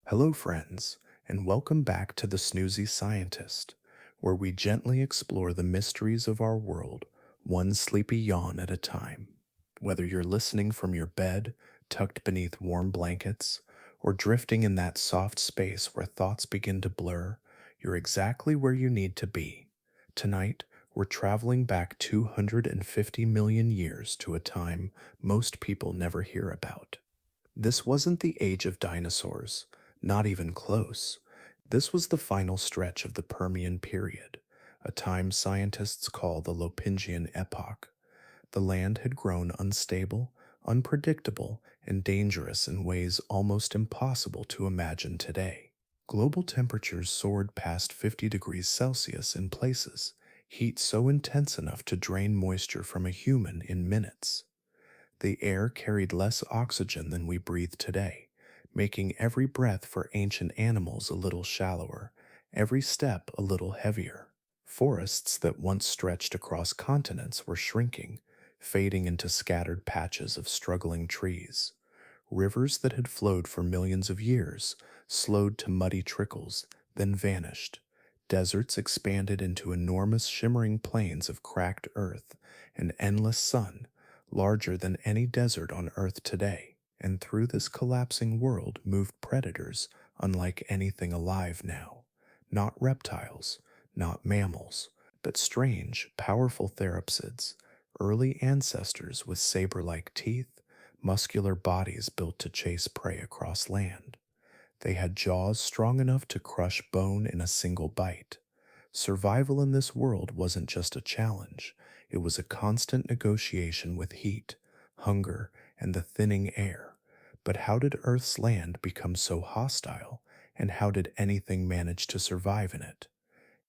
Hello, friends, and welcome back to the Snoozy Scientist, where we gently explore the mysteries of our world, one sleepy yawn at a time. Whether you're listening from your bed, tucked beneath warm blankets, or drifting in that soft space where thoughts begin to blur, you're exactly where you need to be. Tonight, we're traveling back 250 million years to a time most people never hear about. This wasn't the age of dinosaurs, not even close. This was the final stretch of the Permian Period, a time scientists call the Lopingian Epoch. The land had grown unstable, unpredictable, and dangerous in ways almost impossible to imagine today. Global temperatures soared past 50 degrees Celsius in places, heat so intense enough to drain moisture from a human in minutes. The air carried less oxygen than we breathe today, making every breath for ancient animals a little shallower, every step a little heavier. Forests that once stretched across continents were shrinking, fading into scattered patches of struggling trees. Rivers that had flowed for millions of years slowed to muddy trickles, then vanished. Deserts expanded into enormous shimmering plains of cracked earth, an endless sun, larger than any desert on Earth today. And through this collapsing world moved predators unlike anything alive now. Not reptiles, not mammals, but strange, powerful therapsids, early ancestors with saber-like teeth, muscular bodies built to chase prey across land. They had jaws strong enough to crush bone in a single bite. Survival in this world wasn't just a challenge, it was a constant negotiation with heat, hunger, and the thinning air. But how did Earth's land become so hostile, and how did anything manage to survive in it?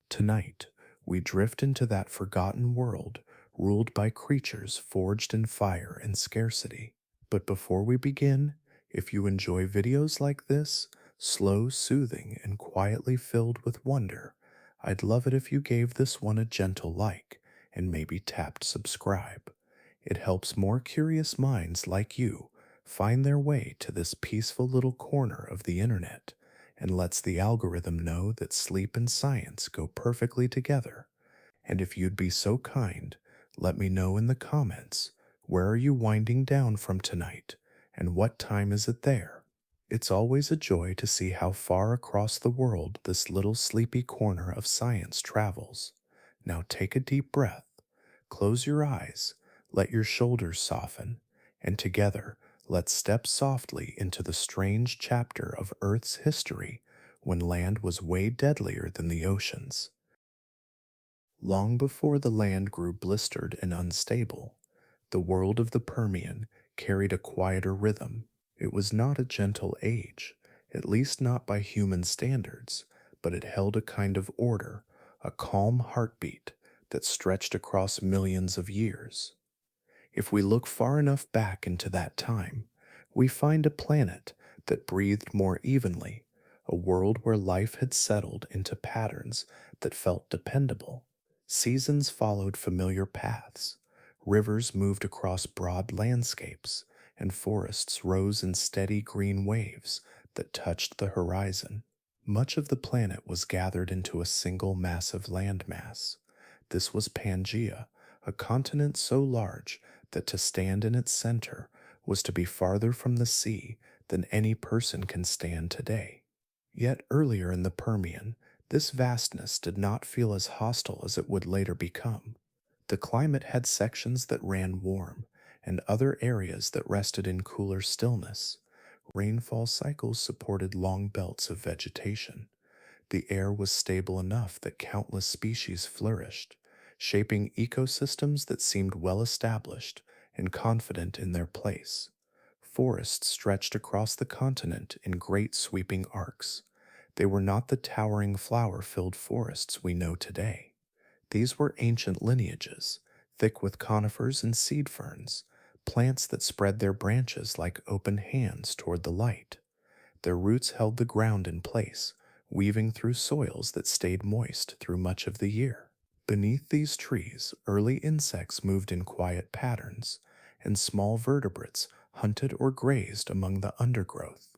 Tonight, we drift into that forgotten world ruled by creatures forged in fire and scarcity. But before we begin, if you enjoy videos like this, slow, soothing, and quietly filled with wonder, I'd love it if you gave this one a gentle like and maybe tapped subscribe. It helps more curious minds like you find their way to this peaceful little corner of the internet and lets the algorithm know that sleep and science go perfectly together. And if you'd be so kind, let me know in the comments, where are you winding down from tonight, and what time is it there? It's always a joy to see how far across the world this little sleepy corner of science travels. Now take a deep breath, close your eyes, let your shoulders soften, and together let's step softly into the strange chapter of Earth's history when land was way deadlier than the oceans. Long before the land grew blistered and unstable, the world of the Permian carried a quieter rhythm. It was not a gentle age, at least not by human standards, but it held a kind of order, a calm heartbeat that stretched across millions of years. If we look far enough back into that time, we find a planet that breathed more evenly, a world where life had settled into patterns that felt dependable. Seasons followed familiar paths, rivers moved across broad landscapes, and forests rose in steady green waves that touched the horizon. Much of the planet was gathered into a single massive landmass. This was Pangaea, a continent so large that to stand in its center was to be farther from the sea than any person can stand today. Yet earlier in the Permian, this vastness did not feel as hostile as it would later become. The climate had sections that ran warm, and other areas that rested in cooler stillness. Rainfall cycles supported long belts of vegetation. The air was stable enough that countless species flourished, shaping ecosystems that seemed well established and confident in their place. Forests stretched across the continent in great sweeping arcs. They were not the towering flower-filled forests we know today. These were ancient lineages, thick with conifers and seed ferns, plants that spread their branches like open hands toward the light. Their roots held the ground in place, weaving through soils that stayed moist through much of the year. Beneath these trees, early insects moved in quiet patterns, and small vertebrates hunted or grazed among the undergrowth.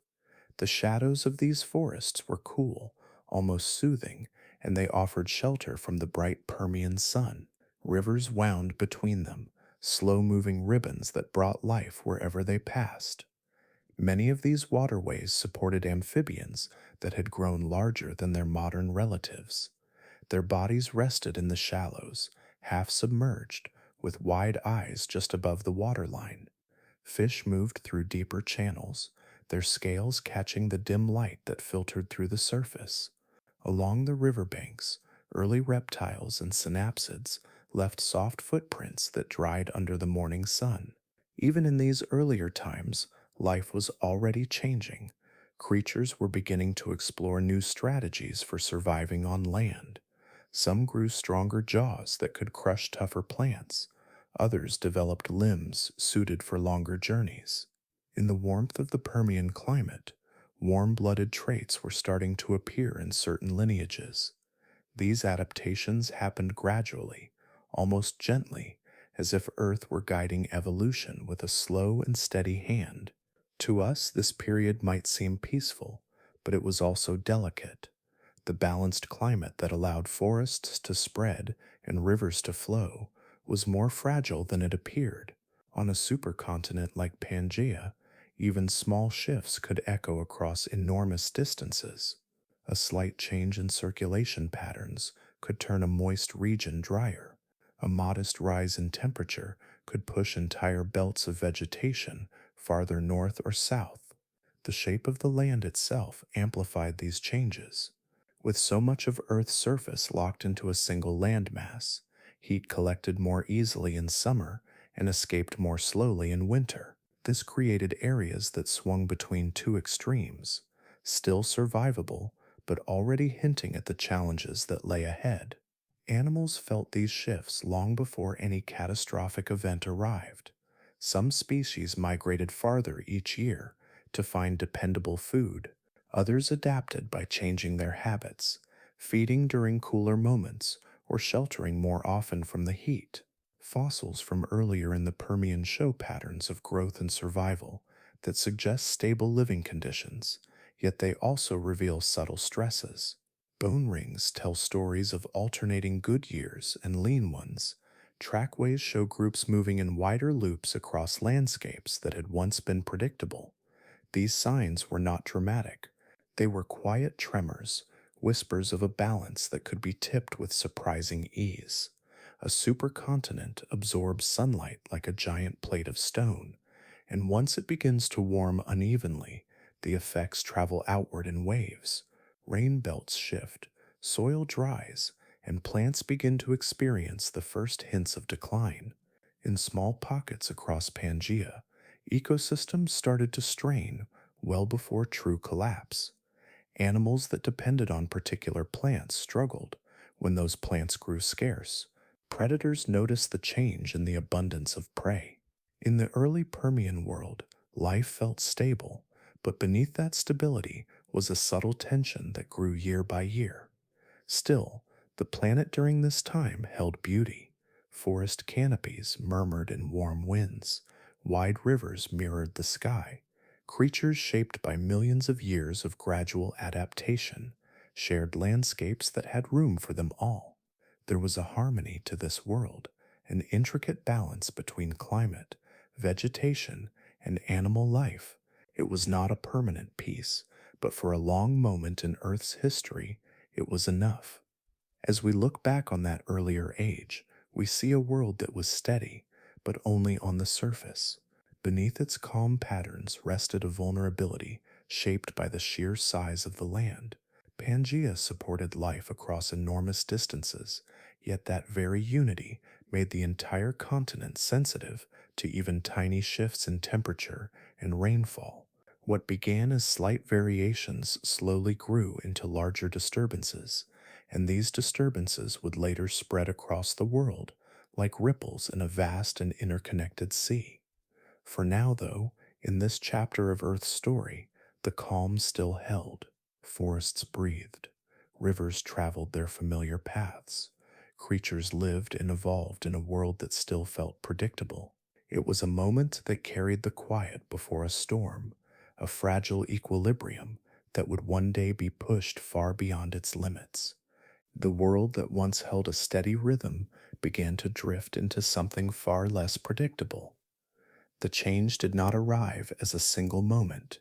The shadows of these forests were cool, almost soothing, and they offered shelter from the bright Permian sun. Rivers wound between them, slow-moving ribbons that brought life wherever they passed. Many of these waterways supported amphibians that had grown larger than their modern relatives. Their bodies rested in the shallows, half submerged, with wide eyes just above the waterline. Fish moved through deeper channels, their scales catching the dim light that filtered through the surface. Along the riverbanks, early reptiles and synapsids left soft footprints that dried under the morning sun. Even in these earlier times, life was already changing. Creatures were beginning to explore new strategies for surviving on land. Some grew stronger jaws that could crush tougher plants. Others developed limbs suited for longer journeys. In the warmth of the Permian climate, warm-blooded traits were starting to appear in certain lineages. These adaptations happened gradually, almost gently, as if Earth were guiding evolution with a slow and steady hand. To us, this period might seem peaceful, but it was also delicate. The balanced climate that allowed forests to spread and rivers to flow was more fragile than it appeared. On a supercontinent like Pangaea, even small shifts could echo across enormous distances. A slight change in circulation patterns could turn a moist region drier. A modest rise in temperature could push entire belts of vegetation farther north or south. The shape of the land itself amplified these changes. With so much of Earth's surface locked into a single landmass, heat collected more easily in summer and escaped more slowly in winter. This created areas that swung between two extremes, still survivable, but already hinting at the challenges that lay ahead. Animals felt these shifts long before any catastrophic event arrived. Some species migrated farther each year to find dependable food. Others adapted by changing their habits, feeding during cooler moments or sheltering more often from the heat. Fossils from earlier in the Permian show patterns of growth and survival that suggest stable living conditions, yet they also reveal subtle stresses. Bone rings tell stories of alternating good years and lean ones. Trackways show groups moving in wider loops across landscapes that had once been predictable. These signs were not dramatic. They were quiet tremors, whispers of a balance that could be tipped with surprising ease. A supercontinent absorbs sunlight like a giant plate of stone, and once it begins to warm unevenly, the effects travel outward in waves. Rain belts shift, soil dries, and plants begin to experience the first hints of decline. In small pockets across Pangaea, ecosystems started to strain well before true collapse. Animals that depended on particular plants struggled when those plants grew scarce. Predators noticed the change in the abundance of prey. In the early Permian world, life felt stable, but beneath that stability was a subtle tension that grew year by year. Still, the planet during this time held beauty. Forest canopies murmured in warm winds, wide rivers mirrored the sky. Creatures shaped by millions of years of gradual adaptation shared landscapes that had room for them all. There was a harmony to this world, an intricate balance between climate, vegetation, and animal life. It was not a permanent peace, but for a long moment in Earth's history, it was enough. As we look back on that earlier age, we see a world that was steady, but only on the surface. Beneath its calm patterns rested a vulnerability shaped by the sheer size of the land. Pangaea supported life across enormous distances, yet that very unity made the entire continent sensitive to even tiny shifts in temperature and rainfall. What began as slight variations slowly grew into larger disturbances, and these disturbances would later spread across the world like ripples in a vast and interconnected sea. For now, though, in this chapter of Earth's story, the calm still held. Forests breathed, rivers traveled their familiar paths, creatures lived and evolved in a world that still felt predictable. It was a moment that carried the quiet before a storm, a fragile equilibrium that would one day be pushed far beyond its limits. The world that once held a steady rhythm began to drift into something far less predictable. The change did not arrive as a single moment.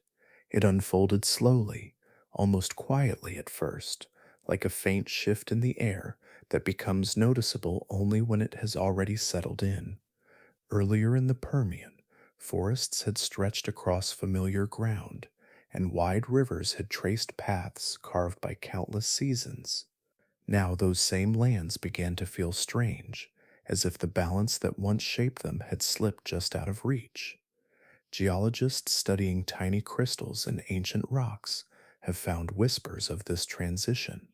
It unfolded slowly, almost quietly at first, like a faint shift in the air that becomes noticeable only when it has already settled in. Earlier in the Permian, forests had stretched across familiar ground, and wide rivers had traced paths carved by countless seasons. Now those same lands began to feel strange, as if the balance that once shaped them had slipped just out of reach. Geologists studying tiny crystals in ancient rocks have found whispers of this transition.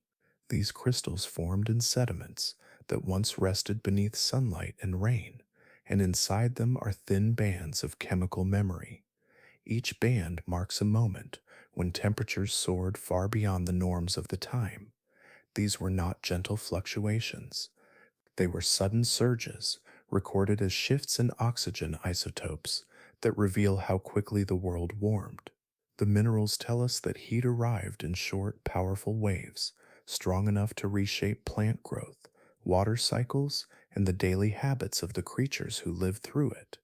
These crystals formed in sediments that once rested beneath sunlight and rain, and inside them are thin bands of chemical memory. Each band marks a moment when temperatures soared far beyond the norms of the time. These were not gentle fluctuations. They were sudden surges, recorded as shifts in oxygen isotopes that reveal how quickly the world warmed. The minerals tell us that heat arrived in short, powerful waves, strong enough to reshape plant growth, water cycles, and the daily habits of the creatures who lived through it.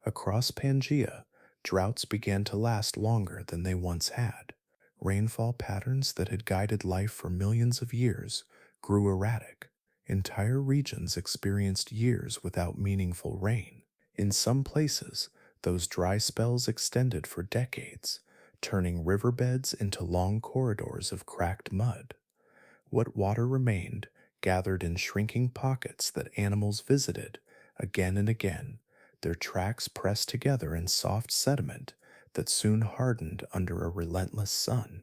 Across Pangaea, droughts began to last longer than they once had. Rainfall patterns that had guided life for millions of years grew erratic. Entire regions experienced years without meaningful rain. In some places, those dry spells extended for decades, turning riverbeds into long corridors of cracked mud. What water remained gathered in shrinking pockets that animals visited again and again, their tracks pressed together in soft sediment that soon hardened under a relentless sun.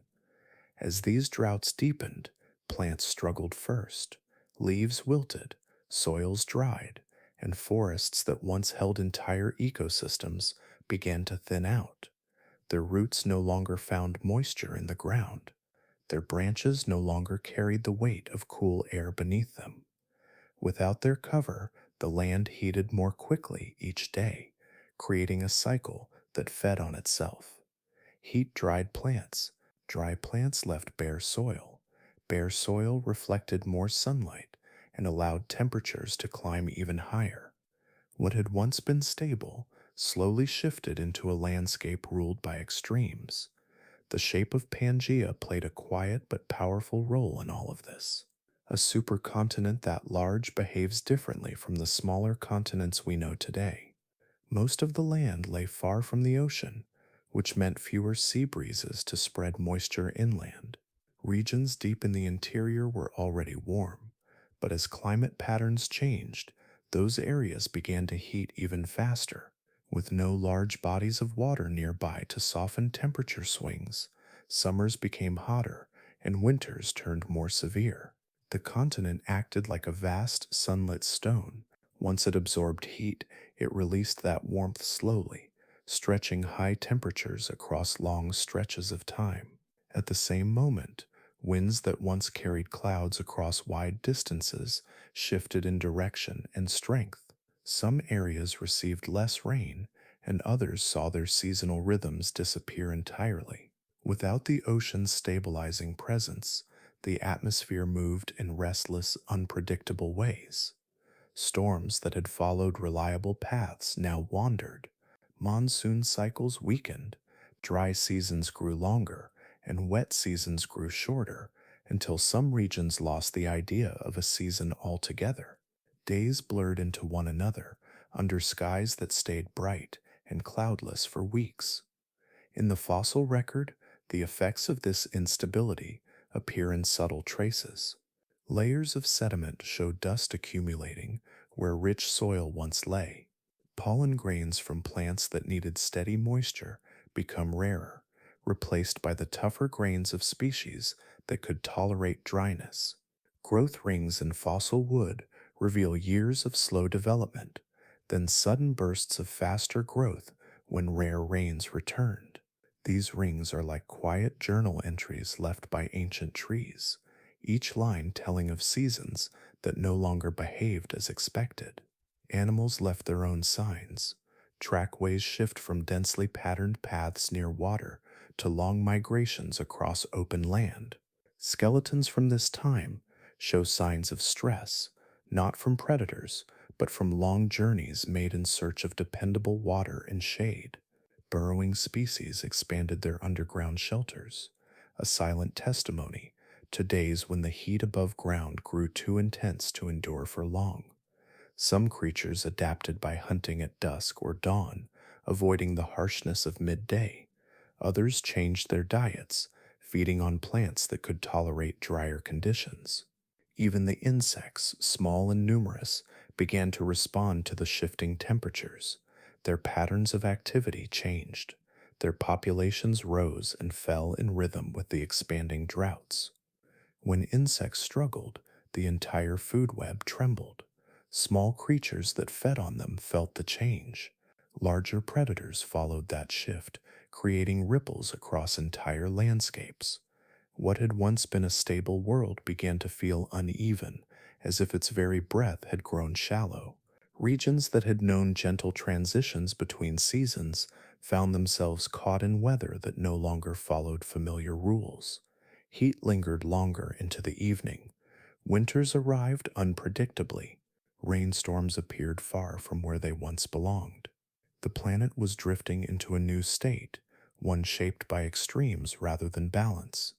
As these droughts deepened, plants struggled first. Leaves wilted, soils dried, and forests that once held entire ecosystems began to thin out. Their roots no longer found moisture in the ground. Their branches no longer carried the weight of cool air beneath them. Without their cover, the land heated more quickly each day, creating a cycle that fed on itself. Heat dried plants. Dry plants left bare soil. Bare soil reflected more sunlight and allowed temperatures to climb even higher. What had once been stable slowly shifted into a landscape ruled by extremes. The shape of Pangaea played a quiet but powerful role in all of this. A supercontinent that large behaves differently from the smaller continents we know today. Most of the land lay far from the ocean, which meant fewer sea breezes to spread moisture inland. Regions deep in the interior were already warm, but as climate patterns changed, those areas began to heat even faster. With no large bodies of water nearby to soften temperature swings, summers became hotter and winters turned more severe. The continent acted like a vast sunlit stone. Once it absorbed heat, it released that warmth slowly, stretching high temperatures across long stretches of time. At the same moment, winds that once carried clouds across wide distances shifted in direction and strength. Some areas received less rain, and others saw their seasonal rhythms disappear entirely. Without the ocean's stabilizing presence, the atmosphere moved in restless, unpredictable ways. Storms that had followed reliable paths now wandered. Monsoon cycles weakened. Dry seasons grew longer, and wet seasons grew shorter, until some regions lost the idea of a season altogether. Days blurred into one another under skies that stayed bright and cloudless for weeks. In the fossil record, the effects of this instability appear in subtle traces. Layers of sediment show dust accumulating where rich soil once lay. Pollen grains from plants that needed steady moisture become rarer, replaced by the tougher grains of species that could tolerate dryness. Growth rings in fossil wood reveal years of slow development, then sudden bursts of faster growth when rare rains returned. These rings are like quiet journal entries left by ancient trees, each line telling of seasons that no longer behaved as expected. Animals left their own signs. Trackways shift from densely patterned paths near water to long migrations across open land. Skeletons from this time show signs of stress, not from predators, but from long journeys made in search of dependable water and shade. Burrowing species expanded their underground shelters, a silent testimony to days when the heat above ground grew too intense to endure for long. Some creatures adapted by hunting at dusk or dawn, avoiding the harshness of midday. Others changed their diets, feeding on plants that could tolerate drier conditions. Even the insects, small and numerous, began to respond to the shifting temperatures. Their patterns of activity changed. Their populations rose and fell in rhythm with the expanding droughts. When insects struggled, the entire food web trembled. Small creatures that fed on them felt the change. Larger predators followed that shift, creating ripples across entire landscapes. What had once been a stable world began to feel uneven, as if its very breath had grown shallow. Regions that had known gentle transitions between seasons found themselves caught in weather that no longer followed familiar rules. Heat lingered longer into the evening. Winters arrived unpredictably. Rainstorms appeared far from where they once belonged. The planet was drifting into a new state, one shaped by extremes rather than balance.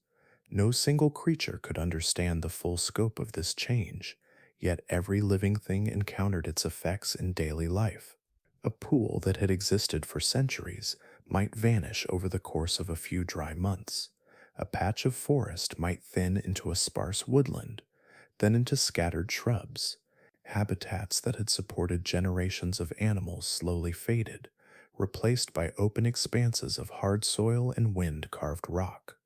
No single creature could understand the full scope of this change, yet every living thing encountered its effects in daily life. A pool that had existed for centuries might vanish over the course of a few dry months. A patch of forest might thin into a sparse woodland, then into scattered shrubs. Habitats that had supported generations of animals slowly faded, replaced by open expanses of hard soil and wind-carved rock.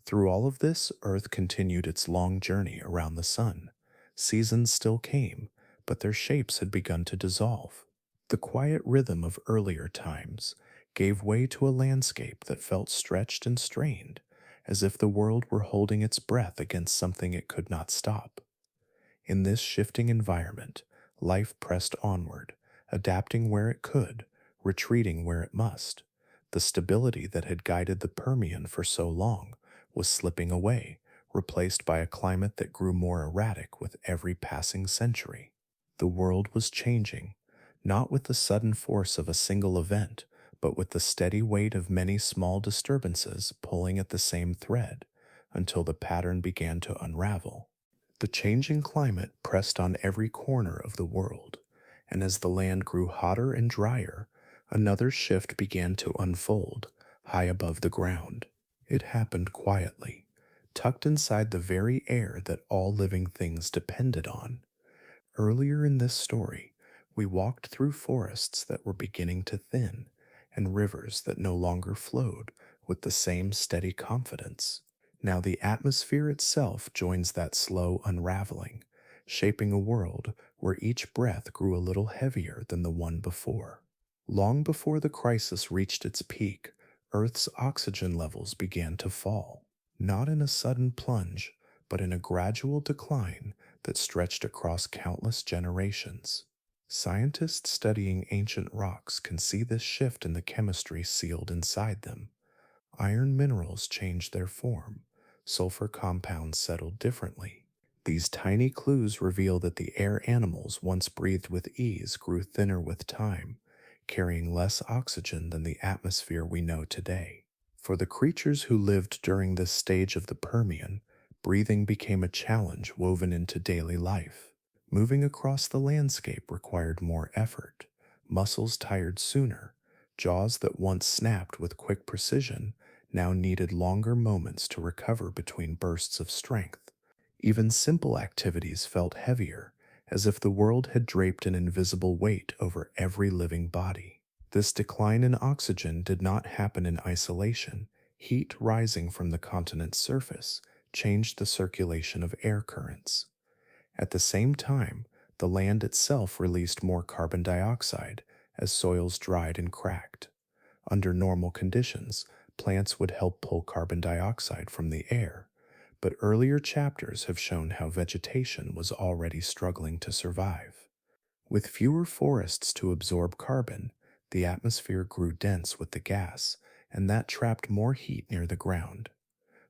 Through all of this, Earth continued its long journey around the sun. Seasons still came, but their shapes had begun to dissolve. The quiet rhythm of earlier times gave way to a landscape that felt stretched and strained, as if the world were holding its breath against something it could not stop. In this shifting environment, life pressed onward, adapting where it could, retreating where it must. The stability that had guided the Permian for so long was slipping away, replaced by a climate that grew more erratic with every passing century. The world was changing, not with the sudden force of a single event, but with the steady weight of many small disturbances pulling at the same thread until the pattern began to unravel. The changing climate pressed on every corner of the world, and as the land grew hotter and drier, another shift began to unfold, high above the ground. It happened quietly, tucked inside the very air that all living things depended on. Earlier in this story, we walked through forests that were beginning to thin, and rivers that no longer flowed with the same steady confidence. Now the atmosphere itself joins that slow unraveling, shaping a world where each breath grew a little heavier than the one before. Long before the crisis reached its peak, Earth's oxygen levels began to fall, not in a sudden plunge, but in a gradual decline that stretched across countless generations. Scientists studying ancient rocks can see this shift in the chemistry sealed inside them. Iron minerals changed their form, sulfur compounds settled differently. These tiny clues reveal that the air animals once breathed with ease grew thinner with time, carrying less oxygen than the atmosphere we know today. For the creatures who lived during this stage of the Permian, breathing became a challenge woven into daily life. Moving across the landscape required more effort. Muscles tired sooner. Jaws that once snapped with quick precision now needed longer moments to recover between bursts of strength. Even simple activities felt heavier, as if the world had draped an invisible weight over every living body. This decline in oxygen did not happen in isolation. Heat rising from the continent's surface changed the circulation of air currents. At the same time, the land itself released more carbon dioxide as soils dried and cracked. Under normal conditions, plants would help pull carbon dioxide from the air, but earlier chapters have shown how vegetation was already struggling to survive. With fewer forests to absorb carbon, the atmosphere grew dense with the gas, and that trapped more heat near the ground.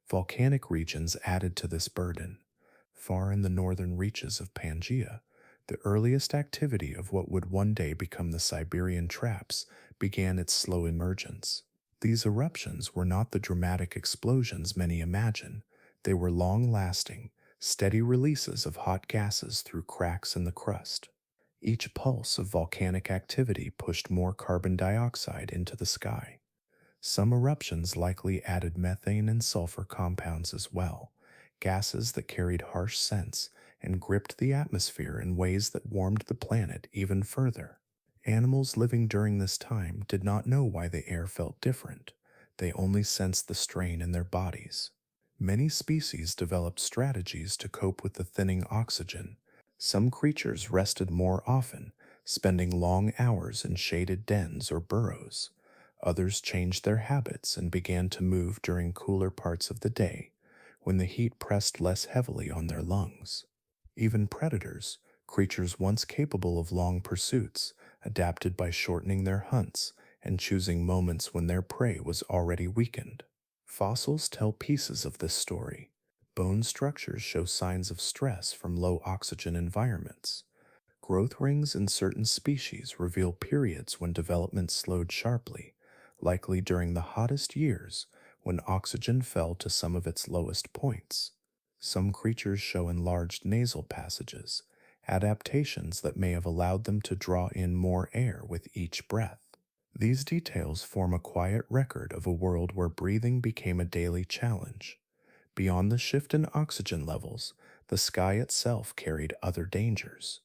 Volcanic regions added to this burden. Far in the northern reaches of Pangaea, the earliest activity of what would one day become the Siberian traps began its slow emergence. These eruptions were not the dramatic explosions many imagine. They were long-lasting, steady releases of hot gases through cracks in the crust. Each pulse of volcanic activity pushed more carbon dioxide into the sky. Some eruptions likely added methane and sulfur compounds as well, gases that carried harsh scents and gripped the atmosphere in ways that warmed the planet even further. Animals living during this time did not know why the air felt different. They only sensed the strain in their bodies. Many species developed strategies to cope with the thinning oxygen. Some creatures rested more often, spending long hours in shaded dens or burrows. Others changed their habits and began to move during cooler parts of the day, when the heat pressed less heavily on their lungs. Even predators, creatures once capable of long pursuits, adapted by shortening their hunts and choosing moments when their prey was already weakened. Fossils tell pieces of this story. Bone structures show signs of stress from low oxygen environments. Growth rings in certain species reveal periods when development slowed sharply, likely during the hottest years when oxygen fell to some of its lowest points. Some creatures show enlarged nasal passages, adaptations that may have allowed them to draw in more air with each breath. These details form a quiet record of a world where breathing became a daily challenge. Beyond the shift in oxygen levels, the sky itself carried other dangers.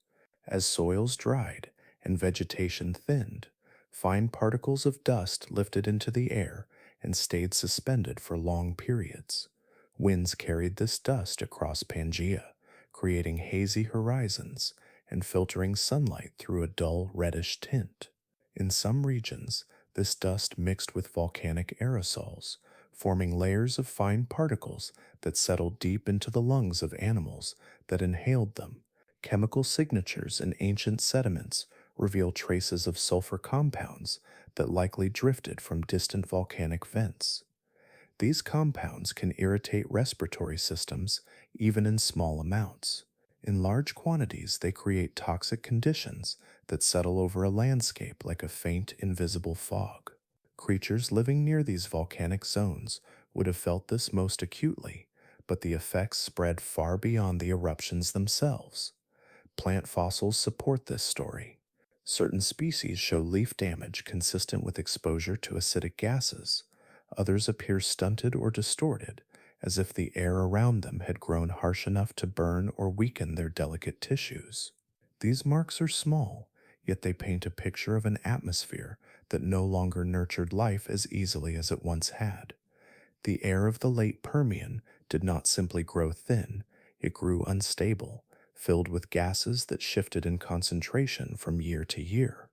As soils dried and vegetation thinned, fine particles of dust lifted into the air and stayed suspended for long periods. Winds carried this dust across Pangaea, creating hazy horizons and filtering sunlight through a dull reddish tint. In some regions, this dust mixed with volcanic aerosols, forming layers of fine particles that settled deep into the lungs of animals that inhaled them. Chemical signatures in ancient sediments reveal traces of sulfur compounds that likely drifted from distant volcanic vents. These compounds can irritate respiratory systems even in small amounts. In large quantities, they create toxic conditions that settle over a landscape like a faint, invisible fog. Creatures living near these volcanic zones would have felt this most acutely, but the effects spread far beyond the eruptions themselves. Plant fossils support this story. Certain species show leaf damage consistent with exposure to acidic gases. Others appear stunted or distorted, as if the air around them had grown harsh enough to burn or weaken their delicate tissues. These marks are small, yet they paint a picture of an atmosphere that no longer nurtured life as easily as it once had. The air of the late Permian did not simply grow thin, it grew unstable, filled with gases that shifted in concentration from year to year.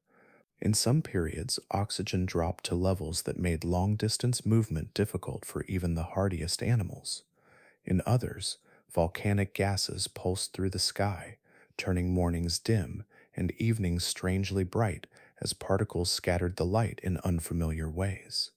In some periods, oxygen dropped to levels that made long-distance movement difficult for even the hardiest animals. In others, volcanic gases pulsed through the sky, turning mornings dim and evenings strangely bright as particles scattered the light in unfamiliar ways.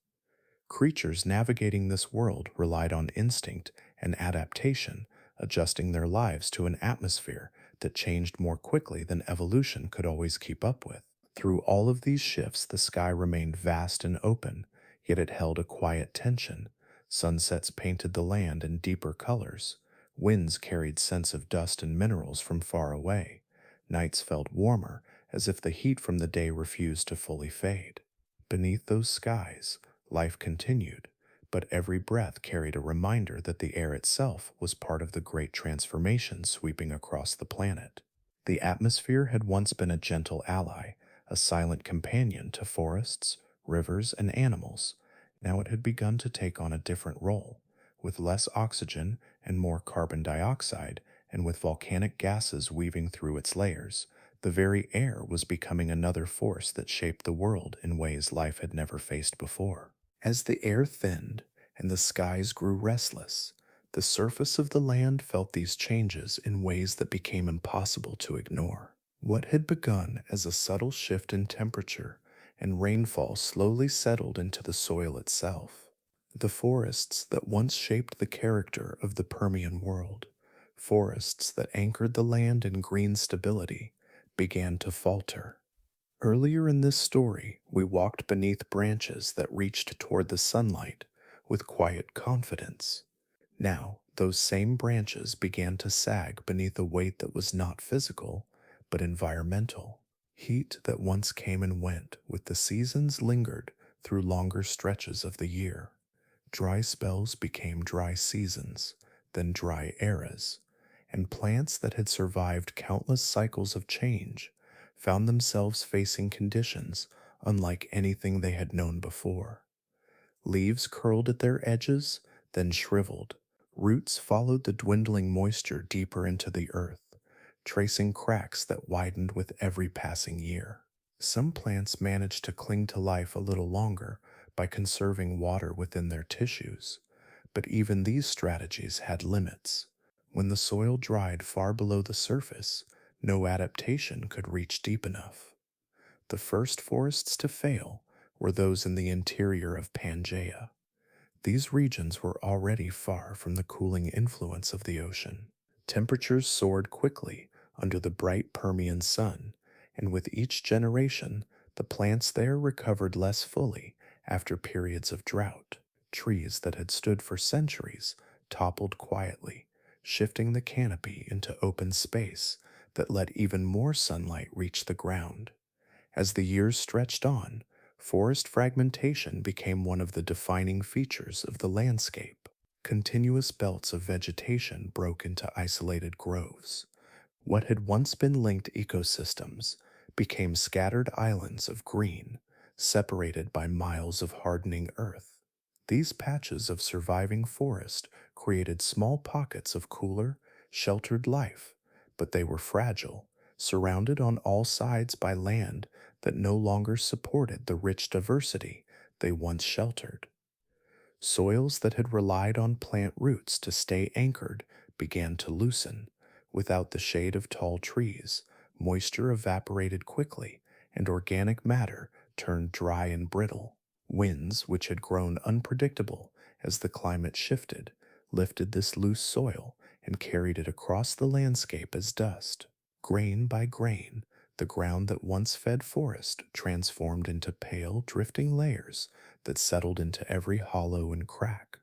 Creatures navigating this world relied on instinct and adaptation, adjusting their lives to an atmosphere that changed more quickly than evolution could always keep up with. Through all of these shifts, the sky remained vast and open, yet it held a quiet tension. Sunsets painted the land in deeper colors. Winds carried scents of dust and minerals from far away. Nights felt warmer, as if the heat from the day refused to fully fade. Beneath those skies, life continued, but every breath carried a reminder that the air itself was part of the great transformation sweeping across the planet. The atmosphere had once been a gentle ally, a silent companion to forests, rivers, and animals. Now it had begun to take on a different role. With less oxygen and more carbon dioxide, and with volcanic gases weaving through its layers, the very air was becoming another force that shaped the world in ways life had never faced before. As the air thinned and the skies grew restless, the surface of the land felt these changes in ways that became impossible to ignore. What had begun as a subtle shift in temperature and rainfall slowly settled into the soil itself. The forests that once shaped the character of the Permian world, forests that anchored the land in green stability, began to falter. Earlier in this story, we walked beneath branches that reached toward the sunlight with quiet confidence. Now, those same branches began to sag beneath a weight that was not physical, but environmental. Heat that once came and went with the seasons lingered through longer stretches of the year. Dry spells became dry seasons, then dry eras, and plants that had survived countless cycles of change found themselves facing conditions unlike anything they had known before. Leaves curled at their edges, then shriveled. Roots followed the dwindling moisture deeper into the earth, tracing cracks that widened with every passing year. Some plants managed to cling to life a little longer by conserving water within their tissues, but even these strategies had limits. When the soil dried far below the surface, no adaptation could reach deep enough. The first forests to fail were those in the interior of Pangaea. These regions were already far from the cooling influence of the ocean. Temperatures soared quickly under the bright Permian sun, and with each generation, the plants there recovered less fully after periods of drought. Trees that had stood for centuries toppled quietly, shifting the canopy into open space that let even more sunlight reach the ground. As the years stretched on, forest fragmentation became one of the defining features of the landscape. Continuous belts of vegetation broke into isolated groves. What had once been linked ecosystems became scattered islands of green, separated by miles of hardening earth. These patches of surviving forest created small pockets of cooler, sheltered life, but they were fragile, surrounded on all sides by land that no longer supported the rich diversity they once sheltered. Soils that had relied on plant roots to stay anchored began to loosen. Without the shade of tall trees, moisture evaporated quickly, and organic matter turned dry and brittle. Winds, which had grown unpredictable as the climate shifted, lifted this loose soil and carried it across the landscape as dust. Grain by grain, the ground that once fed forest transformed into pale, drifting layers that settled into every hollow and crack.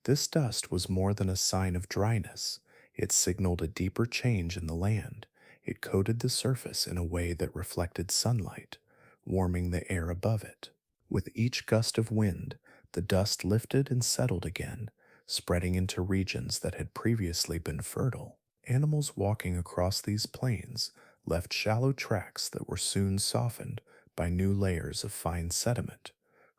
This dust was more than a sign of dryness. It signaled a deeper change in the land. It coated the surface in a way that reflected sunlight, warming the air above it. With each gust of wind, the dust lifted and settled again, spreading into regions that had previously been fertile. Animals walking across these plains left shallow tracks that were soon softened by new layers of fine sediment.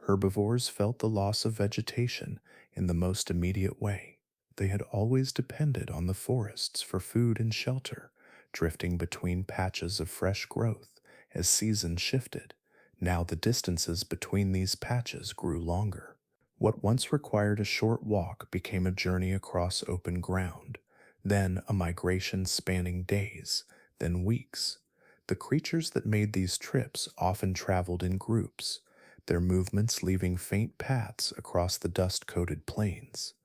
Herbivores felt the loss of vegetation in the most immediate way. They had always depended on the forests for food and shelter, drifting between patches of fresh growth as seasons shifted. Now the distances between these patches grew longer. What once required a short walk became a journey across open ground, then a migration spanning days, then weeks. The creatures that made these trips often traveled in groups, their movements leaving faint paths across the dust-coated plains.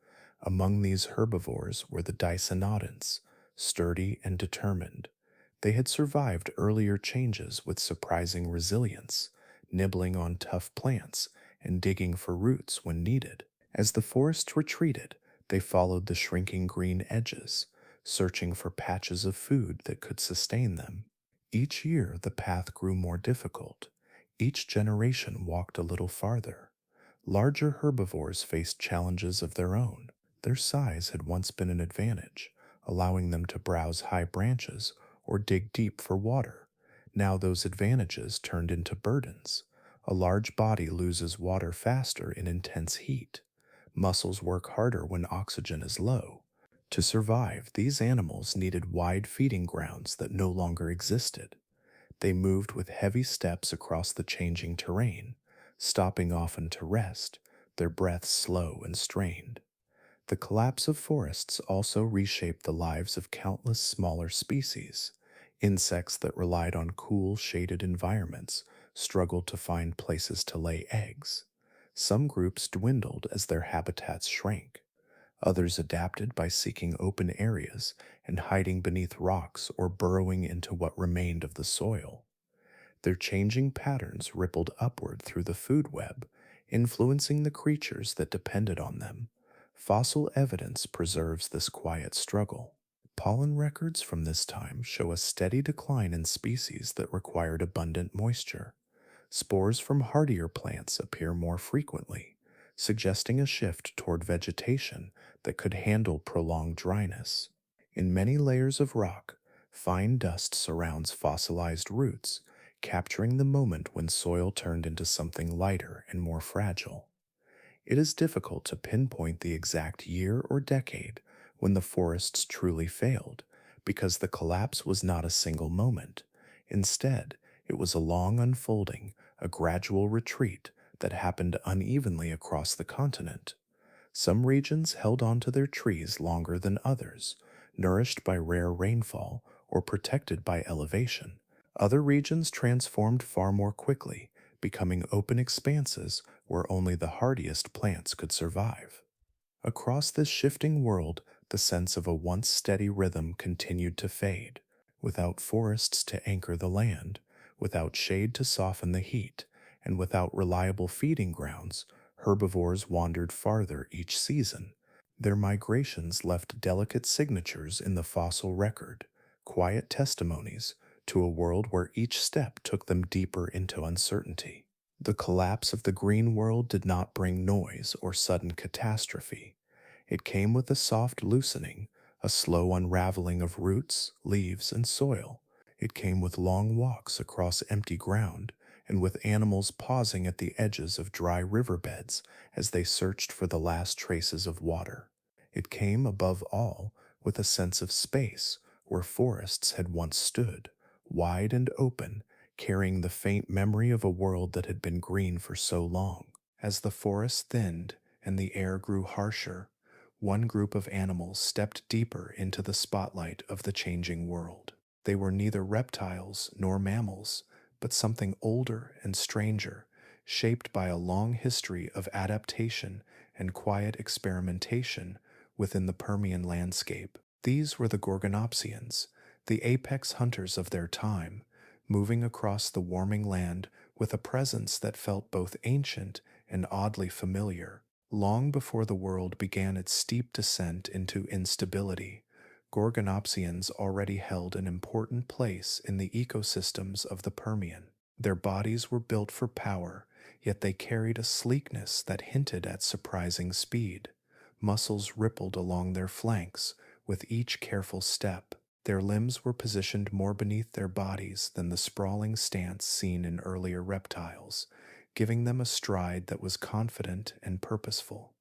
Among these herbivores were the dicynodonts, sturdy and determined. They had survived earlier changes with surprising resilience, nibbling on tough plants and digging for roots when needed. As the forest retreated, they followed the shrinking green edges, searching for patches of food that could sustain them. Each year, the path grew more difficult. Each generation walked a little farther. Larger herbivores faced challenges of their own. Their size had once been an advantage, allowing them to browse high branches or dig deep for water. Now those advantages turned into burdens. A large body loses water faster in intense heat. Muscles work harder when oxygen is low. To survive, these animals needed wide feeding grounds that no longer existed. They moved with heavy steps across the changing terrain, stopping often to rest, their breaths slow and strained. The collapse of forests also reshaped the lives of countless smaller species. Insects that relied on cool, shaded environments struggled to find places to lay eggs. Some groups dwindled as their habitats shrank. Others adapted by seeking open areas and hiding beneath rocks or burrowing into what remained of the soil. Their changing patterns rippled upward through the food web, influencing the creatures that depended on them. Fossil evidence preserves this quiet struggle. Pollen records from this time show a steady decline in species that required abundant moisture. Spores from hardier plants appear more frequently, suggesting a shift toward vegetation that could handle prolonged dryness. In many layers of rock, fine dust surrounds fossilized roots, capturing the moment when soil turned into something lighter and more fragile. It is difficult to pinpoint the exact year or decade when the forests truly failed, because the collapse was not a single moment. Instead, it was a long unfolding, a gradual retreat that happened unevenly across the continent. Some regions held on to their trees longer than others, nourished by rare rainfall or protected by elevation. Other regions transformed far more quickly, becoming open expanses where only the hardiest plants could survive. Across this shifting world, the sense of a once steady rhythm continued to fade. Without forests to anchor the land, without shade to soften the heat, and without reliable feeding grounds, herbivores wandered farther each season. Their migrations left delicate signatures in the fossil record, quiet testimonies to a world where each step took them deeper into uncertainty. The collapse of the green world did not bring noise or sudden catastrophe. It came with a soft loosening, a slow unraveling of roots, leaves, and soil. It came with long walks across empty ground, and with animals pausing at the edges of dry riverbeds as they searched for the last traces of water. It came, above all, with a sense of space where forests had once stood, wide and open, carrying the faint memory of a world that had been green for so long. As the forest thinned and the air grew harsher, one group of animals stepped deeper into the spotlight of the changing world. They were neither reptiles nor mammals, but something older and stranger, shaped by a long history of adaptation and quiet experimentation within the Permian landscape. These were the gorgonopsians, the apex hunters of their time, moving across the warming land with a presence that felt both ancient and oddly familiar. Long before the world began its steep descent into instability, gorgonopsians already held an important place in the ecosystems of the Permian. Their bodies were built for power, yet they carried a sleekness that hinted at surprising speed. Muscles rippled along their flanks with each careful step. Their limbs were positioned more beneath their bodies than the sprawling stance seen in earlier reptiles, giving them a stride that was confident and purposeful.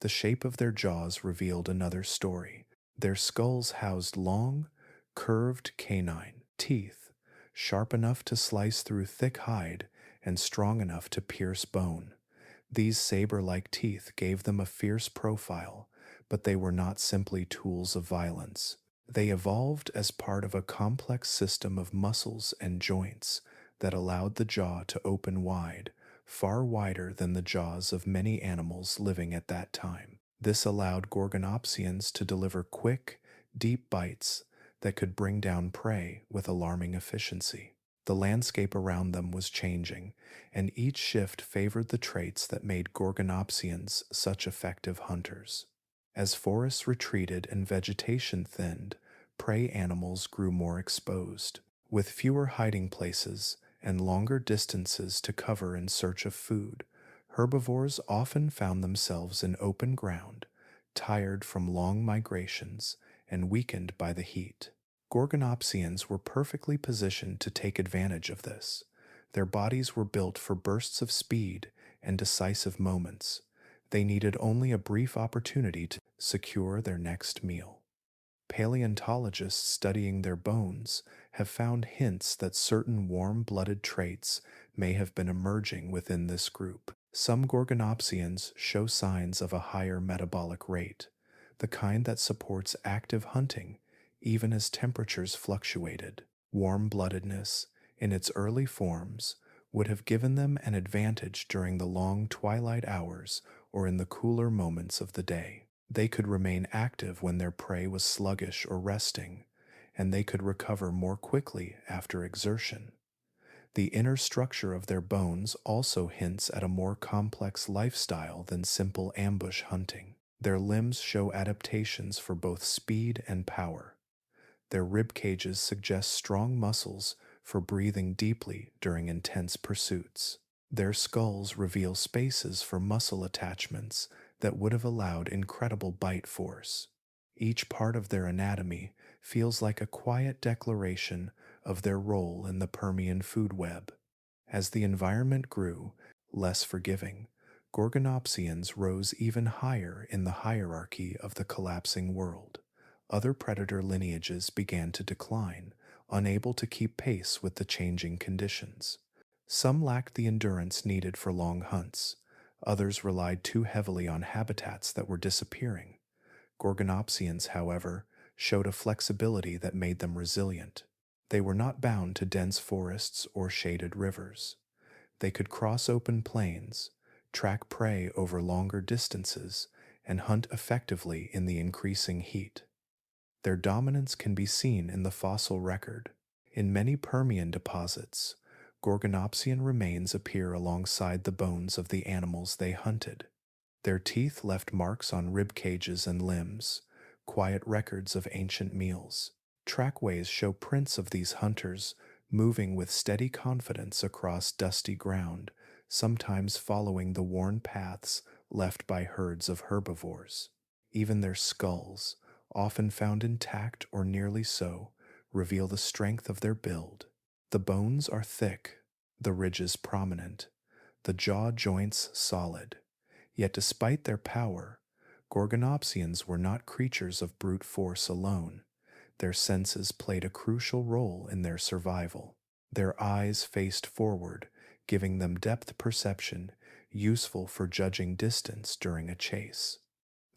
The shape of their jaws revealed another story. Their skulls housed long, curved canine teeth, sharp enough to slice through thick hide and strong enough to pierce bone. These saber-like teeth gave them a fierce profile, but they were not simply tools of violence. They evolved as part of a complex system of muscles and joints that allowed the jaw to open wide, far wider than the jaws of many animals living at that time. This allowed gorgonopsians to deliver quick, deep bites that could bring down prey with alarming efficiency. The landscape around them was changing, and each shift favored the traits that made gorgonopsians such effective hunters. As forests retreated and vegetation thinned, prey animals grew more exposed. With fewer hiding places and longer distances to cover in search of food, herbivores often found themselves in open ground, tired from long migrations and weakened by the heat. Gorgonopsians were perfectly positioned to take advantage of this. Their bodies were built for bursts of speed and decisive moments. They needed only a brief opportunity to secure their next meal. Paleontologists studying their bones have found hints that certain warm-blooded traits may have been emerging within this group. Some gorgonopsians show signs of a higher metabolic rate, the kind that supports active hunting even as temperatures fluctuated. Warm-bloodedness, in its early forms, would have given them an advantage during the long twilight hours or in the cooler moments of the day. They could remain active when their prey was sluggish or resting, and they could recover more quickly after exertion. The inner structure of their bones also hints at a more complex lifestyle than simple ambush hunting. Their limbs show adaptations for both speed and power. Their rib cages suggest strong muscles for breathing deeply during intense pursuits. Their skulls reveal spaces for muscle attachments that would have allowed incredible bite force. Each part of their anatomy feels like a quiet declaration of their role in the Permian food web. As the environment grew less forgiving, gorgonopsians rose even higher in the hierarchy of the collapsing world. Other predator lineages began to decline, unable to keep pace with the changing conditions. Some lacked the endurance needed for long hunts. Others relied too heavily on habitats that were disappearing. Gorgonopsians, however, showed a flexibility that made them resilient. They were not bound to dense forests or shaded rivers. They could cross open plains, track prey over longer distances, and hunt effectively in the increasing heat. Their dominance can be seen in the fossil record. In many Permian deposits, gorgonopsian remains appear alongside the bones of the animals they hunted. Their teeth left marks on rib cages and limbs, quiet records of ancient meals. Trackways show prints of these hunters moving with steady confidence across dusty ground, sometimes following the worn paths left by herds of herbivores. Even their skulls, often found intact or nearly so, reveal the strength of their build. The bones are thick, the ridges prominent, the jaw joints solid. Yet despite their power, gorgonopsians were not creatures of brute force alone. Their senses played a crucial role in their survival. Their eyes faced forward, giving them depth perception, useful for judging distance during a chase.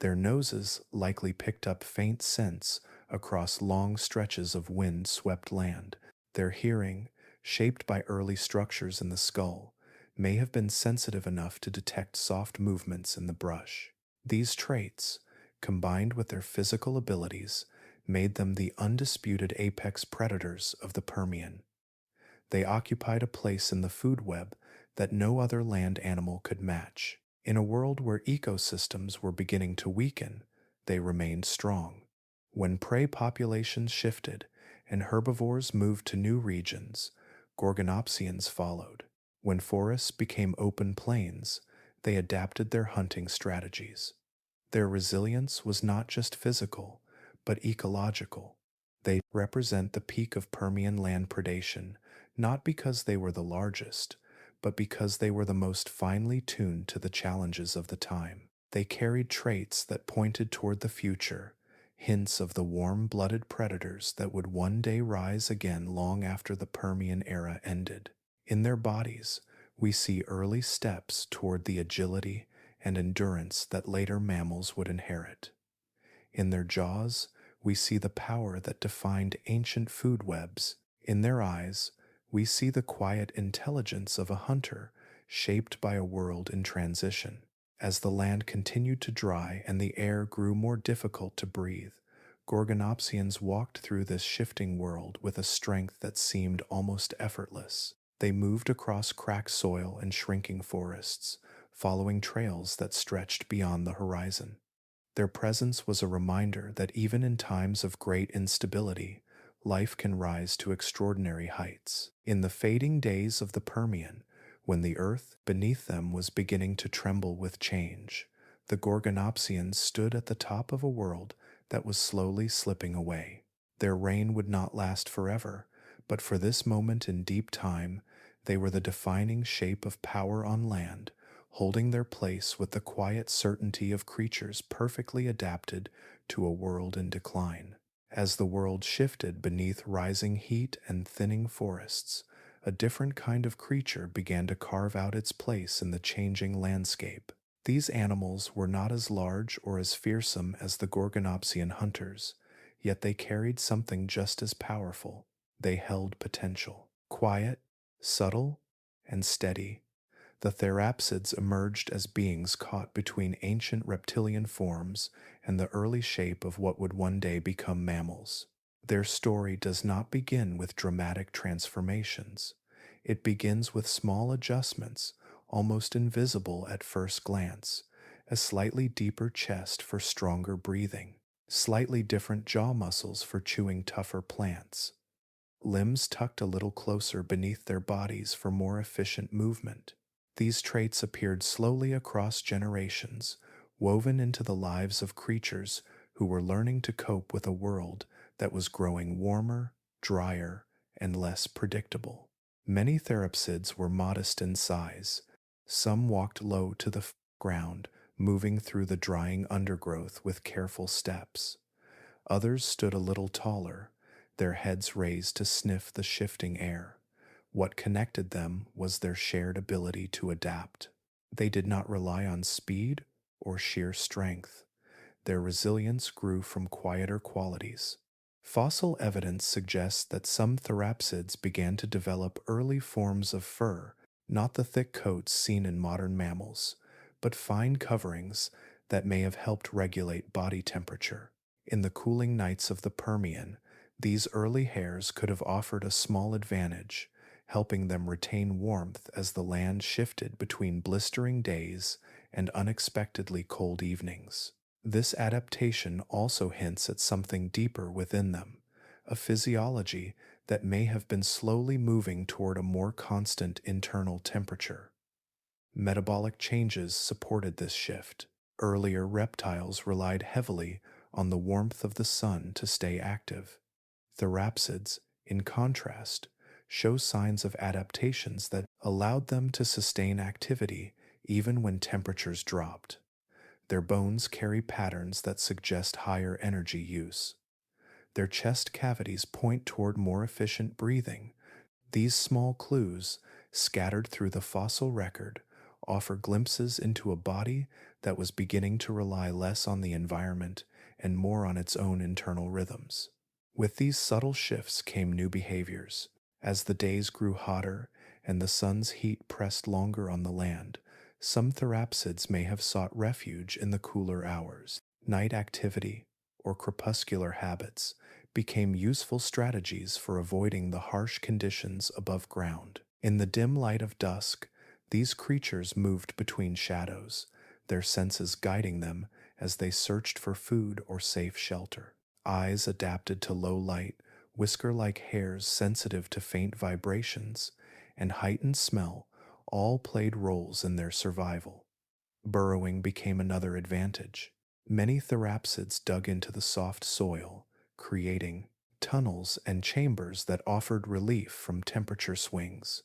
Their noses likely picked up faint scents across long stretches of wind-swept land. Their hearing, shaped by early structures in the skull, may have been sensitive enough to detect soft movements in the brush. These traits, combined with their physical abilities, made them the undisputed apex predators of the Permian. They occupied a place in the food web that no other land animal could match. In a world where ecosystems were beginning to weaken, they remained strong. When prey populations shifted and herbivores moved to new regions, gorgonopsians followed. When forests became open plains, they adapted their hunting strategies. Their resilience was not just physical, but ecological. They represent the peak of Permian land predation, not because they were the largest, but because they were the most finely tuned to the challenges of the time. They carried traits that pointed toward the future, hints of the warm-blooded predators that would one day rise again long after the Permian era ended. In their bodies, we see early steps toward the agility and endurance that later mammals would inherit. In their jaws, we see the power that defined ancient food webs. In their eyes, we see the quiet intelligence of a hunter shaped by a world in transition. As the land continued to dry and the air grew more difficult to breathe, gorgonopsians walked through this shifting world with a strength that seemed almost effortless. They moved across cracked soil and shrinking forests, following trails that stretched beyond the horizon. Their presence was a reminder that even in times of great instability, life can rise to extraordinary heights. In the fading days of the Permian, when the earth beneath them was beginning to tremble with change, the gorgonopsians stood at the top of a world that was slowly slipping away. Their reign would not last forever, but for this moment in deep time, they were the defining shape of power on land, holding their place with the quiet certainty of creatures perfectly adapted to a world in decline. As the world shifted beneath rising heat and thinning forests, a different kind of creature began to carve out its place in the changing landscape. These animals were not as large or as fearsome as the gorgonopsian hunters, yet they carried something just as powerful. They held potential. Quiet, subtle, and steady. The therapsids emerged as beings caught between ancient reptilian forms and the early shape of what would one day become mammals. Their story does not begin with dramatic transformations. It begins with small adjustments, almost invisible at first glance: a slightly deeper chest for stronger breathing, slightly different jaw muscles for chewing tougher plants, limbs tucked a little closer beneath their bodies for more efficient movement. These traits appeared slowly across generations, woven into the lives of creatures who were learning to cope with a world that was growing warmer, drier, and less predictable. Many therapsids were modest in size. Some walked low to the ground, moving through the drying undergrowth with careful steps. Others stood a little taller, their heads raised to sniff the shifting air. What connected them was their shared ability to adapt. They did not rely on speed or sheer strength. Their resilience grew from quieter qualities. Fossil evidence suggests that some therapsids began to develop early forms of fur, not the thick coats seen in modern mammals, but fine coverings that may have helped regulate body temperature. In the cooling nights of the Permian, these early hairs could have offered a small advantage, helping them retain warmth as the land shifted between blistering days and unexpectedly cold evenings. This adaptation also hints at something deeper within them, a physiology that may have been slowly moving toward a more constant internal temperature. Metabolic changes supported this shift. Earlier reptiles relied heavily on the warmth of the sun to stay active. Therapsids, in contrast, show signs of adaptations that allowed them to sustain activity even when temperatures dropped. Their bones carry patterns that suggest higher energy use. Their chest cavities point toward more efficient breathing. These small clues, scattered through the fossil record, offer glimpses into a body that was beginning to rely less on the environment and more on its own internal rhythms. With these subtle shifts came new behaviors. As the days grew hotter and the sun's heat pressed longer on the land, some therapsids may have sought refuge in the cooler hours. Night activity, or crepuscular habits, became useful strategies for avoiding the harsh conditions above ground. In the dim light of dusk, these creatures moved between shadows, their senses guiding them as they searched for food or safe shelter. Eyes adapted to low light, whisker-like hairs sensitive to faint vibrations, and heightened smell all played roles in their survival. Burrowing became another advantage. Many therapsids dug into the soft soil, creating tunnels and chambers that offered relief from temperature swings.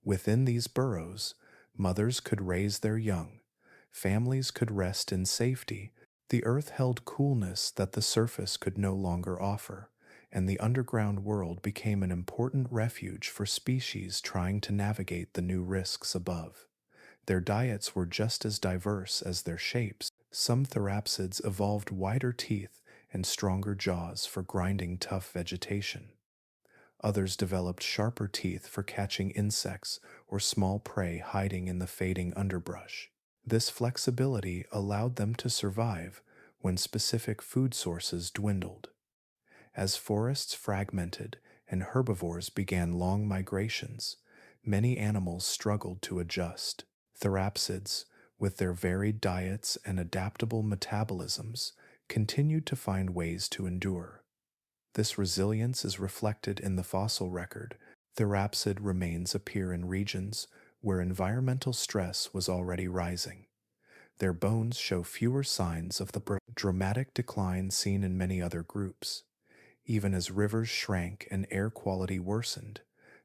Within these burrows, mothers could raise their young, families could rest in safety. The earth held coolness that the surface could no longer offer, and the underground world became an important refuge for species trying to navigate the new risks above. Their diets were just as diverse as their shapes. Some therapsids evolved wider teeth and stronger jaws for grinding tough vegetation. Others developed sharper teeth for catching insects or small prey hiding in the fading underbrush. This flexibility allowed them to survive when specific food sources dwindled. As forests fragmented and herbivores began long migrations, many animals struggled to adjust. Therapsids, with their varied diets and adaptable metabolisms, continued to find ways to endure. This resilience is reflected in the fossil record. Therapsid remains appear in regions where environmental stress was already rising. Their bones show fewer signs of the dramatic decline seen in many other groups. Even as rivers shrank and air quality worsened,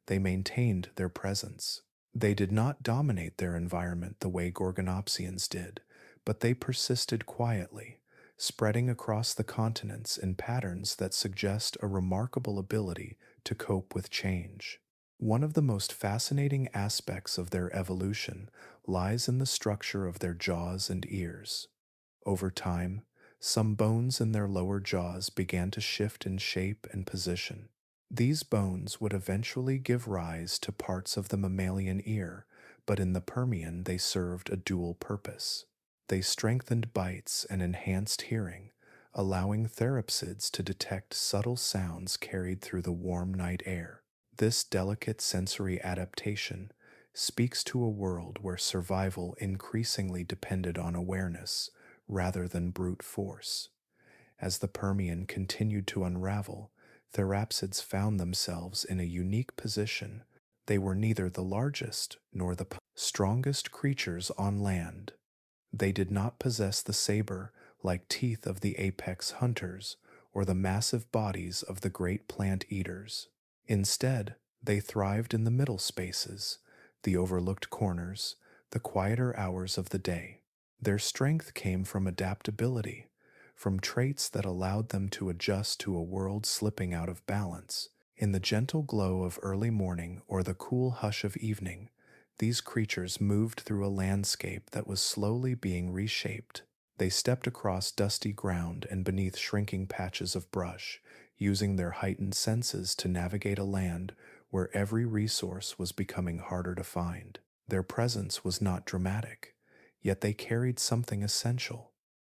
they maintained their presence. They did not dominate their environment the way gorgonopsians did, but they persisted quietly, spreading across the continents in patterns that suggest a remarkable ability to cope with change. One of the most fascinating aspects of their evolution lies in the structure of their jaws and ears. Over time, some bones in their lower jaws began to shift in shape and position. These bones would eventually give rise to parts of the mammalian ear, but in the Permian they served a dual purpose. They strengthened bites and enhanced hearing, allowing therapsids to detect subtle sounds carried through the warm night air. This delicate sensory adaptation speaks to a world where survival increasingly depended on awareness rather than brute force. As the Permian continued to unravel, therapsids found themselves in a unique position. They were neither the largest nor the strongest creatures on land. They did not possess the saber like teeth of the apex hunters or the massive bodies of the great plant eaters. Instead, they thrived in the middle spaces, the overlooked corners, the quieter hours of the day. Their strength came from adaptability, from traits that allowed them to adjust to a world slipping out of balance. In the gentle glow of early morning or the cool hush of evening, these creatures moved through a landscape that was slowly being reshaped. They stepped across dusty ground and beneath shrinking patches of brush, using their heightened senses to navigate a land where every resource was becoming harder to find. Their presence was not dramatic, yet they carried something essential.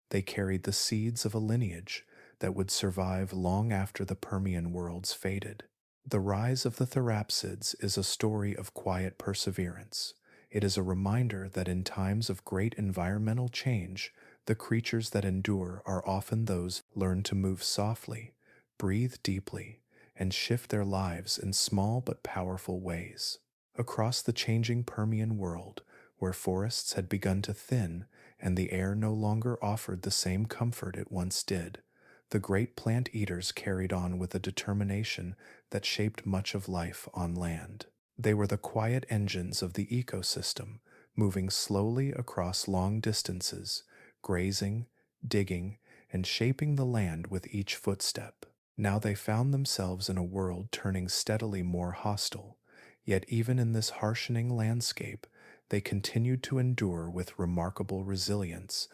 They carried the seeds of a lineage that would survive long after the Permian worlds faded. The rise of the therapsids is a story of quiet perseverance. It is a reminder that in times of great environmental change, the creatures that endure are often those who learn to move softly, breathe deeply, and shift their lives in small but powerful ways. Across the changing Permian world, where forests had begun to thin and the air no longer offered the same comfort it once did, the great plant eaters carried on with a determination that shaped much of life on land. They were the quiet engines of the ecosystem, moving slowly across long distances, grazing, digging, and shaping the land with each footstep. Now they found themselves in a world turning steadily more hostile, yet even in this harshening landscape, they continued to endure with remarkable resilience.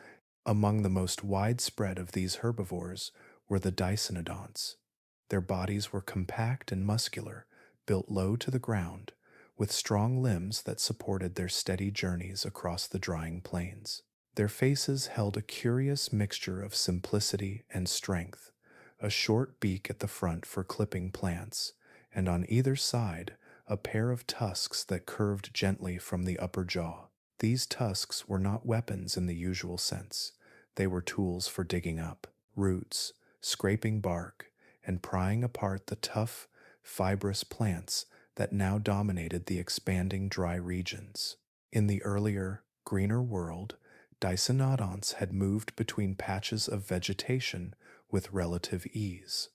Among the most widespread of these herbivores were the dicynodonts. Their bodies were compact and muscular, built low to the ground, with strong limbs that supported their steady journeys across the drying plains. Their faces held a curious mixture of simplicity and strength, a short beak at the front for clipping plants, and on either side, a pair of tusks that curved gently from the upper jaw. These tusks were not weapons in the usual sense. They were tools for digging up roots, scraping bark, and prying apart the tough, fibrous plants that now dominated the expanding dry regions. In the earlier, greener world, dicynodonts had moved between patches of vegetation with relative ease.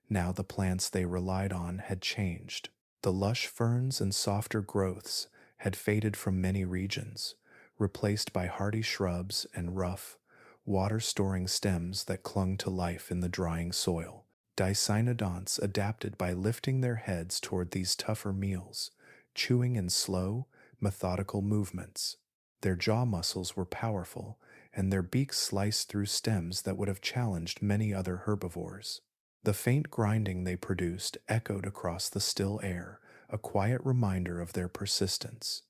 Now the plants they relied on had changed. The lush ferns and softer growths had faded from many regions, replaced by hardy shrubs and rough, water-storing stems that clung to life in the drying soil. Dicynodonts adapted by lifting their heads toward these tougher meals, chewing in slow, methodical movements. Their jaw muscles were powerful, and their beaks sliced through stems that would have challenged many other herbivores. The faint grinding they produced echoed across the still air, a quiet reminder of their persistence.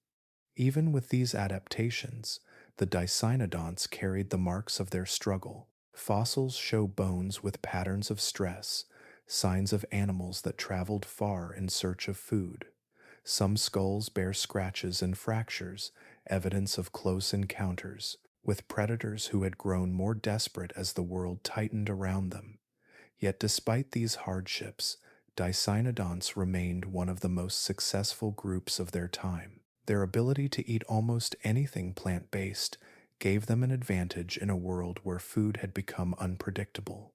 Even with these adaptations, the dicynodonts carried the marks of their struggle. Fossils show bones with patterns of stress, signs of animals that traveled far in search of food. Some skulls bear scratches and fractures, evidence of close encounters with predators who had grown more desperate as the world tightened around them. Yet despite these hardships, dicynodonts remained one of the most successful groups of their time. Their ability to eat almost anything plant-based gave them an advantage in a world where food had become unpredictable.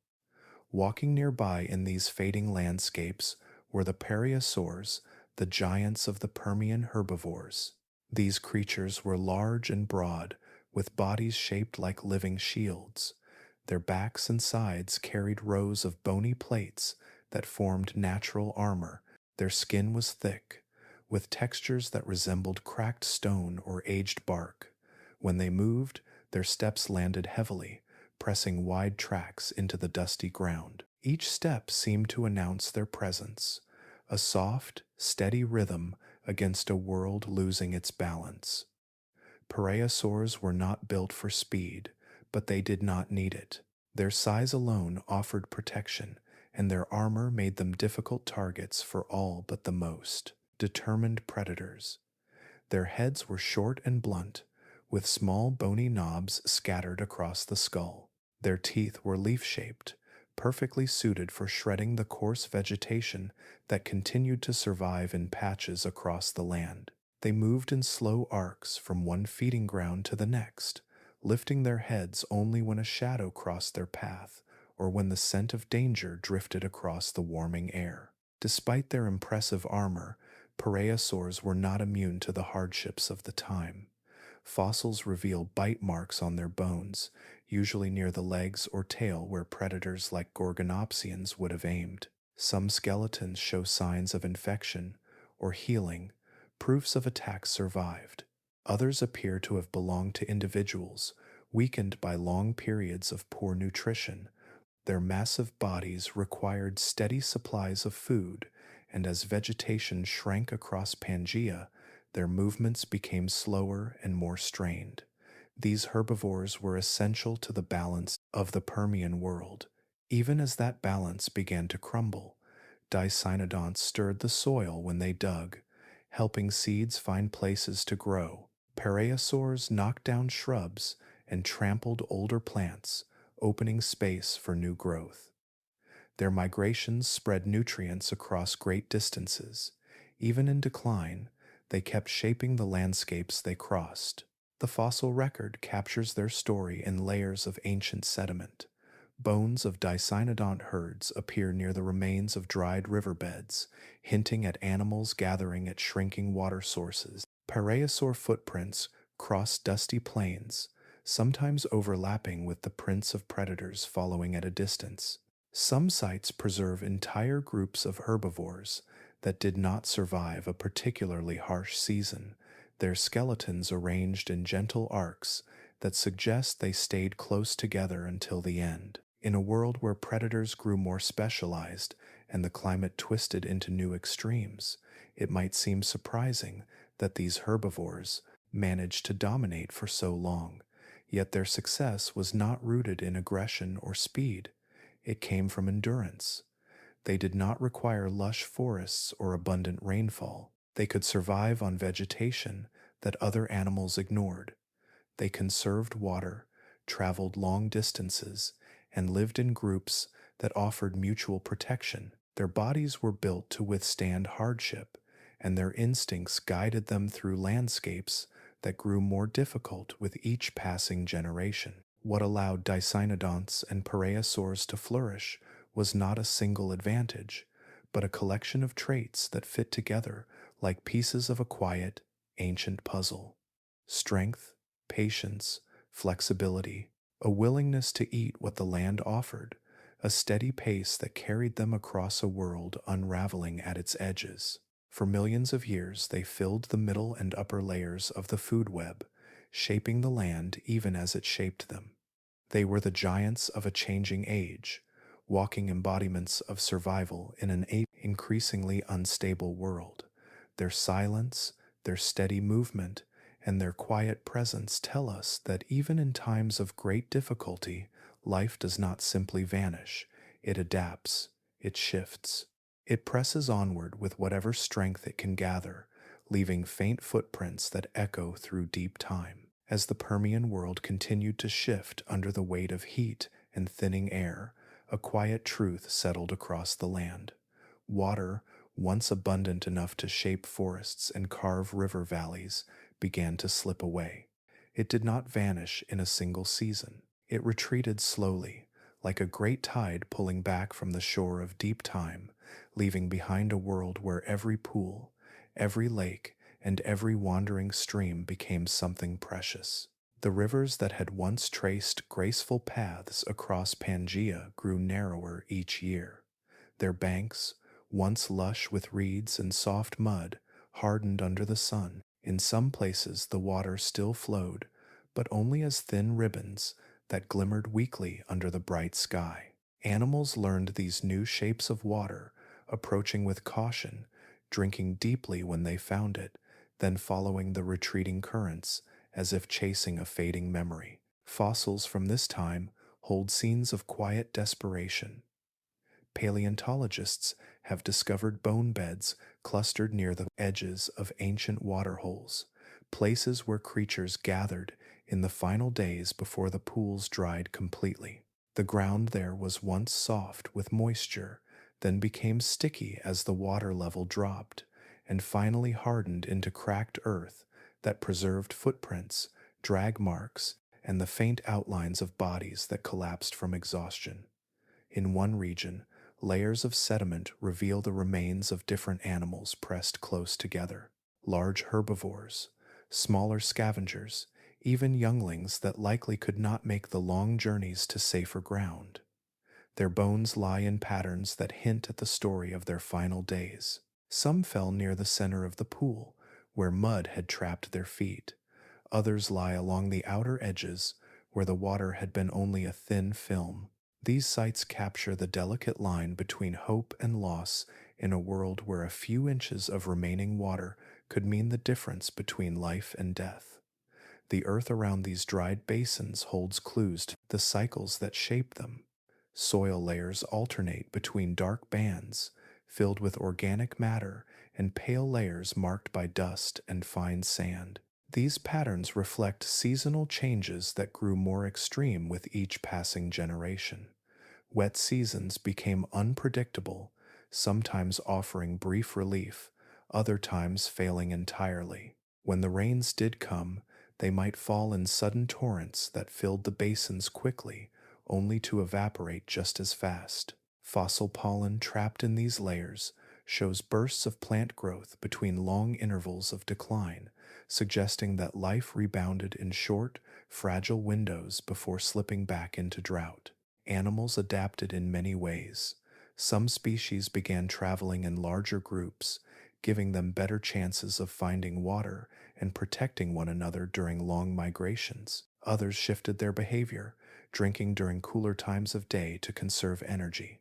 Walking nearby in these fading landscapes were the pareiasaurs, the giants of the Permian herbivores. These creatures were large and broad, with bodies shaped like living shields. Their backs and sides carried rows of bony plates that formed natural armor. Their skin was thick, with textures that resembled cracked stone or aged bark. When they moved, their steps landed heavily, pressing wide tracks into the dusty ground. Each step seemed to announce their presence, a soft, steady rhythm against a world losing its balance. Pareiasaurs were not built for speed, but they did not need it. Their size alone offered protection, and their armor made them difficult targets for all but the most determined predators. Their heads were short and blunt, with small bony knobs scattered across the skull. Their teeth were leaf-shaped, perfectly suited for shredding the coarse vegetation that continued to survive in patches across the land. They moved in slow arcs from one feeding ground to the next, lifting their heads only when a shadow crossed their path or when the scent of danger drifted across the warming air. Despite their impressive armor, pareiasaurs were not immune to the hardships of the time. Fossils reveal bite marks on their bones, usually near the legs or tail where predators like gorgonopsians would have aimed. Some skeletons show signs of infection or healing, proofs of attacks survived. Others appear to have belonged to individuals weakened by long periods of poor nutrition. Their massive bodies required steady supplies of food, and as vegetation shrank across Pangaea, their movements became slower and more strained. These herbivores were essential to the balance of the Permian world. Even as that balance began to crumble, dicynodonts stirred the soil when they dug, helping seeds find places to grow. Pareiasaurs knocked down shrubs and trampled older plants, opening space for new growth. Their migrations spread nutrients across great distances. Even in decline, they kept shaping the landscapes they crossed. The fossil record captures their story in layers of ancient sediment. Bones of dicynodont herds appear near the remains of dried riverbeds, hinting at animals gathering at shrinking water sources. Pareiasaur footprints cross dusty plains, sometimes overlapping with the prints of predators following at a distance. Some sites preserve entire groups of herbivores that did not survive a particularly harsh season, their skeletons arranged in gentle arcs that suggest they stayed close together until the end. In a world where predators grew more specialized and the climate twisted into new extremes, it might seem surprising that these herbivores managed to dominate for so long. Yet their success was not rooted in aggression or speed. It came from endurance. They did not require lush forests or abundant rainfall. They could survive on vegetation that other animals ignored. They conserved water, traveled long distances, and lived in groups that offered mutual protection. Their bodies were built to withstand hardship, and their instincts guided them through landscapes that grew more difficult with each passing generation. What allowed dicynodonts and pareiasaurs to flourish was not a single advantage, but a collection of traits that fit together like pieces of a quiet, ancient puzzle. Strength, patience, flexibility, a willingness to eat what the land offered, a steady pace that carried them across a world unraveling at its edges. For millions of years, they filled the middle and upper layers of the food web, shaping the land even as it shaped them. They were the giants of a changing age, walking embodiments of survival in an increasingly unstable world. Their silence, their steady movement, and their quiet presence tell us that even in times of great difficulty, life does not simply vanish. It adapts, it shifts. It presses onward with whatever strength it can gather, leaving faint footprints that echo through deep time. As the Permian world continued to shift under the weight of heat and thinning air, a quiet truth settled across the land. Water, once abundant enough to shape forests and carve river valleys, began to slip away. It did not vanish in a single season. It retreated slowly, like a great tide pulling back from the shore of deep time, leaving behind a world where every pool, every lake, and every wandering stream became something precious. The rivers that had once traced graceful paths across Pangaea grew narrower each year. Their banks, once lush with reeds and soft mud, hardened under the sun. In some places the water still flowed, but only as thin ribbons that glimmered weakly under the bright sky. Animals learned these new shapes of water approaching with caution, drinking deeply when they found it, then following the retreating currents as if chasing a fading memory. Fossils from this time hold scenes of quiet desperation. Paleontologists have discovered bone beds clustered near the edges of ancient waterholes, places where creatures gathered in the final days before the pools dried completely. The ground there was once soft with moisture, then became sticky as the water level dropped, and finally hardened into cracked earth that preserved footprints, drag marks, and the faint outlines of bodies that collapsed from exhaustion. In one region, layers of sediment reveal the remains of different animals pressed close together. Large herbivores, smaller scavengers, even younglings that likely could not make the long journeys to safer ground. Their bones lie in patterns that hint at the story of their final days. Some fell near the center of the pool, where mud had trapped their feet. Others lie along the outer edges, where the water had been only a thin film. These sites capture the delicate line between hope and loss in a world where a few inches of remaining water could mean the difference between life and death. The earth around these dried basins holds clues to the cycles that shape them. Soil layers alternate between dark bands filled with organic matter and pale layers marked by dust and fine sand. These patterns reflect seasonal changes that grew more extreme with each passing generation. Wet seasons became unpredictable, sometimes offering brief relief, other times failing entirely. When the rains did come, they might fall in sudden torrents that filled the basins quickly, only to evaporate just as fast. Fossil pollen trapped in these layers shows bursts of plant growth between long intervals of decline, suggesting that life rebounded in short, fragile windows before slipping back into drought. Animals adapted in many ways. Some species began traveling in larger groups, giving them better chances of finding water and protecting one another during long migrations. Others shifted their behavior, drinking during cooler times of day to conserve energy.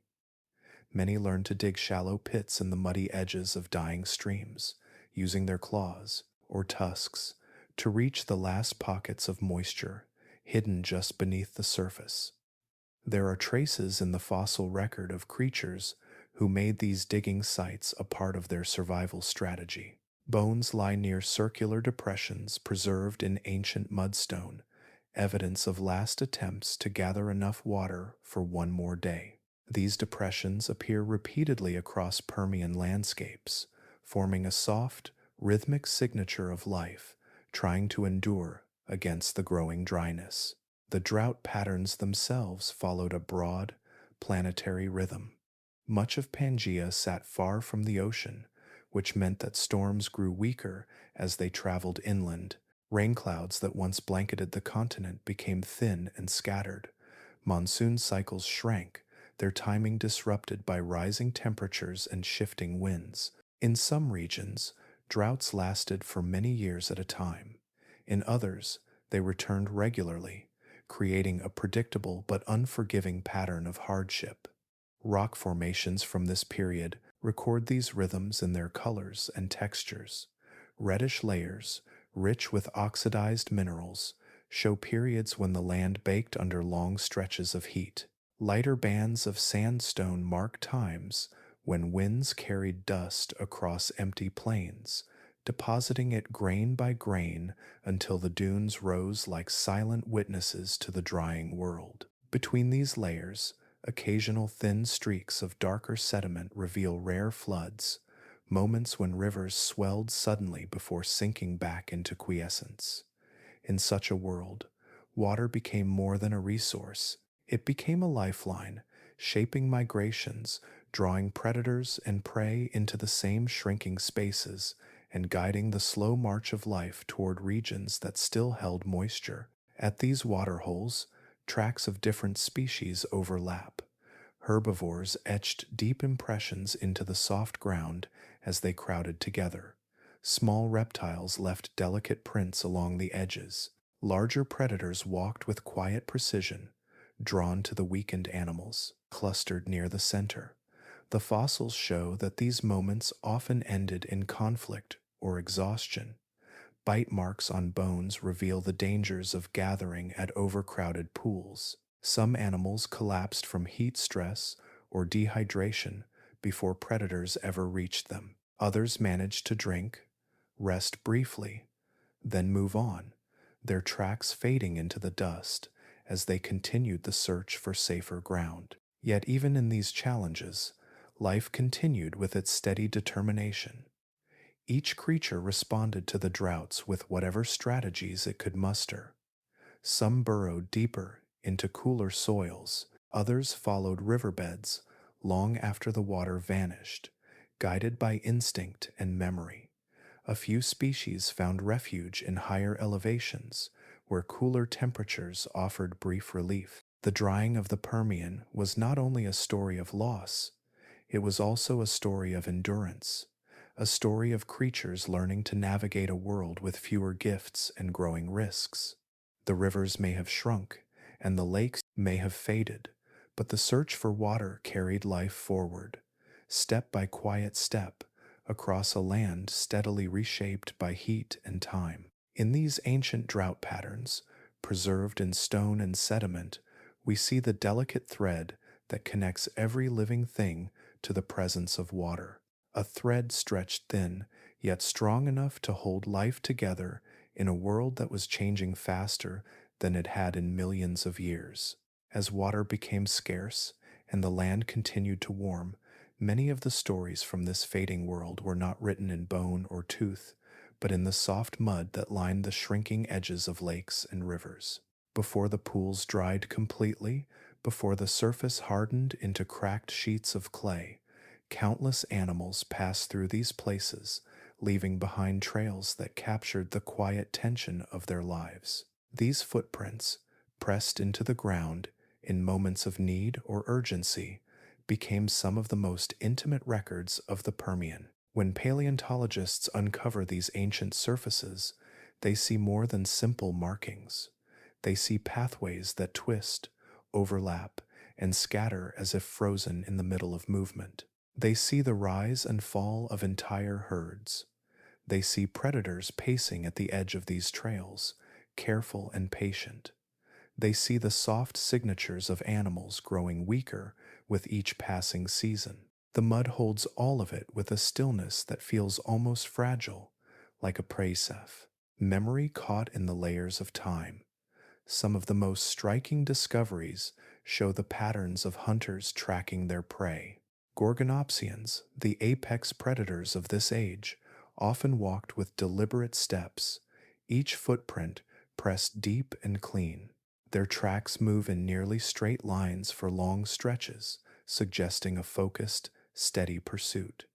Many learned to dig shallow pits in the muddy edges of dying streams, using their claws, or tusks, to reach the last pockets of moisture, hidden just beneath the surface. There are traces in the fossil record of creatures who made these digging sites a part of their survival strategy. Bones lie near circular depressions preserved in ancient mudstone, evidence of last attempts to gather enough water for one more day. These depressions appear repeatedly across Permian landscapes, forming a soft, rhythmic signature of life, trying to endure against the growing dryness. The drought patterns themselves followed a broad, planetary rhythm. Much of Pangaea sat far from the ocean, which meant that storms grew weaker as they traveled inland. Rain clouds that once blanketed the continent became thin and scattered. Monsoon cycles shrank, their timing disrupted by rising temperatures and shifting winds. In some regions, droughts lasted for many years at a time. In others, they returned regularly, creating a predictable but unforgiving pattern of hardship. Rock formations from this period record these rhythms in their colors and textures. Reddish layers, rich with oxidized minerals, show periods when the land baked under long stretches of heat. Lighter bands of sandstone mark times when winds carried dust across empty plains, depositing it grain by grain until the dunes rose like silent witnesses to the drying world. Between these layers, occasional thin streaks of darker sediment reveal rare floods, moments when rivers swelled suddenly before sinking back into quiescence. In such a world, water became more than a resource. It became a lifeline, shaping migrations, drawing predators and prey into the same shrinking spaces, and guiding the slow march of life toward regions that still held moisture. At these waterholes, tracks of different species overlap. Herbivores etched deep impressions into the soft ground as they crowded together. Small reptiles left delicate prints along the edges. Larger predators walked with quiet precision, drawn to the weakened animals clustered near the center. The fossils show that these moments often ended in conflict or exhaustion. Bite marks on bones reveal the dangers of gathering at overcrowded pools. Some animals collapsed from heat stress or dehydration before predators ever reached them. Others managed to drink, rest briefly, then move on, their tracks fading into the dust as they continued the search for safer ground. Yet, even in these challenges, life continued with its steady determination. Each creature responded to the droughts with whatever strategies it could muster. Some burrowed deeper into cooler soils, others followed riverbeds long after the water vanished, guided by instinct and memory. A few species found refuge in higher elevations, where cooler temperatures offered brief relief. The drying of the Permian was not only a story of loss, it was also a story of endurance, a story of creatures learning to navigate a world with fewer gifts and growing risks. The rivers may have shrunk, and the lakes may have faded, but the search for water carried life forward, step by quiet step, across a land steadily reshaped by heat and time. In these ancient drought patterns, preserved in stone and sediment, we see the delicate thread that connects every living thing to the presence of water. A thread stretched thin, yet strong enough to hold life together in a world that was changing faster than it had in millions of years. As water became scarce and the land continued to warm, many of the stories from this fading world were not written in bone or tooth, but in the soft mud that lined the shrinking edges of lakes and rivers. Before the pools dried completely, before the surface hardened into cracked sheets of clay, countless animals passed through these places, leaving behind trails that captured the quiet tension of their lives. These footprints, pressed into the ground in moments of need or urgency, became some of the most intimate records of the Permian. When paleontologists uncover these ancient surfaces, they see more than simple markings. They see pathways that twist, overlap, and scatter as if frozen in the middle of movement. They see the rise and fall of entire herds. They see predators pacing at the edge of these trails, careful and patient. They see the soft signatures of animals growing weaker with each passing season. The mud holds all of it with a stillness that feels almost fragile, like a pareiasaurs. Memory caught in the layers of time. Some of the most striking discoveries show the patterns of hunters tracking their prey. Gorgonopsians, the apex predators of this age, often walked with deliberate steps, each footprint pressed deep and clean. Their tracks move in nearly straight lines for long stretches, suggesting a focused, steady pursuit.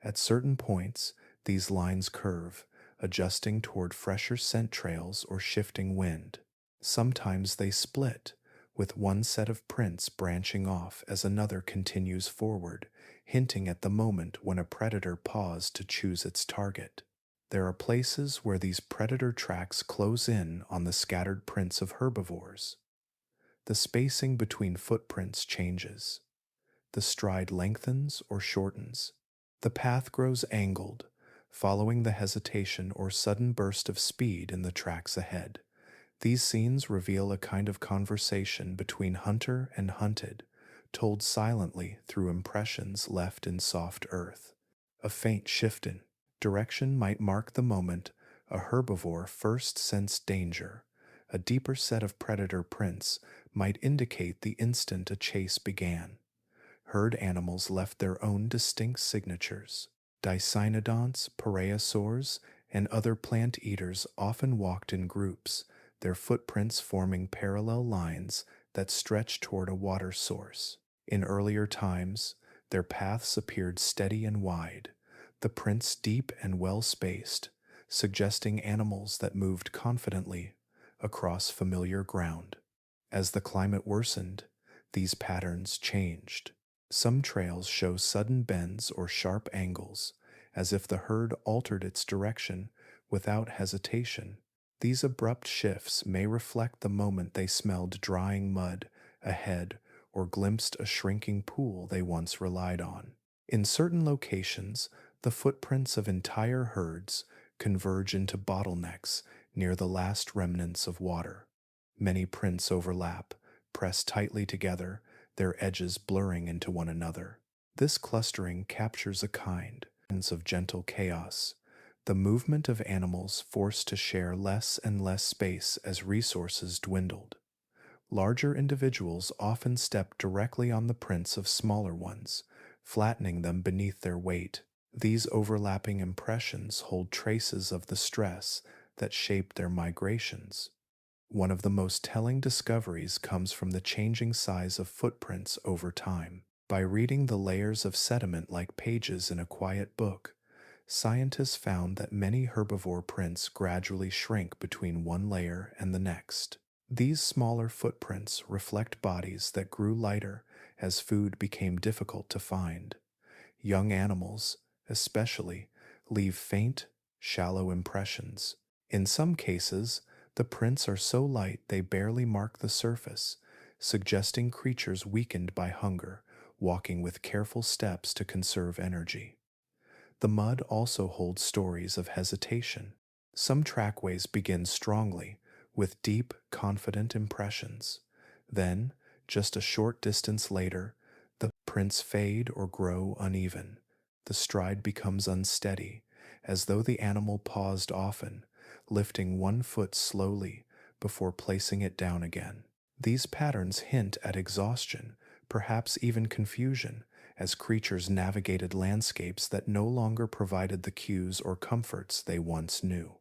At certain points, these lines curve, adjusting toward fresher scent trails or shifting wind. Sometimes they split, with one set of prints branching off as another continues forward, hinting at the moment when a predator paused to choose its target. There are places where these predator tracks close in on the scattered prints of herbivores. The spacing between footprints changes. The stride lengthens or shortens. The path grows angled, following the hesitation or sudden burst of speed in the tracks ahead. These scenes reveal a kind of conversation between hunter and hunted, told silently through impressions left in soft earth. A faint shift in direction might mark the moment a herbivore first sensed danger. A deeper set of predator prints might indicate the instant a chase began. Herd animals left their own distinct signatures. Dicynodonts, pareiasaurs, and other plant eaters often walked in groups, their footprints forming parallel lines that stretched toward a water source. In earlier times, their paths appeared steady and wide, the prints deep and well spaced, suggesting animals that moved confidently across familiar ground. As the climate worsened, these patterns changed. Some trails show sudden bends or sharp angles, as if the herd altered its direction without hesitation. These abrupt shifts may reflect the moment they smelled drying mud ahead or glimpsed a shrinking pool they once relied on. In certain locations, the footprints of entire herds converge into bottlenecks near the last remnants of water. Many prints overlap, pressed tightly together, their edges blurring into one another. This clustering captures a kind of gentle chaos, the movement of animals forced to share less and less space as resources dwindled. Larger individuals often step directly on the prints of smaller ones, flattening them beneath their weight. These overlapping impressions hold traces of the stress that shaped their migrations. One of the most telling discoveries comes from the changing size of footprints over time. By reading the layers of sediment like pages in a quiet book, scientists found that many herbivore prints gradually shrink between one layer and the next. These smaller footprints reflect bodies that grew lighter as food became difficult to find. Young animals, especially, leave faint, shallow impressions. In some cases, the prints are so light they barely mark the surface, suggesting creatures weakened by hunger, walking with careful steps to conserve energy. The mud also holds stories of hesitation. Some trackways begin strongly, with deep, confident impressions. Then, just a short distance later, the prints fade or grow uneven. The stride becomes unsteady, as though the animal paused often, lifting one foot slowly before placing it down again. These patterns hint at exhaustion, perhaps even confusion, as creatures navigated landscapes that no longer provided the cues or comforts they once knew.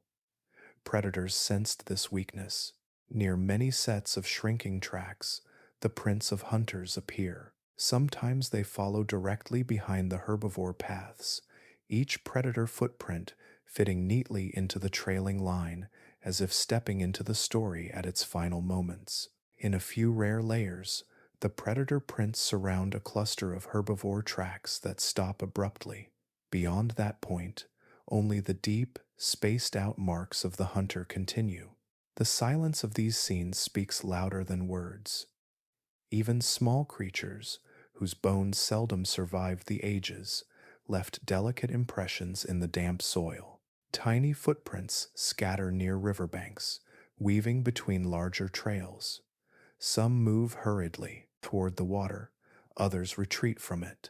Predators sensed this weakness. Near many sets of shrinking tracks, the prints of hunters appear. Sometimes they follow directly behind the herbivore paths, each predator footprint fitting neatly into the trailing line, as if stepping into the story at its final moments. In a few rare layers, the predator prints surround a cluster of herbivore tracks that stop abruptly. Beyond that point, only the deep, spaced-out marks of the hunter continue. The silence of these scenes speaks louder than words. Even small creatures, whose bones seldom survived the ages, left delicate impressions in the damp soil. Tiny footprints scatter near riverbanks, weaving between larger trails. Some move hurriedly toward the water, others retreat from it.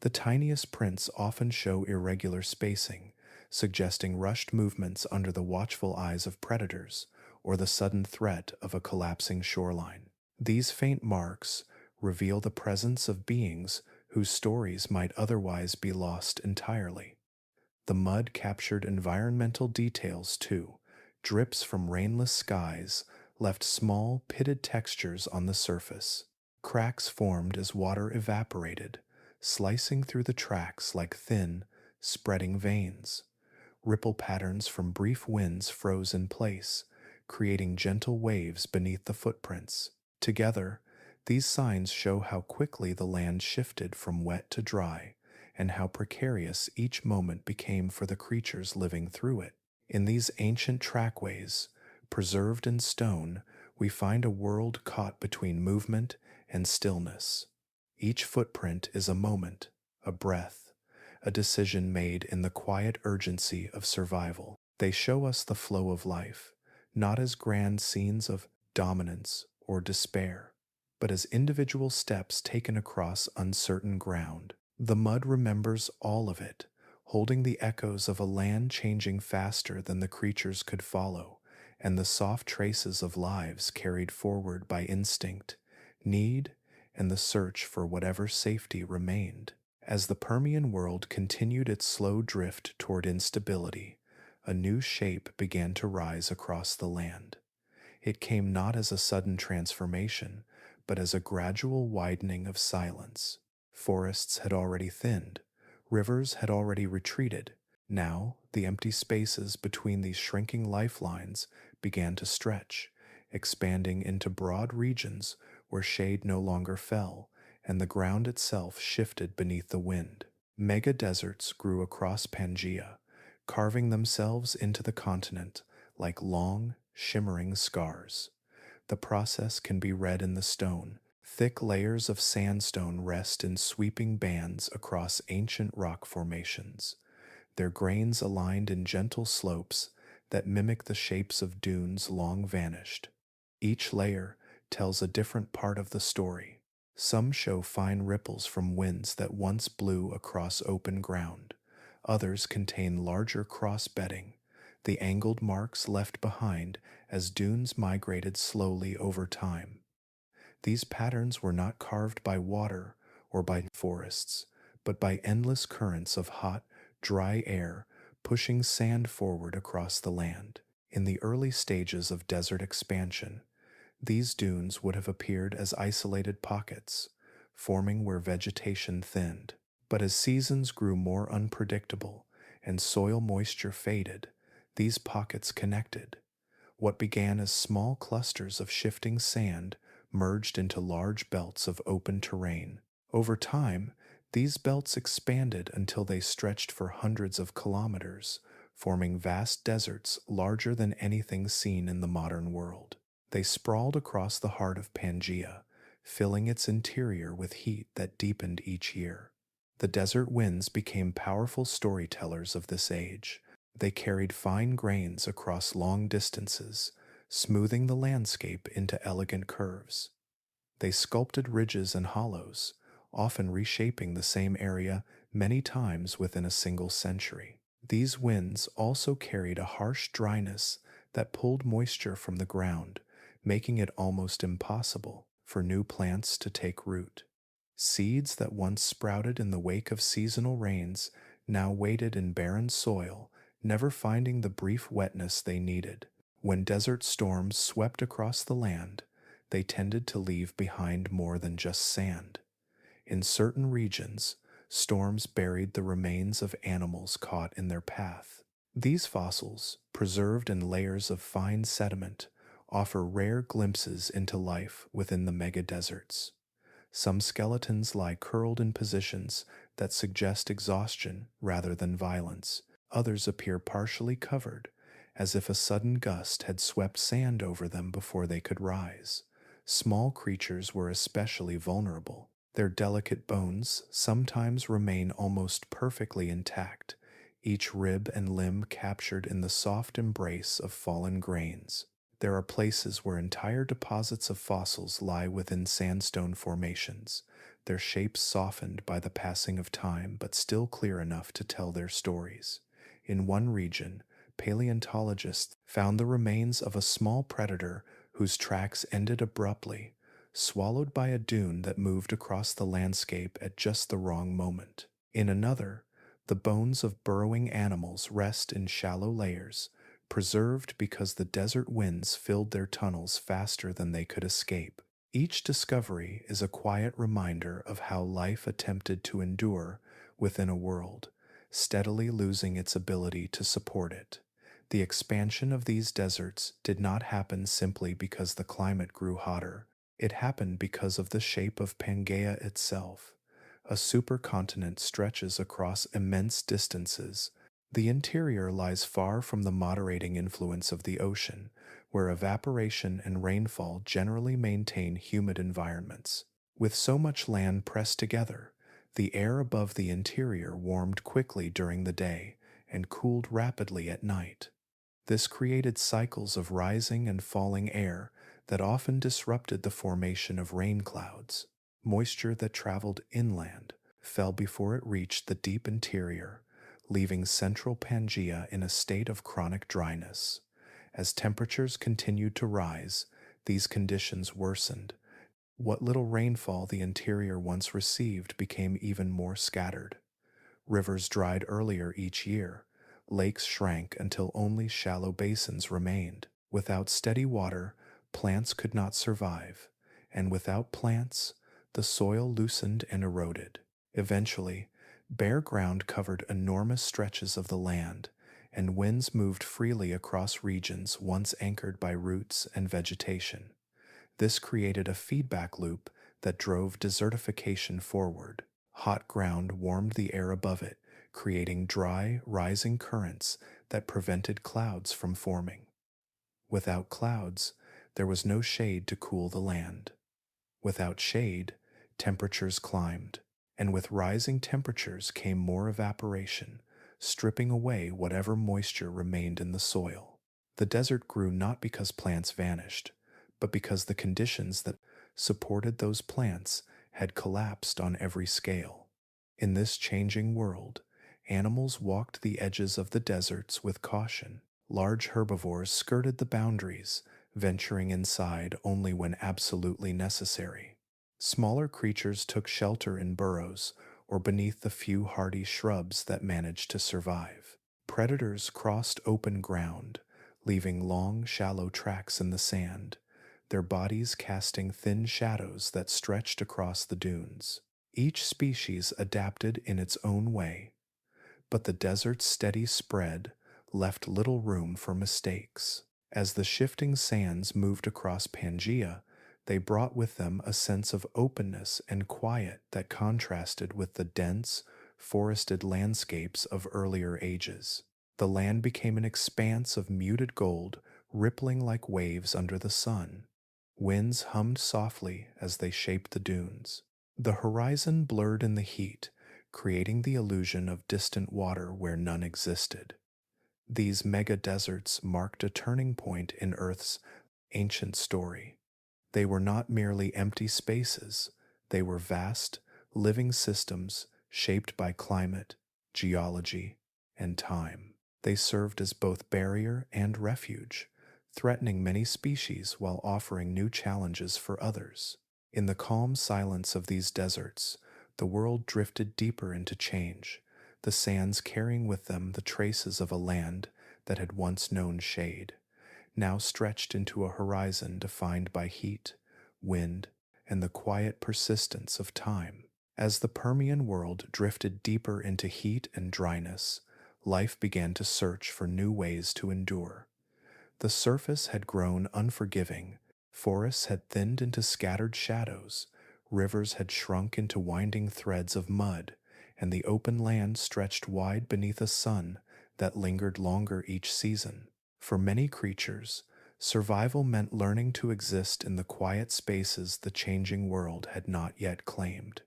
The tiniest prints often show irregular spacing, suggesting rushed movements under the watchful eyes of predators or the sudden threat of a collapsing shoreline. These faint marks reveal the presence of beings whose stories might otherwise be lost entirely. The mud captured environmental details too. Drips from rainless skies left small, pitted textures on the surface. Cracks formed as water evaporated, slicing through the tracks like thin, spreading veins. Ripple patterns from brief winds froze in place, creating gentle waves beneath the footprints. Together, these signs show how quickly the land shifted from wet to dry, and how precarious each moment became for the creatures living through it. In these ancient trackways, preserved in stone, we find a world caught between movement and stillness. Each footprint is a moment, a breath, a decision made in the quiet urgency of survival. They show us the flow of life, not as grand scenes of dominance or despair, but as individual steps taken across uncertain ground. The mud remembers all of it, holding the echoes of a land changing faster than the creatures could follow, and the soft traces of lives carried forward by instinct, need, and the search for whatever safety remained. As the Permian world continued its slow drift toward instability, a new shape began to rise across the land. It came not as a sudden transformation, but as a gradual widening of silence. Forests had already thinned, rivers had already retreated. Now, the empty spaces between these shrinking lifelines began to stretch, expanding into broad regions where shade no longer fell, and the ground itself shifted beneath the wind. Mega deserts grew across Pangaea, carving themselves into the continent like long, shimmering scars. The process can be read in the stone, Thick layers of sandstone rest in sweeping bands across ancient rock formations, their grains aligned in gentle slopes that mimic the shapes of dunes long vanished. Each layer tells a different part of the story. Some show fine ripples from winds that once blew across open ground. Others contain larger cross bedding, the angled marks left behind as dunes migrated slowly over time. These patterns were not carved by water or by forests, but by endless currents of hot, dry air pushing sand forward across the land. In the early stages of desert expansion, these dunes would have appeared as isolated pockets, forming where vegetation thinned. But as seasons grew more unpredictable and soil moisture faded, these pockets connected. What began as small clusters of shifting sand merged into large belts of open terrain. Over time, these belts expanded until they stretched for hundreds of kilometers, forming vast deserts larger than anything seen in the modern world. They sprawled across the heart of Pangaea, filling its interior with heat that deepened each year. The desert winds became powerful storytellers of this age. They carried fine grains across long distances, smoothing the landscape into elegant curves. They sculpted ridges and hollows, often reshaping the same area many times within a single century. These winds also carried a harsh dryness that pulled moisture from the ground, making it almost impossible for new plants to take root. Seeds that once sprouted in the wake of seasonal rains now waited in barren soil, never finding the brief wetness they needed. When desert storms swept across the land, they tended to leave behind more than just sand. In certain regions, storms buried the remains of animals caught in their path. These fossils, preserved in layers of fine sediment, offer rare glimpses into life within the megadeserts. Some skeletons lie curled in positions that suggest exhaustion rather than violence. Others appear partially covered, as if a sudden gust had swept sand over them before they could rise. Small creatures were especially vulnerable. Their delicate bones sometimes remain almost perfectly intact, each rib and limb captured in the soft embrace of fallen grains. There are places where entire deposits of fossils lie within sandstone formations, their shapes softened by the passing of time but still clear enough to tell their stories. In one region, paleontologists found the remains of a small predator whose tracks ended abruptly, swallowed by a dune that moved across the landscape at just the wrong moment. In another, the bones of burrowing animals rest in shallow layers, preserved because the desert winds filled their tunnels faster than they could escape. Each discovery is a quiet reminder of how life attempted to endure within a world, steadily losing its ability to support it. The expansion of these deserts did not happen simply because the climate grew hotter. It happened because of the shape of Pangaea itself. A supercontinent stretches across immense distances. The interior lies far from the moderating influence of the ocean, where evaporation and rainfall generally maintain humid environments. With so much land pressed together, the air above the interior warmed quickly during the day and cooled rapidly at night. This created cycles of rising and falling air that often disrupted the formation of rain clouds. Moisture that traveled inland fell before it reached the deep interior, leaving central Pangaea in a state of chronic dryness. As temperatures continued to rise, these conditions worsened. What little rainfall the interior once received became even more scattered. Rivers dried earlier each year. Lakes shrank until only shallow basins remained. Without steady water, plants could not survive, and without plants, the soil loosened and eroded. Eventually, bare ground covered enormous stretches of the land, and winds moved freely across regions once anchored by roots and vegetation. This created a feedback loop that drove desertification forward. Hot ground warmed the air above it, creating dry, rising currents that prevented clouds from forming. Without clouds, there was no shade to cool the land. Without shade, temperatures climbed, and with rising temperatures came more evaporation, stripping away whatever moisture remained in the soil. The desert grew not because plants vanished, but because the conditions that supported those plants had collapsed on every scale. In this changing world, animals walked the edges of the deserts with caution. Large herbivores skirted the boundaries, venturing inside only when absolutely necessary. Smaller creatures took shelter in burrows or beneath the few hardy shrubs that managed to survive. Predators crossed open ground, leaving long, shallow tracks in the sand, their bodies casting thin shadows that stretched across the dunes. Each species adapted in its own way, but the desert's steady spread left little room for mistakes. As the shifting sands moved across Pangaea, they brought with them a sense of openness and quiet that contrasted with the dense, forested landscapes of earlier ages. The land became an expanse of muted gold, rippling like waves under the sun. Winds hummed softly as they shaped the dunes. The horizon blurred in the heat, creating the illusion of distant water where none existed. These mega deserts marked a turning point in Earth's ancient story. They were not merely empty spaces, they were vast, living systems shaped by climate, geology, and time. They served as both barrier and refuge, threatening many species while offering new challenges for others. In the calm silence of these deserts, the world drifted deeper into change, the sands carrying with them the traces of a land that had once known shade, now stretched into a horizon defined by heat, wind, and the quiet persistence of time. As the Permian world drifted deeper into heat and dryness, life began to search for new ways to endure. The surface had grown unforgiving, forests had thinned into scattered shadows, rivers had shrunk into winding threads of mud, and the open land stretched wide beneath a sun that lingered longer each season. For many creatures, survival meant learning to exist in the quiet spaces the changing world had not yet claimed.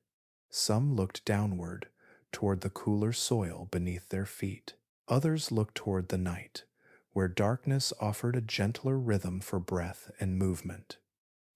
Some looked downward, toward the cooler soil beneath their feet. Others looked toward the night, where darkness offered a gentler rhythm for breath and movement.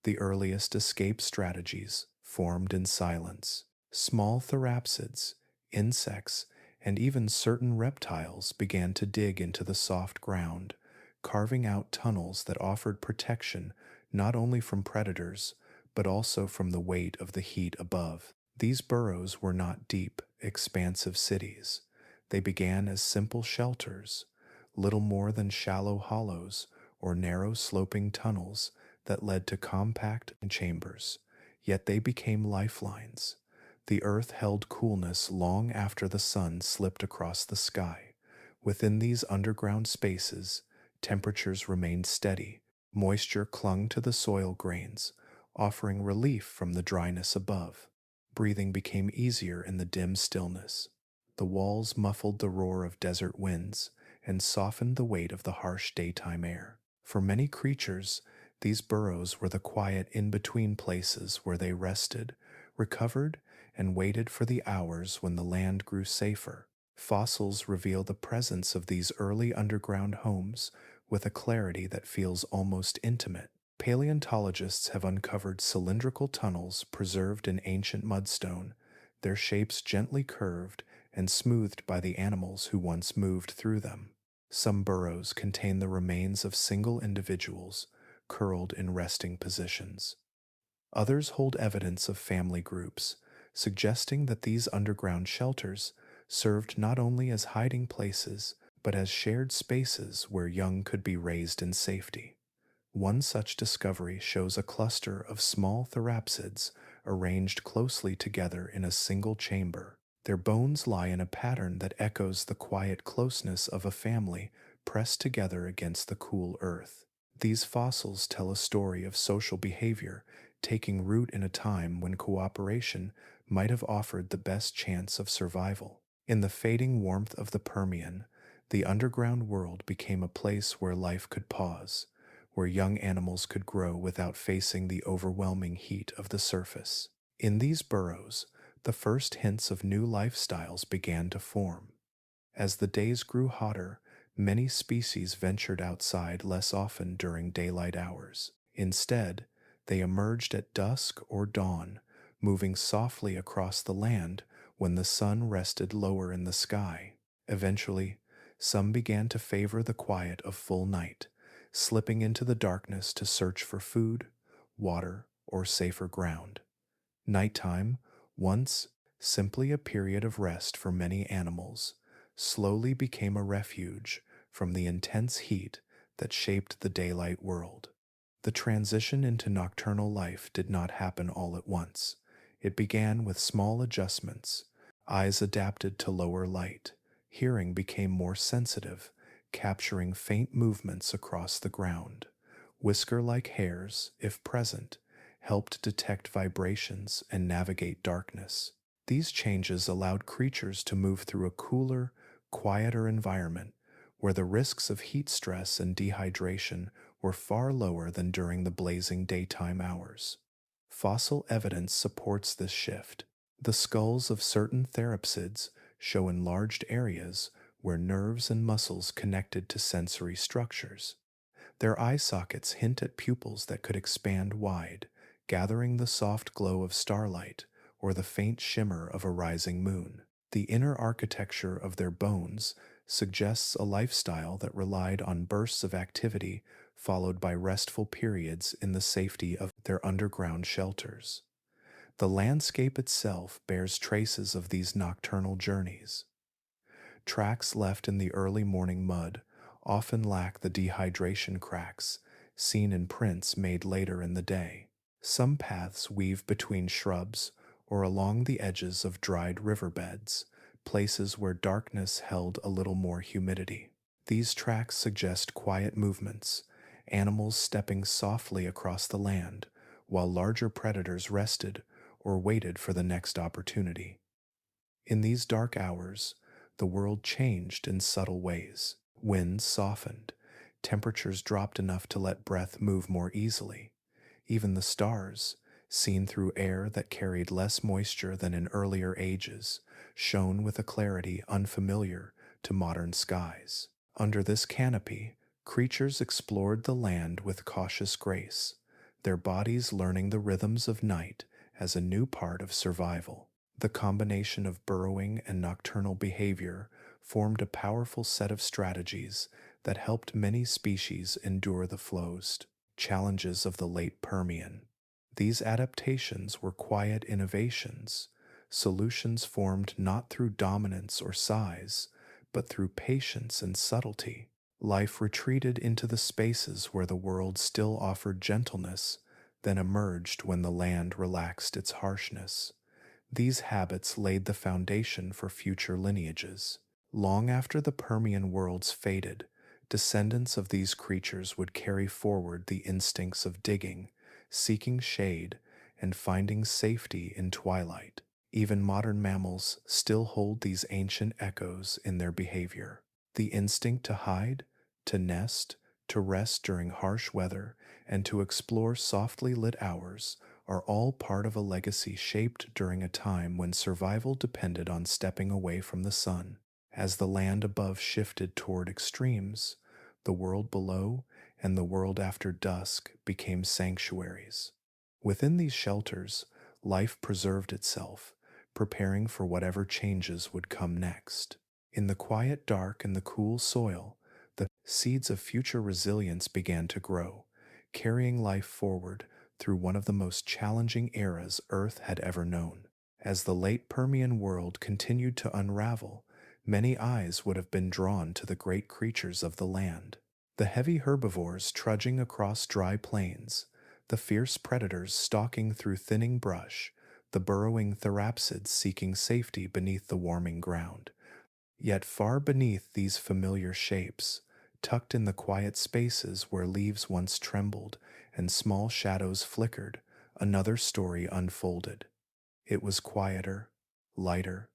The earliest escape strategies formed in silence. Small therapsids, insects, and even certain reptiles began to dig into the soft ground, carving out tunnels that offered protection not only from predators, but also from the weight of the heat above. These burrows were not deep, expansive cities. They began as simple shelters, little more than shallow hollows or narrow sloping tunnels that led to compact chambers, yet they became lifelines. The earth held coolness long after the sun slipped across the sky. Within these underground spaces, temperatures remained steady, moisture clung to the soil grains, offering relief from the dryness above. Breathing became easier in the dim stillness. The walls muffled the roar of desert winds and softened the weight of the harsh daytime air. For many creatures, these burrows were the quiet in-between places where they rested, recovered, and waited for the hours when the land grew safer. Fossils reveal the presence of these early underground homes with a clarity that feels almost intimate. Paleontologists have uncovered cylindrical tunnels preserved in ancient mudstone, their shapes gently curved and smoothed by the animals who once moved through them. Some burrows contain the remains of single individuals, curled in resting positions. Others hold evidence of family groups, suggesting that these underground shelters served not only as hiding places, but as shared spaces where young could be raised in safety. One such discovery shows a cluster of small therapsids arranged closely together in a single chamber. Their bones lie in a pattern that echoes the quiet closeness of a family pressed together against the cool earth. These fossils tell a story of social behavior taking root in a time when cooperation might have offered the best chance of survival. In the fading warmth of the Permian, the underground world became a place where life could pause, where young animals could grow without facing the overwhelming heat of the surface. In these burrows, the first hints of new lifestyles began to form. As the days grew hotter, many species ventured outside less often during daylight hours. Instead, they emerged at dusk or dawn, moving softly across the land when the sun rested lower in the sky. Eventually, some began to favor the quiet of full night, slipping into the darkness to search for food, water, or safer ground. Nighttime, once simply a period of rest for many animals, slowly became a refuge from the intense heat that shaped the daylight world. The transition into nocturnal life did not happen all at once. It began with small adjustments. Eyes adapted to lower light, hearing became more sensitive, capturing faint movements across the ground. Whisker-like hairs, if present, helped detect vibrations and navigate darkness. These changes allowed creatures to move through a cooler, quieter environment where the risks of heat stress and dehydration were far lower than during the blazing daytime hours. Fossil evidence supports this shift. The skulls of certain therapsids show enlarged areas where nerves and muscles connected to sensory structures. Their eye sockets hint at pupils that could expand wide, gathering the soft glow of starlight or the faint shimmer of a rising moon. The inner architecture of their bones suggests a lifestyle that relied on bursts of activity followed by restful periods in the safety of their underground shelters. The landscape itself bears traces of these nocturnal journeys. Tracks left in the early morning mud often lack the dehydration cracks seen in prints made later in the day. Some paths weave between shrubs or along the edges of dried riverbeds, places where darkness held a little more humidity. These tracks suggest quiet movements, animals stepping softly across the land, while larger predators rested or waited for the next opportunity. In these dark hours, the world changed in subtle ways. Winds softened, temperatures dropped enough to let breath move more easily. Even the stars, seen through air that carried less moisture than in earlier ages, shone with a clarity unfamiliar to modern skies. Under this canopy, creatures explored the land with cautious grace, their bodies learning the rhythms of night as a new part of survival. The combination of burrowing and nocturnal behavior formed a powerful set of strategies that helped many species endure the flows challenges of the late Permian. These adaptations were quiet innovations, solutions formed not through dominance or size, but through patience and subtlety. Life retreated into the spaces where the world still offered gentleness, then emerged when the land relaxed its harshness. These habits laid the foundation for future lineages. Long after the Permian worlds faded, descendants of these creatures would carry forward the instincts of digging, seeking shade, and finding safety in twilight. Even modern mammals still hold these ancient echoes in their behavior. The instinct to hide, to nest, to rest during harsh weather, and to explore softly lit hours are all part of a legacy shaped during a time when survival depended on stepping away from the sun. As the land above shifted toward extremes, the world below and the world after dusk became sanctuaries. Within these shelters, life preserved itself, preparing for whatever changes would come next. In the quiet dark and the cool soil, the seeds of future resilience began to grow, carrying life forward through one of the most challenging eras Earth had ever known. As the late Permian world continued to unravel, many eyes would have been drawn to the great creatures of the land. The heavy herbivores trudging across dry plains, the fierce predators stalking through thinning brush, the burrowing therapsids seeking safety beneath the warming ground. Yet far beneath these familiar shapes, tucked in the quiet spaces where leaves once trembled and small shadows flickered, another story unfolded. It was quieter, lighter,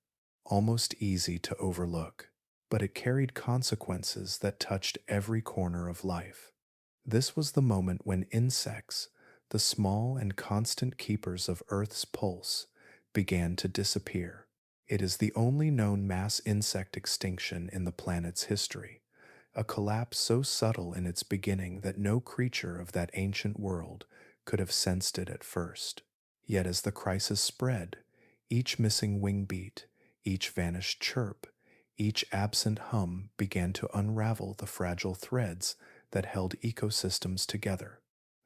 almost easy to overlook, but it carried consequences that touched every corner of life. This was the moment when insects, the small and constant keepers of Earth's pulse, began to disappear. It is the only known mass insect extinction in the planet's history, a collapse so subtle in its beginning that no creature of that ancient world could have sensed it at first. Yet as the crisis spread, each missing wing beat, each vanished chirp, each absent hum began to unravel the fragile threads that held ecosystems together.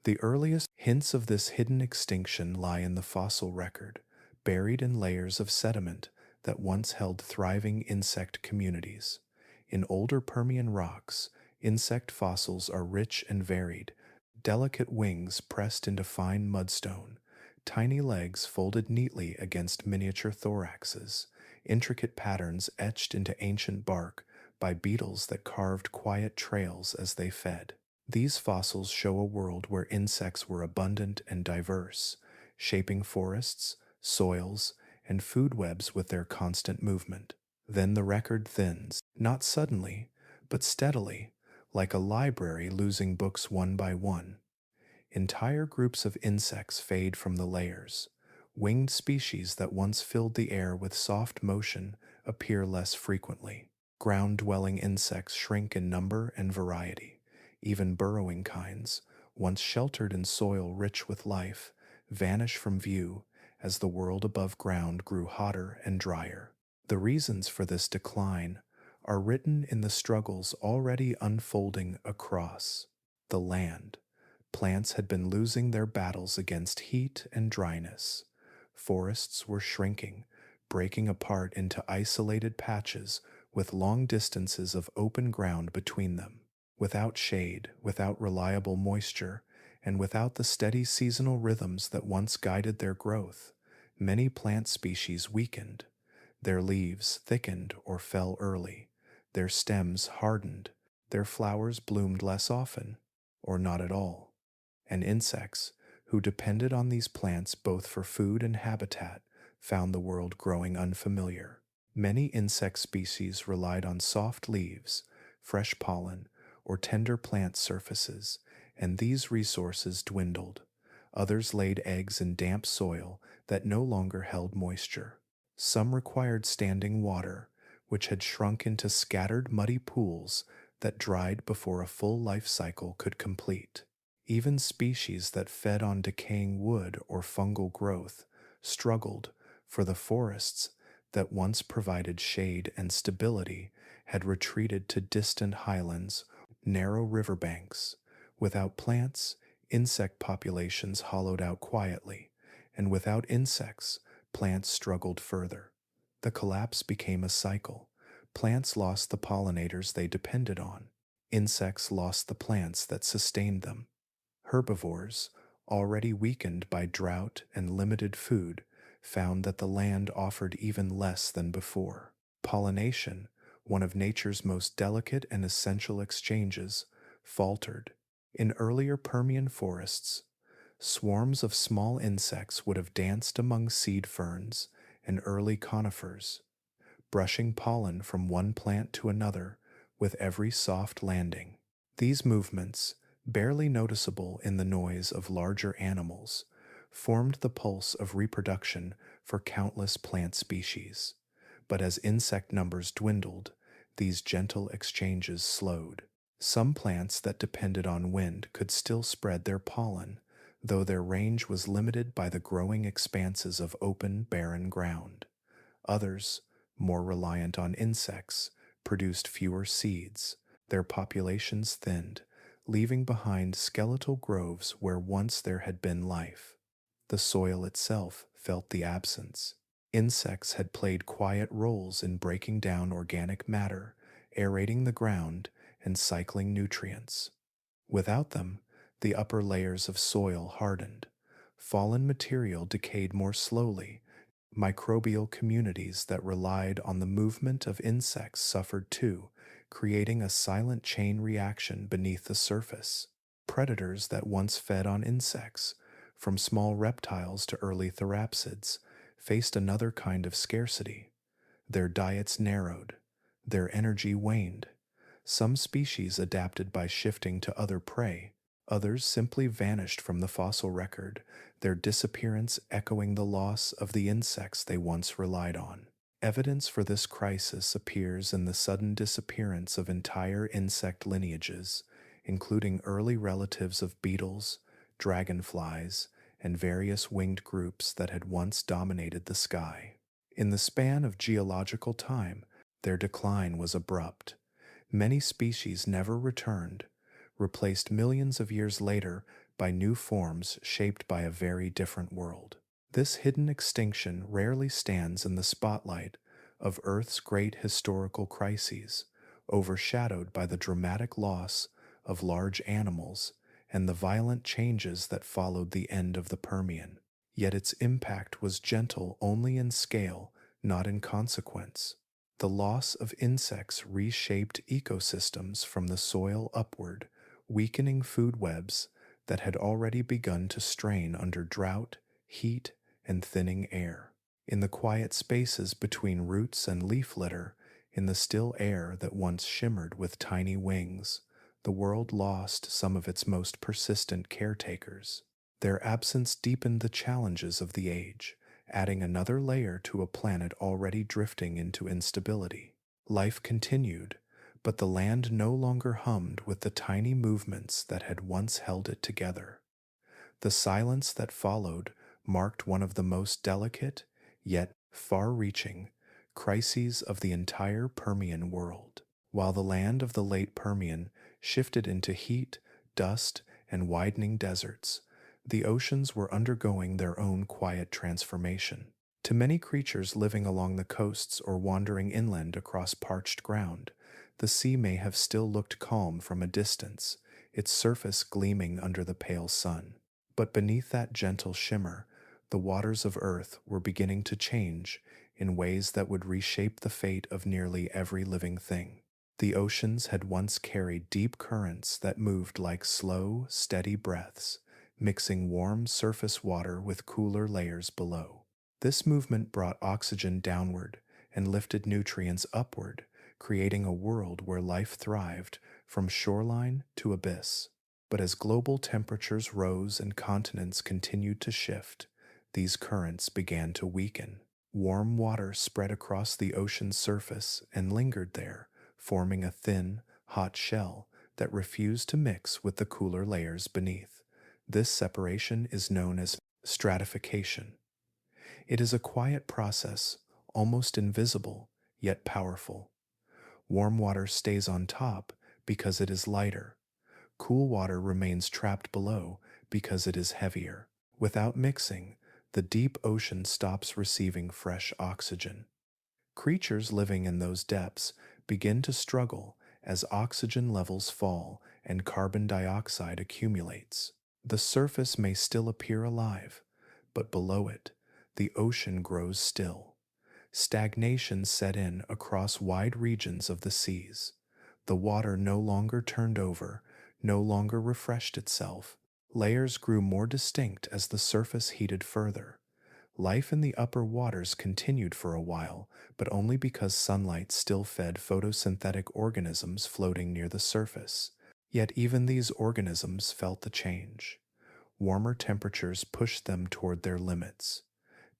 The earliest hints of this hidden extinction lie in the fossil record, buried in layers of sediment that once held thriving insect communities. In older Permian rocks, insect fossils are rich and varied, delicate wings pressed into fine mudstone, tiny legs folded neatly against miniature thoraxes, intricate patterns etched into ancient bark by beetles that carved quiet trails as they fed. These fossils show a world where insects were abundant and diverse, shaping forests, soils, and food webs with their constant movement. Then the record thins, not suddenly, but steadily, like a library losing books one by one. Entire groups of insects fade from the layers. Winged species that once filled the air with soft motion appear less frequently. Ground-dwelling insects shrink in number and variety. Even burrowing kinds, once sheltered in soil rich with life, vanish from view as the world above ground grew hotter and drier. The reasons for this decline are written in the struggles already unfolding across the land. Plants had been losing their battles against heat and dryness. Forests were shrinking, breaking apart into isolated patches with long distances of open ground between them. Without shade, without reliable moisture, and without the steady seasonal rhythms that once guided their growth, many plant species weakened. Their leaves thickened or fell early, their stems hardened, their flowers bloomed less often, or not at all. And insects, who depended on these plants both for food and habitat, found the world growing unfamiliar. Many insect species relied on soft leaves, fresh pollen, or tender plant surfaces, and these resources dwindled. Others laid eggs in damp soil that no longer held moisture. Some required standing water, which had shrunk into scattered muddy pools that dried before a full life cycle could complete. Even species that fed on decaying wood or fungal growth struggled, for the forests that once provided shade and stability had retreated to distant highlands, narrow riverbanks. Without plants, insect populations hollowed out quietly, and without insects, plants struggled further. The collapse became a cycle. Plants lost the pollinators they depended on. Insects lost the plants that sustained them. Herbivores, already weakened by drought and limited food, found that the land offered even less than before. Pollination, one of nature's most delicate and essential exchanges, faltered. In earlier Permian forests, swarms of small insects would have danced among seed ferns and early conifers, brushing pollen from one plant to another with every soft landing. These movements, barely noticeable in the noise of larger animals, formed the pulse of reproduction for countless plant species. But as insect numbers dwindled, these gentle exchanges slowed. Some plants that depended on wind could still spread their pollen, though their range was limited by the growing expanses of open, barren ground. Others, more reliant on insects, produced fewer seeds. Their populations thinned, leaving behind skeletal groves where once there had been life. The soil itself felt the absence. Insects had played quiet roles in breaking down organic matter, aerating the ground, and cycling nutrients. Without them, the upper layers of soil hardened. Fallen material decayed more slowly. Microbial communities that relied on the movement of insects suffered too, creating a silent chain reaction beneath the surface. Predators that once fed on insects, from small reptiles to early therapsids, faced another kind of scarcity. Their diets narrowed, their energy waned. Some species adapted by shifting to other prey, Others simply vanished from the fossil record, their disappearance echoing the loss of the insects they once relied on. Evidence for this crisis appears in the sudden disappearance of entire insect lineages, including early relatives of beetles, dragonflies, and various winged groups that had once dominated the sky. In the span of geological time, their decline was abrupt. Many species never returned, replaced millions of years later by new forms shaped by a very different world. This hidden extinction rarely stands in the spotlight of Earth's great historical crises, overshadowed by the dramatic loss of large animals and the violent changes that followed the end of the Permian. Yet its impact was gentle only in scale, not in consequence. The loss of insects reshaped ecosystems from the soil upward, weakening food webs that had already begun to strain under drought, heat, and thinning air. In the quiet spaces between roots and leaf litter, in the still air that once shimmered with tiny wings, the world lost some of its most persistent caretakers. Their absence deepened the challenges of the age, adding another layer to a planet already drifting into instability. Life continued, but the land no longer hummed with the tiny movements that had once held it together. The silence that followed marked one of the most delicate, yet far-reaching, crises of the entire Permian world. While the land of the late Permian shifted into heat, dust, and widening deserts, the oceans were undergoing their own quiet transformation. To many creatures living along the coasts or wandering inland across parched ground, the sea may have still looked calm from a distance, its surface gleaming under the pale sun. But beneath that gentle shimmer, the waters of Earth were beginning to change in ways that would reshape the fate of nearly every living thing. The oceans had once carried deep currents that moved like slow, steady breaths, mixing warm surface water with cooler layers below. This movement brought oxygen downward and lifted nutrients upward, creating a world where life thrived from shoreline to abyss. But as global temperatures rose and continents continued to shift, these currents began to weaken. Warm water spread across the ocean's surface and lingered there, forming a thin, hot shell that refused to mix with the cooler layers beneath. This separation is known as stratification. It is a quiet process, almost invisible, yet powerful. Warm water stays on top because it is lighter. Cool water remains trapped below because it is heavier. Without mixing, the deep ocean stops receiving fresh oxygen. Creatures living in those depths begin to struggle as oxygen levels fall and carbon dioxide accumulates. The surface may still appear alive, but below it, the ocean grows still. Stagnation set in across wide regions of the seas. The water no longer turned over, no longer refreshed itself. Layers grew more distinct as the surface heated further. Life in the upper waters continued for a while, but only because sunlight still fed photosynthetic organisms floating near the surface. Yet even these organisms felt the change. Warmer temperatures pushed them toward their limits.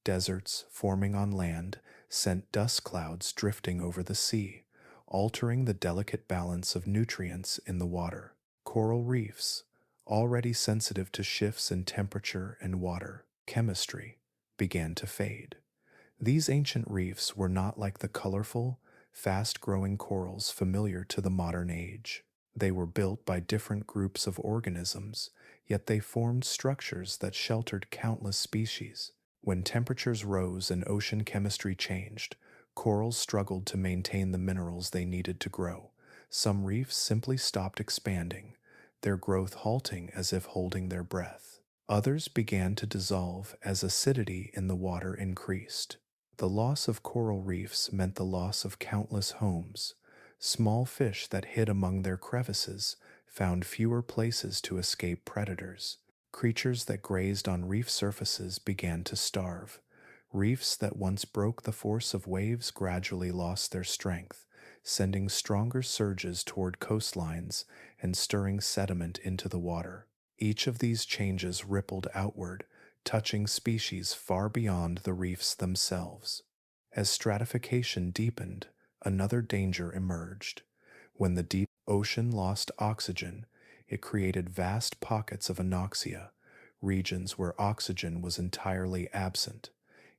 Deserts forming on land sent dust clouds drifting over the sea, altering the delicate balance of nutrients in the water. Coral reefs, already sensitive to shifts in temperature and water chemistry, began to fade. These ancient reefs were not like the colorful, fast-growing corals familiar to the modern age. They were built by different groups of organisms, yet they formed structures that sheltered countless species. When temperatures rose and ocean chemistry changed, corals struggled to maintain the minerals they needed to grow. Some reefs simply stopped expanding, their growth halting as if holding their breath. Others began to dissolve as acidity in the water increased. The loss of coral reefs meant the loss of countless homes. Small fish that hid among their crevices found fewer places to escape predators. Creatures that grazed on reef surfaces began to starve. Reefs that once broke the force of waves gradually lost their strength, sending stronger surges toward coastlines and stirring sediment into the water. Each of these changes rippled outward, touching species far beyond the reefs themselves. As stratification deepened, another danger emerged. When the deep ocean lost oxygen, it created vast pockets of anoxia, regions where oxygen was entirely absent.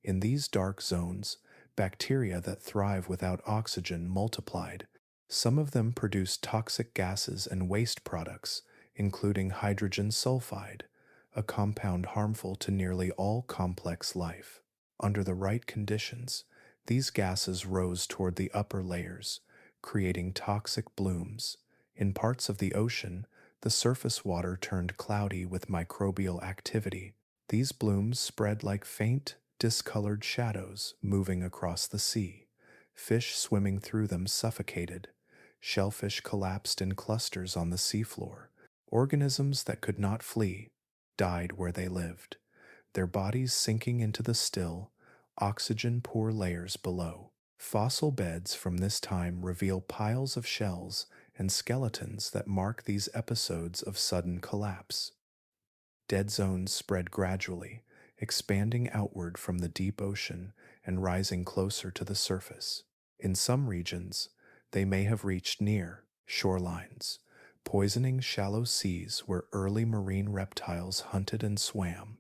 In these dark zones, bacteria that thrive without oxygen multiplied. Some of them produced toxic gases and waste products, including hydrogen sulfide, a compound harmful to nearly all complex life. Under the right conditions, these gases rose toward the upper layers, creating toxic blooms. In parts of the ocean, the surface water turned cloudy with microbial activity. These blooms spread like faint, discolored shadows moving across the sea. Fish swimming through them suffocated. Shellfish collapsed in clusters on the seafloor. Organisms that could not flee died where they lived, their bodies sinking into the still, oxygen-poor layers below. Fossil beds from this time reveal piles of shells and skeletons that mark these episodes of sudden collapse. Dead zones spread gradually, expanding outward from the deep ocean and rising closer to the surface. In some regions, they may have reached near shorelines, poisoning shallow seas where early marine reptiles hunted and swam.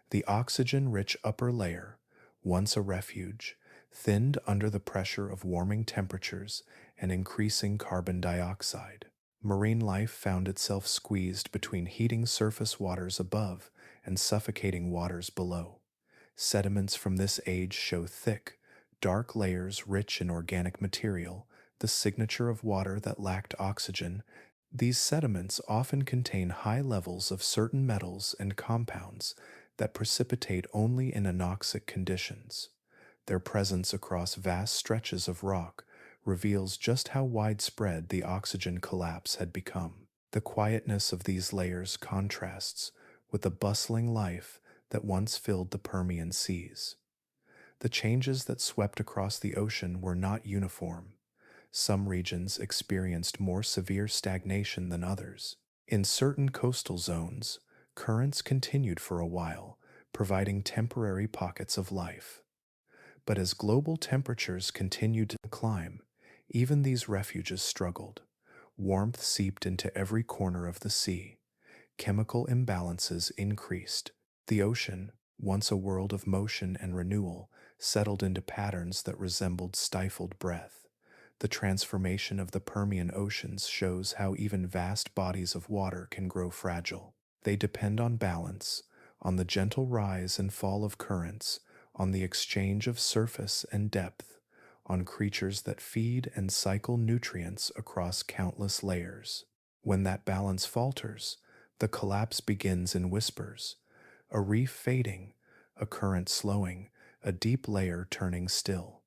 The oxygen-rich upper layer, once a refuge, thinned under the pressure of warming temperatures and increasing carbon dioxide. Marine life found itself squeezed between heating surface waters above and suffocating waters below. Sediments from this age show thick, dark layers rich in organic material, the signature of water that lacked oxygen. These sediments often contain high levels of certain metals and compounds that precipitate only in anoxic conditions. Their presence across vast stretches of rock reveals just how widespread the oxygen collapse had become. The quietness of these layers contrasts with the bustling life that once filled the Permian seas. The changes that swept across the ocean were not uniform. Some regions experienced more severe stagnation than others. In certain coastal zones, currents continued for a while, providing temporary pockets of life. But as global temperatures continued to climb, even these refuges struggled. Warmth seeped into every corner of the sea. Chemical imbalances increased. The ocean, once a world of motion and renewal, settled into patterns that resembled stifled breath. The transformation of the Permian oceans shows how even vast bodies of water can grow fragile. They depend on balance, on the gentle rise and fall of currents, on the exchange of surface and depth, on creatures that feed and cycle nutrients across countless layers. When that balance falters, the collapse begins in whispers, a reef fading, a current slowing, a deep layer turning still.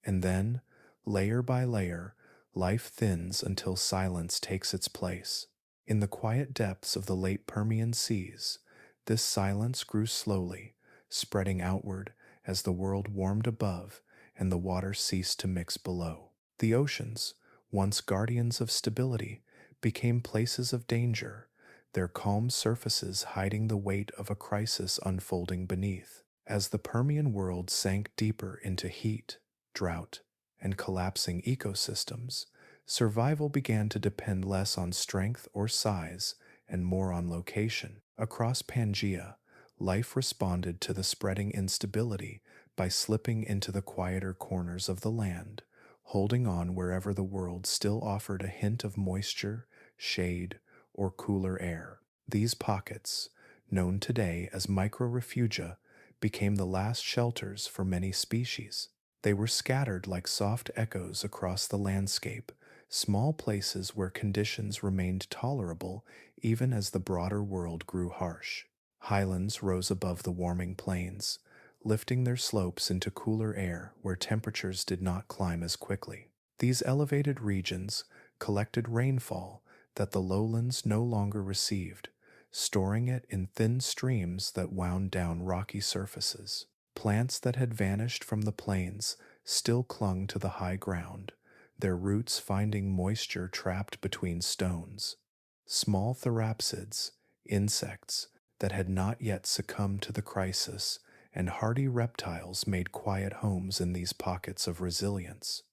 And then, layer by layer, life thins until silence takes its place. In the quiet depths of the late Permian seas, this silence grew slowly, spreading outward as the world warmed above and the water ceased to mix below. The oceans, once guardians of stability, became places of danger, their calm surfaces hiding the weight of a crisis unfolding beneath. As the Permian world sank deeper into heat, drought, and collapsing ecosystems, survival began to depend less on strength or size and more on location. Across Pangaea, life responded to the spreading instability by slipping into the quieter corners of the land, holding on wherever the world still offered a hint of moisture, shade, or cooler air. These pockets, known today as microrefugia, became the last shelters for many species. They were scattered like soft echoes across the landscape, small places where conditions remained tolerable even as the broader world grew harsh. Highlands rose above the warming plains, lifting their slopes into cooler air where temperatures did not climb as quickly. These elevated regions collected rainfall that the lowlands no longer received, storing it in thin streams that wound down rocky surfaces. Plants that had vanished from the plains still clung to the high ground, their roots finding moisture trapped between stones. Small therapsids, insects that had not yet succumbed to the crisis, and hardy reptiles made quiet homes in these pockets of resilience.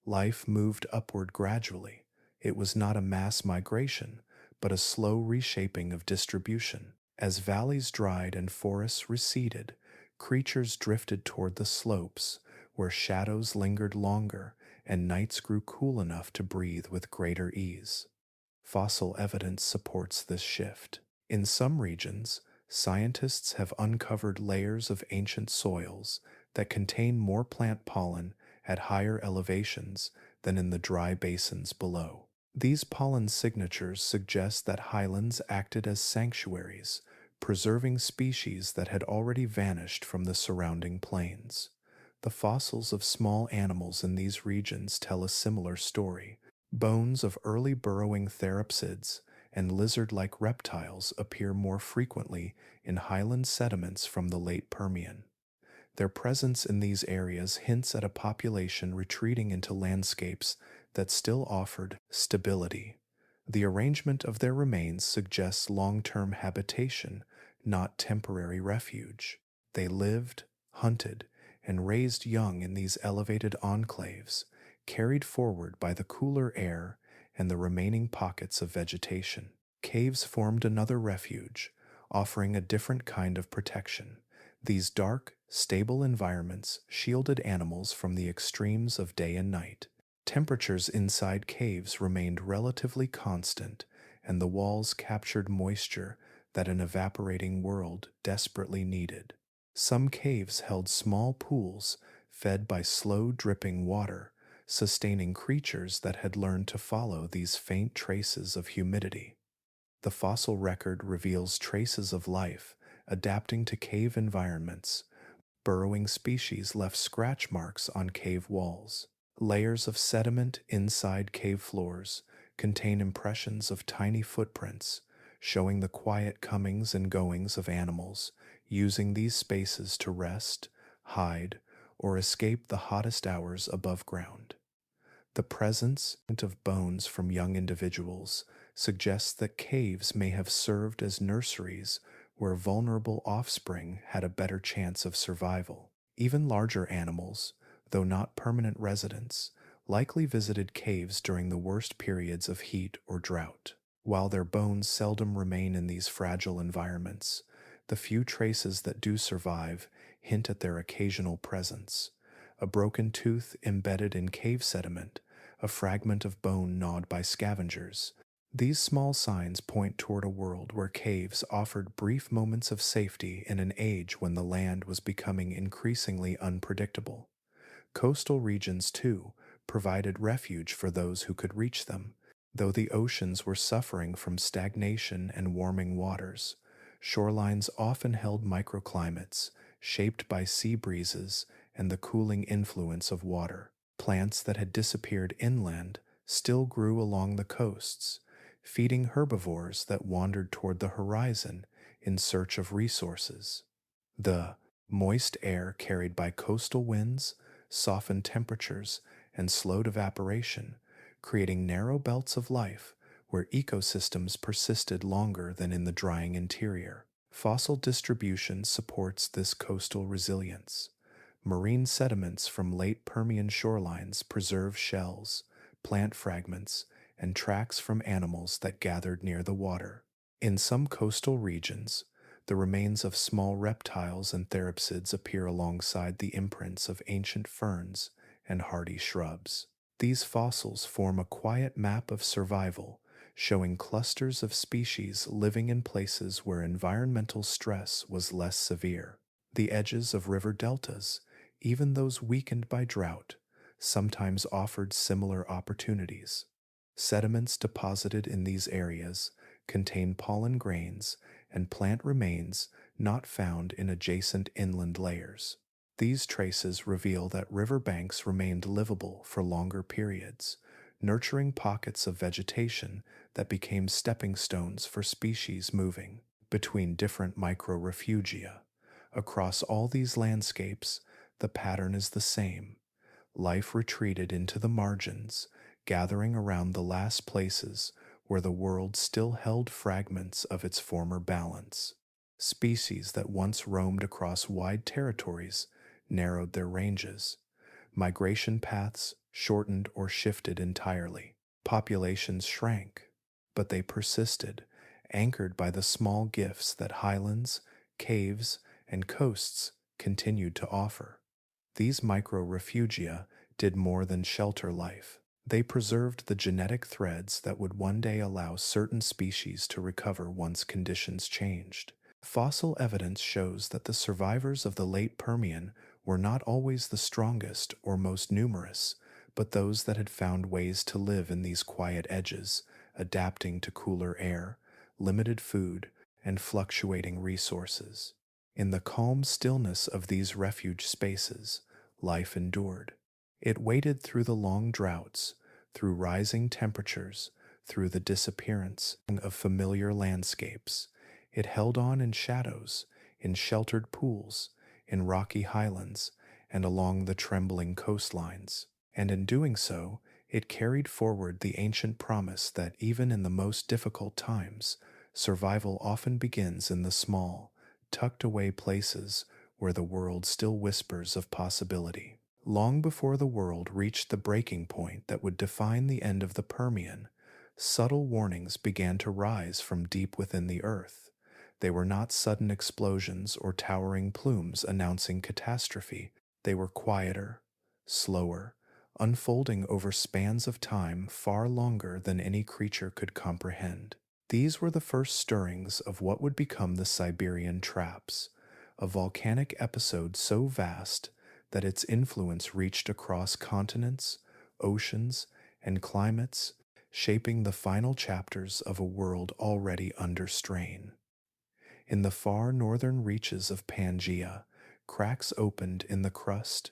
Life moved upward gradually. It was not a mass migration, but a slow reshaping of distribution. As valleys dried and forests receded, creatures drifted toward the slopes, where shadows lingered longer and nights grew cool enough to breathe with greater ease. Fossil evidence supports this shift. In some regions, scientists have uncovered layers of ancient soils that contain more plant pollen at higher elevations than in the dry basins below. These pollen signatures suggest that highlands acted as sanctuaries, preserving species that had already vanished from the surrounding plains. The fossils of small animals in these regions tell a similar story. Bones of early burrowing therapsids and lizard-like reptiles appear more frequently in highland sediments from the late Permian. Their presence in these areas hints at a population retreating into landscapes that still offered stability. The arrangement of their remains suggests long-term habitation, not temporary refuge. They lived, hunted, and raised young in these elevated enclaves, carried forward by the cooler air and the remaining pockets of vegetation. Caves formed another refuge, offering a different kind of protection. These dark, stable environments shielded animals from the extremes of day and night. Temperatures inside caves remained relatively constant, and the walls captured moisture that an evaporating world desperately needed. Some caves held small pools fed by slow dripping water, sustaining creatures that had learned to follow these faint traces of humidity. The fossil record reveals traces of life adapting to cave environments. Burrowing species left scratch marks on cave walls. Layers of sediment inside cave floors contain impressions of tiny footprints, showing the quiet comings and goings of animals, using these spaces to rest, hide, or escape the hottest hours above ground. The presence of bones from young individuals suggests that caves may have served as nurseries where vulnerable offspring had a better chance of survival. Even larger animals, though not permanent residents, likely visited caves during the worst periods of heat or drought. While their bones seldom remain in these fragile environments, the few traces that do survive hint at their occasional presence. A broken tooth embedded in cave sediment, a fragment of bone gnawed by scavengers. These small signs point toward a world where caves offered brief moments of safety in an age when the land was becoming increasingly unpredictable. Coastal regions, too, provided refuge for those who could reach them. Though the oceans were suffering from stagnation and warming waters, shorelines often held microclimates shaped by sea breezes and the cooling influence of water. Plants that had disappeared inland still grew along the coasts, feeding herbivores that wandered toward the horizon in search of resources. The moist air carried by coastal winds softened temperatures and slowed evaporation, creating narrow belts of life where ecosystems persisted longer than in the drying interior. Fossil distribution supports this coastal resilience. Marine sediments from late Permian shorelines preserve shells, plant fragments, and tracks from animals that gathered near the water. In some coastal regions, the remains of small reptiles and therapsids appear alongside the imprints of ancient ferns and hardy shrubs. These fossils form a quiet map of survival, showing clusters of species living in places where environmental stress was less severe. The edges of river deltas, even those weakened by drought, sometimes offered similar opportunities. Sediments deposited in these areas contain pollen grains and plant remains not found in adjacent inland layers. These traces reveal that riverbanks remained livable for longer periods, nurturing pockets of vegetation that became stepping stones for species moving between different microrefugia. Across all these landscapes, the pattern is the same. Life retreated into the margins, gathering around the last places where the world still held fragments of its former balance. Species that once roamed across wide territories narrowed their ranges. Migration paths shortened or shifted entirely. Populations shrank, but they persisted, anchored by the small gifts that highlands, caves, and coasts continued to offer. These micro-refugia did more than shelter life. They preserved the genetic threads that would one day allow certain species to recover once conditions changed. Fossil evidence shows that the survivors of the late Permian were not always the strongest or most numerous, but those that had found ways to live in these quiet edges, adapting to cooler air, limited food, and fluctuating resources. In the calm stillness of these refuge spaces, life endured. It waited through the long droughts, through rising temperatures, through the disappearance of familiar landscapes. It held on in shadows, in sheltered pools, in rocky highlands, and along the trembling coastlines. And in doing so, it carried forward the ancient promise that even in the most difficult times, survival often begins in the small, tucked away places where the world still whispers of possibility. Long before the world reached the breaking point that would define the end of the Permian, subtle warnings began to rise from deep within the earth. They were not sudden explosions or towering plumes announcing catastrophe. They were quieter, slower, unfolding over spans of time far longer than any creature could comprehend. These were the first stirrings of what would become the Siberian Traps, a volcanic episode so vast that its influence reached across continents, oceans, and climates, shaping the final chapters of a world already under strain. In the far northern reaches of Pangaea, cracks opened in the crust.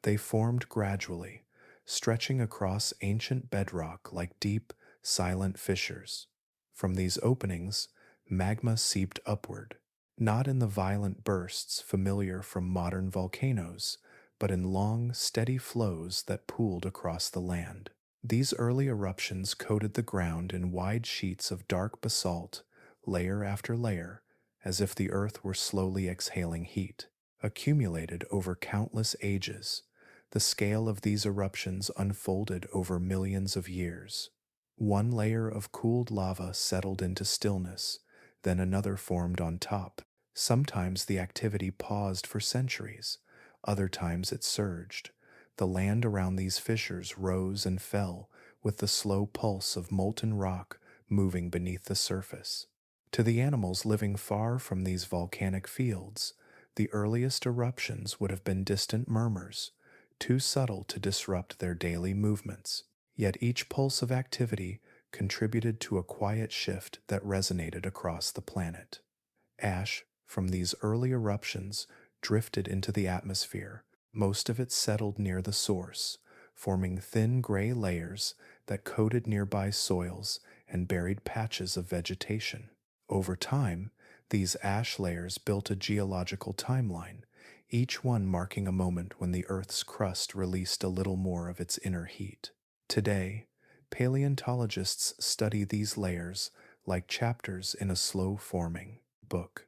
They formed gradually, stretching across ancient bedrock like deep, silent fissures. From these openings, magma seeped upward, not in the violent bursts familiar from modern volcanoes, but in long, steady flows that pooled across the land. These early eruptions coated the ground in wide sheets of dark basalt, layer after layer, as if the earth were slowly exhaling heat. Accumulated over countless ages, the scale of these eruptions unfolded over millions of years. One layer of cooled lava settled into stillness, then another formed on top. Sometimes the activity paused for centuries, other times it surged. The land around these fissures rose and fell with the slow pulse of molten rock moving beneath the surface. To the animals living far from these volcanic fields, the earliest eruptions would have been distant murmurs, too subtle to disrupt their daily movements. Yet each pulse of activity contributed to a quiet shift that resonated across the planet. Ash from these early eruptions drifted into the atmosphere. Most of it settled near the source, forming thin gray layers that coated nearby soils and buried patches of vegetation. Over time, these ash layers built a geological timeline, each one marking a moment when the Earth's crust released a little more of its inner heat. Today, paleontologists study these layers like chapters in a slow-forming book.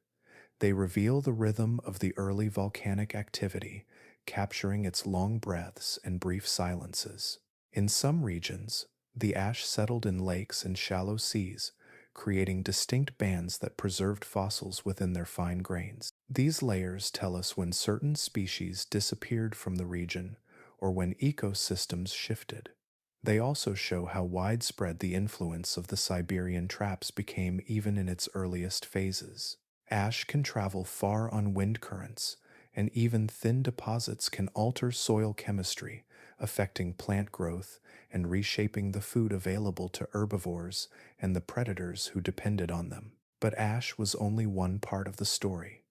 They reveal the rhythm of the early volcanic activity, capturing its long breaths and brief silences. In some regions, the ash settled in lakes and shallow seas, creating distinct bands that preserved fossils within their fine grains. These layers tell us when certain species disappeared from the region or when ecosystems shifted. They also show how widespread the influence of the Siberian traps became even in its earliest phases. Ash can travel far on wind currents, and even thin deposits can alter soil chemistry, affecting plant growth and reshaping the food available to herbivores and the predators who depended on them. But ash was only one part of the story.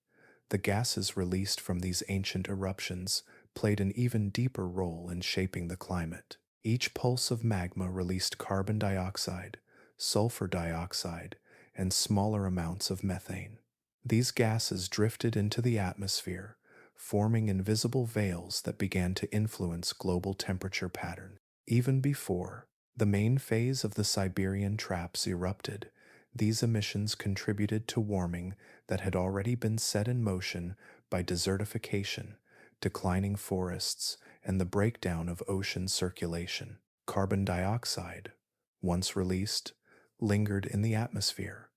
The gases released from these ancient eruptions played an even deeper role in shaping the climate. Each pulse of magma released carbon dioxide, sulfur dioxide, and smaller amounts of methane. These gases drifted into the atmosphere, forming invisible veils that began to influence global temperature patterns. Even before The main phase of the Siberian traps erupted. These emissions contributed to warming that had already been set in motion by desertification, declining forests, and the breakdown of ocean circulation. Carbon dioxide, once released, lingered in the atmosphere.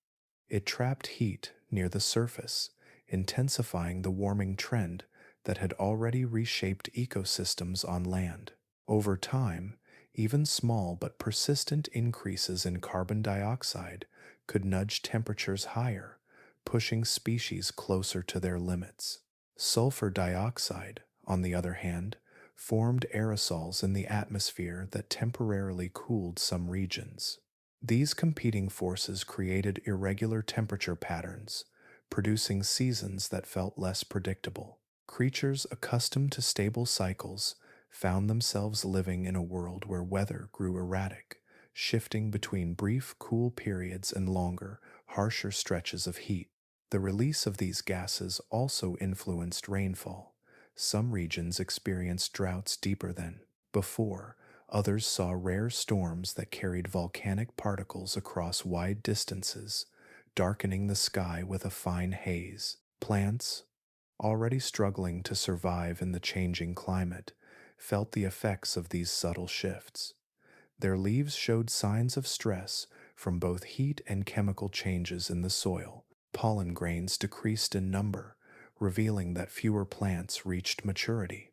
It trapped heat near the surface, intensifying the warming trend that had already reshaped ecosystems on land. Over time, even small but persistent increases in carbon dioxide could nudge temperatures higher, pushing species closer to their limits. Sulfur dioxide, on the other hand, formed aerosols in the atmosphere that temporarily cooled some regions. These competing forces created irregular temperature patterns, producing seasons that felt less predictable. Creatures accustomed to stable cycles found themselves living in a world where weather grew erratic, shifting between brief, cool periods and longer, harsher stretches of heat. The release of these gases also influenced rainfall. Some regions experienced droughts deeper than before. Others saw rare storms that carried volcanic particles across wide distances, darkening the sky with a fine haze. Plants, already struggling to survive in the changing climate, felt the effects of these subtle shifts. Their leaves showed signs of stress from both heat and chemical changes in the soil. Pollen grains decreased in number, revealing that fewer plants reached maturity.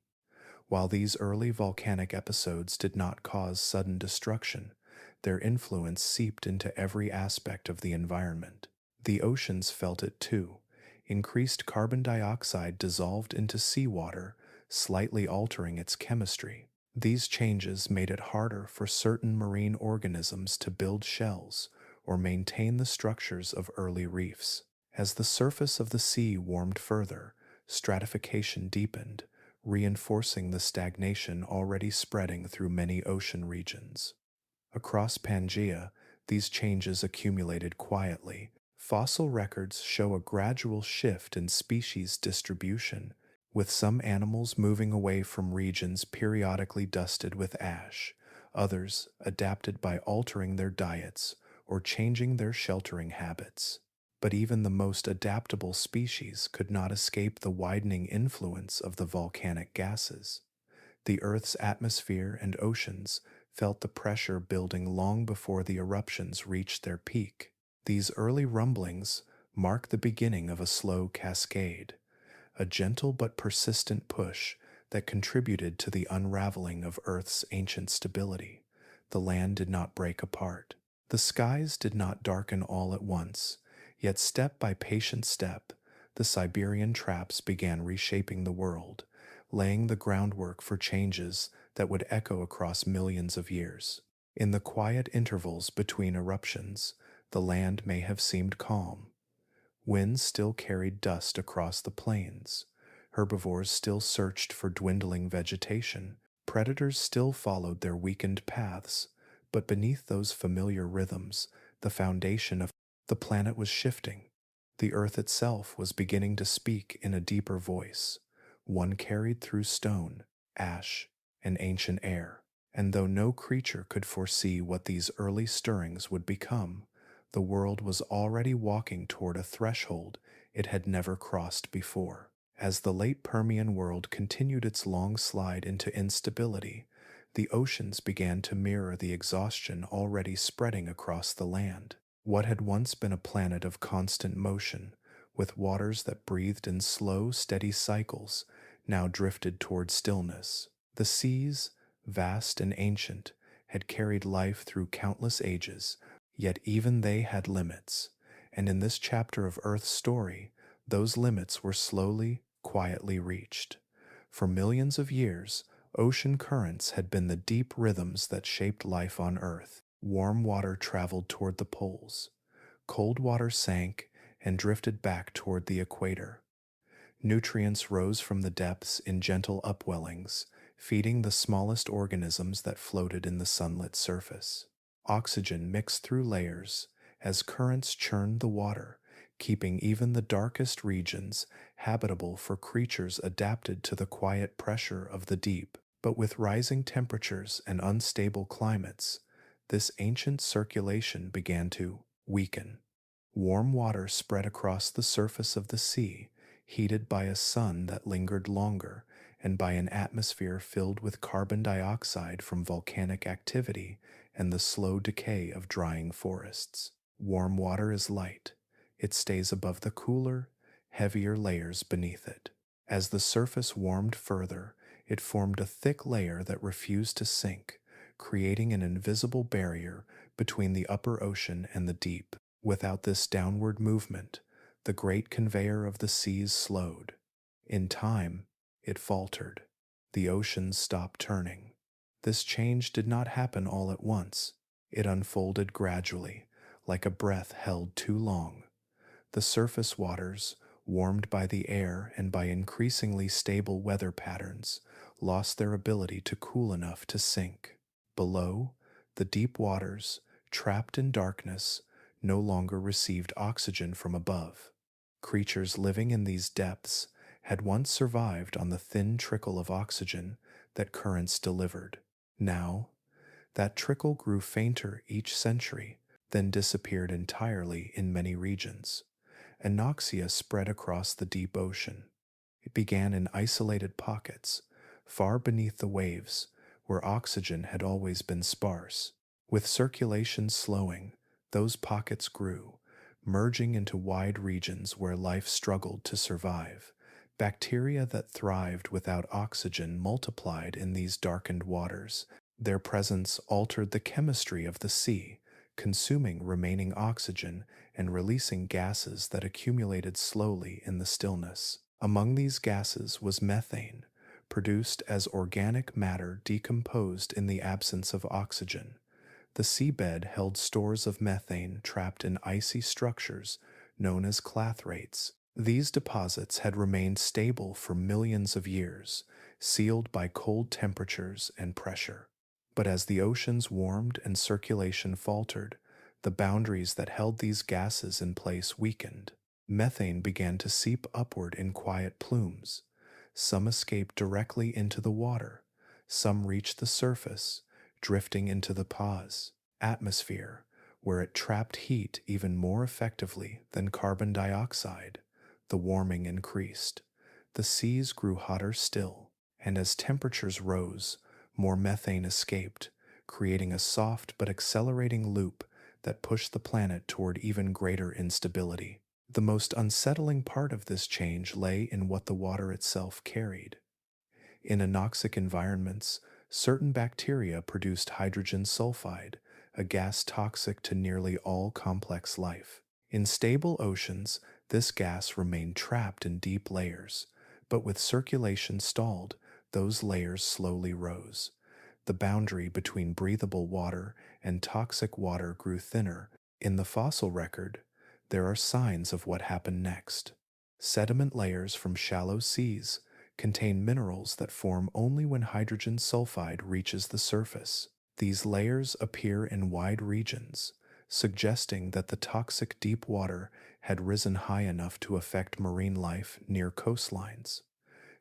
While these early volcanic episodes did not cause sudden destruction, their influence seeped into every aspect of the environment. The oceans felt it too. Increased carbon dioxide dissolved into seawater, slightly altering its chemistry. These changes made it harder for certain marine organisms to build shells or maintain the structures of early reefs. As the surface of the sea warmed further, stratification deepened, reinforcing the stagnation already spreading through many ocean regions. Across Pangaea, these changes accumulated quietly. Fossil records show a gradual shift in species distribution, with some animals moving away from regions periodically dusted with ash, others adapted by altering their diets or changing their sheltering habits. But even the most adaptable species could not escape the widening influence of the volcanic gases. The Earth's atmosphere and oceans felt the pressure building long before the eruptions reached their peak. These early rumblings mark the beginning of a slow cascade, a gentle but persistent push that contributed to the unraveling of Earth's ancient stability. The land did not break apart. The skies did not darken all at once, yet step by patient step, the Siberian traps began reshaping the world, laying the groundwork for changes that would echo across millions of years. In the quiet intervals between eruptions, the land may have seemed calm. Winds still carried dust across the plains. Herbivores still searched for dwindling vegetation. Predators still followed their weakened paths. But beneath those familiar rhythms, the foundation of the planet was shifting. The earth itself was beginning to speak in a deeper voice, one carried through stone, ash, and ancient air. And though no creature could foresee what these early stirrings would become, the world was already walking toward a threshold it had never crossed before. As the late Permian world continued its long slide into instability, the oceans began to mirror the exhaustion already spreading across the land. What had once been a planet of constant motion, with waters that breathed in slow, steady cycles, now drifted toward stillness. The seas, vast and ancient, had carried life through countless ages, yet even they had limits. And in this chapter of Earth's story, those limits were slowly, quietly reached. For millions of years, ocean currents had been the deep rhythms that shaped life on Earth. Warm water traveled toward the poles. Cold water sank and drifted back toward the equator. Nutrients rose from the depths in gentle upwellings, feeding the smallest organisms that floated in the sunlit surface. Oxygen mixed through layers as currents churned the water, keeping even the darkest regions habitable for creatures adapted to the quiet pressure of the deep. But with rising temperatures and unstable climates, this ancient circulation began to weaken. Warm water spread across the surface of the sea, heated by a sun that lingered longer and by an atmosphere filled with carbon dioxide from volcanic activity and the slow decay of drying forests. Warm water is light. It stays above the cooler, heavier layers beneath it. As the surface warmed further, it formed a thick layer that refused to sink, creating an invisible barrier between the upper ocean and the deep. Without this downward movement, the great conveyor of the seas slowed. In time, it faltered. The oceans stopped turning. This change did not happen all at once. It unfolded gradually, like a breath held too long. The surface waters, warmed by the air and by increasingly stable weather patterns, lost their ability to cool enough to sink. Below, the deep waters, trapped in darkness, no longer received oxygen from above. Creatures living in these depths had once survived on the thin trickle of oxygen that currents delivered. Now, that trickle grew fainter each century, then disappeared entirely in many regions. Anoxia spread across the deep ocean. It began in isolated pockets, far beneath the waves, where oxygen had always been sparse. With circulation slowing, those pockets grew, merging into wide regions where life struggled to survive. Bacteria that thrived without oxygen multiplied in these darkened waters. Their presence altered the chemistry of the sea, consuming remaining oxygen and releasing gases that accumulated slowly in the stillness. Among these gases was methane, produced as organic matter decomposed in the absence of oxygen. The seabed held stores of methane trapped in icy structures known as clathrates. These deposits had remained stable for millions of years, sealed by cold temperatures and pressure. But as the oceans warmed and circulation faltered, the boundaries that held these gases in place weakened. Methane began to seep upward in quiet plumes. Some escaped directly into the water. Some reached the surface, drifting into the atmosphere, where it trapped heat even more effectively than carbon dioxide. The warming increased. The seas grew hotter still, and as temperatures rose, more methane escaped, creating a soft but accelerating loop that pushed the planet toward even greater instability. The most unsettling part of this change lay in what the water itself carried. In anoxic environments, certain bacteria produced hydrogen sulfide, a gas toxic to nearly all complex life. In stable oceans, this gas remained trapped in deep layers, but with circulation stalled, those layers slowly rose. The boundary between breathable water and toxic water grew thinner. In the fossil record, there are signs of what happened next. Sediment layers from shallow seas contain minerals that form only when hydrogen sulfide reaches the surface. These layers appear in wide regions, suggesting that the toxic deep water had risen high enough to affect marine life near coastlines.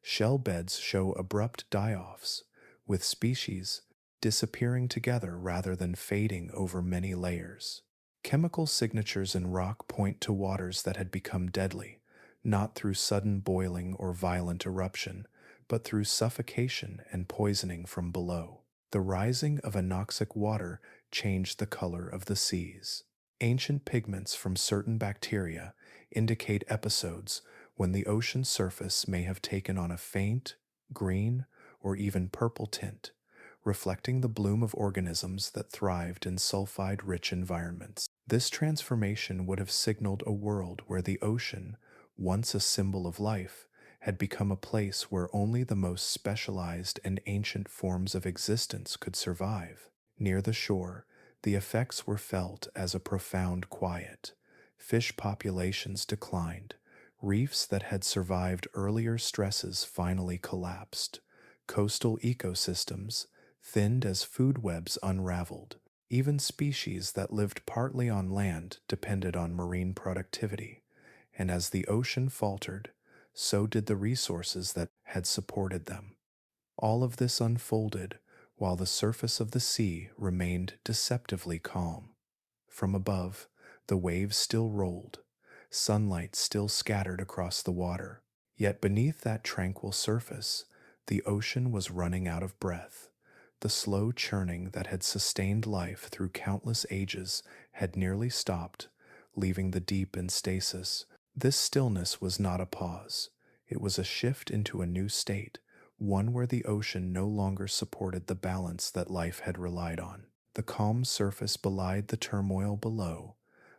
Shell beds show abrupt die-offs, with species disappearing together rather than fading over many layers. Chemical signatures in rock point to waters that had become deadly, not through sudden boiling or violent eruption, but through suffocation and poisoning from below. The rising of anoxic water changed the color of the seas. Ancient pigments from certain bacteria indicate episodes when the ocean surface may have taken on a faint, green, or even purple tint, reflecting the bloom of organisms that thrived in sulfide-rich environments. This transformation would have signaled a world where the ocean, once a symbol of life, had become a place where only the most specialized and ancient forms of existence could survive. Near the shore, the effects were felt as a profound quiet. Fish populations declined. Reefs that had survived earlier stresses finally collapsed. Coastal ecosystems thinned as food webs unraveled. Even species that lived partly on land depended on marine productivity. And as the ocean faltered, so did the resources that had supported them. All of this unfolded while the surface of the sea remained deceptively calm. From above, the waves still rolled, sunlight still scattered across the water. Yet beneath that tranquil surface, the ocean was running out of breath. The slow churning that had sustained life through countless ages had nearly stopped, leaving the deep in stasis. This stillness was not a pause. It was a shift into a new state, one where the ocean no longer supported the balance that life had relied on. The calm surface belied the turmoil below,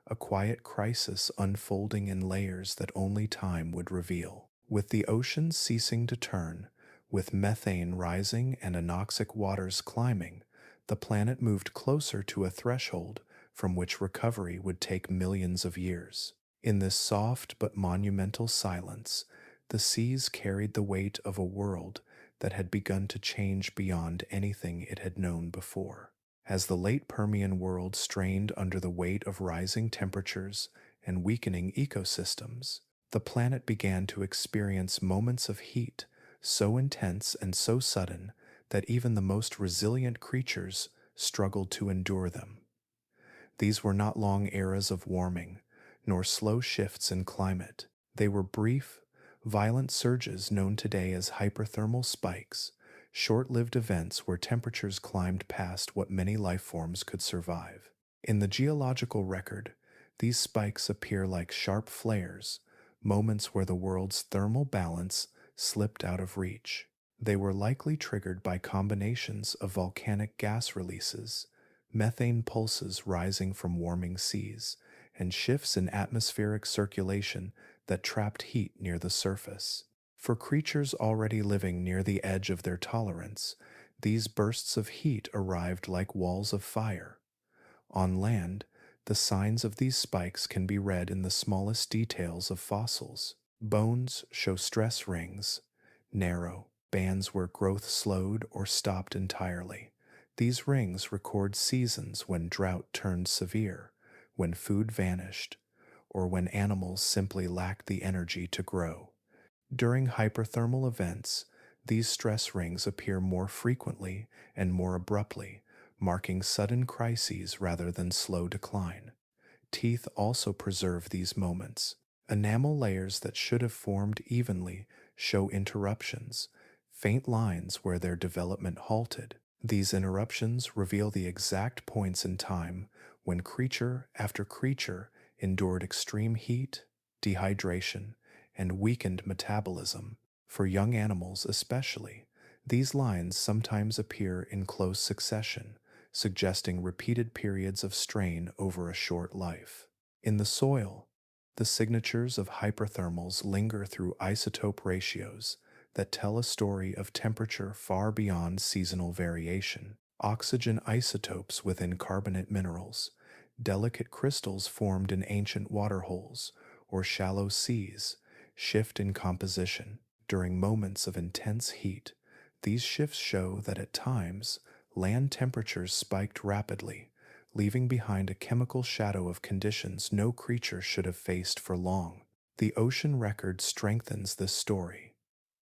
a quiet crisis unfolding in layers that only time would reveal. With the ocean ceasing to turn, with methane rising and anoxic waters climbing, the planet moved closer to a threshold from which recovery would take millions of years. In this soft but monumental silence, the seas carried the weight of a world that had begun to change beyond anything it had known before. As the late Permian world strained under the weight of rising temperatures and weakening ecosystems, the planet began to experience moments of heat so intense and so sudden that even the most resilient creatures struggled to endure them. These were not long eras of warming, nor slow shifts in climate. They were brief, violent surges known today as hyperthermal spikes, short-lived events where temperatures climbed past what many life forms could survive. In the geological record, these spikes appear like sharp flares, moments where the world's thermal balance slipped out of reach. They were likely triggered by combinations of volcanic gas releases, methane pulses rising from warming seas, and shifts in atmospheric circulation that trapped heat near the surface. For creatures already living near the edge of their tolerance, these bursts of heat arrived like walls of fire. On land, the signs of these spikes can be read in the smallest details of fossils. Bones show stress rings, narrow bands where growth slowed or stopped entirely. These rings record seasons when drought turned severe, when food vanished, or when animals simply lacked the energy to grow. During hyperthermal events, these stress rings appear more frequently and more abruptly, marking sudden crises rather than slow decline. Teeth also preserve these moments. Enamel layers that should have formed evenly show interruptions, faint lines where their development halted. These interruptions reveal the exact points in time when creature after creature endured extreme heat, dehydration, and weakened metabolism. For young animals especially, these lines sometimes appear in close succession, suggesting repeated periods of strain over a short life. In the soil, the signatures of hyperthermals linger through isotope ratios that tell a story of temperature far beyond seasonal variation. Oxygen isotopes within carbonate minerals, delicate crystals formed in ancient waterholes or shallow seas, shift in composition. During moments of intense heat, these shifts show that at times, land temperatures spiked rapidly, leaving behind a chemical shadow of conditions no creature should have faced for long. The ocean record strengthens this story.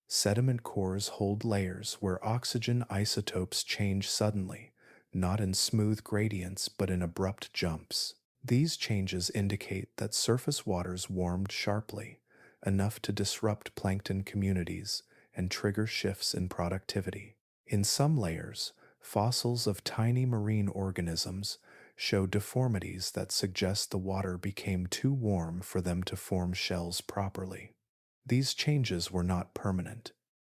Sediment cores hold layers where oxygen isotopes change suddenly, not in smooth gradients but in abrupt jumps. These changes indicate that surface waters warmed sharply, enough to disrupt plankton communities and trigger shifts in productivity. In some layers, fossils of tiny marine organisms show deformities that suggest the water became too warm for them to form shells properly. These changes were not permanent.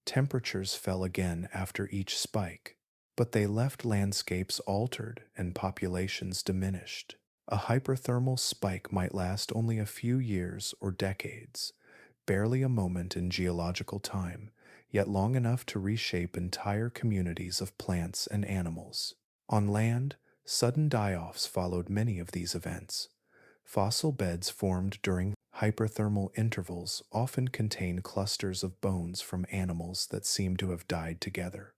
Temperatures fell again after each spike, but they left landscapes altered and populations diminished. A hyperthermal spike might last only a few years or decades, barely a moment in geological time, yet long enough to reshape entire communities of plants and animals. On land, sudden die-offs followed many of these events. Fossil beds formed during hyperthermal intervals often contain clusters of bones from animals that seem to have died together.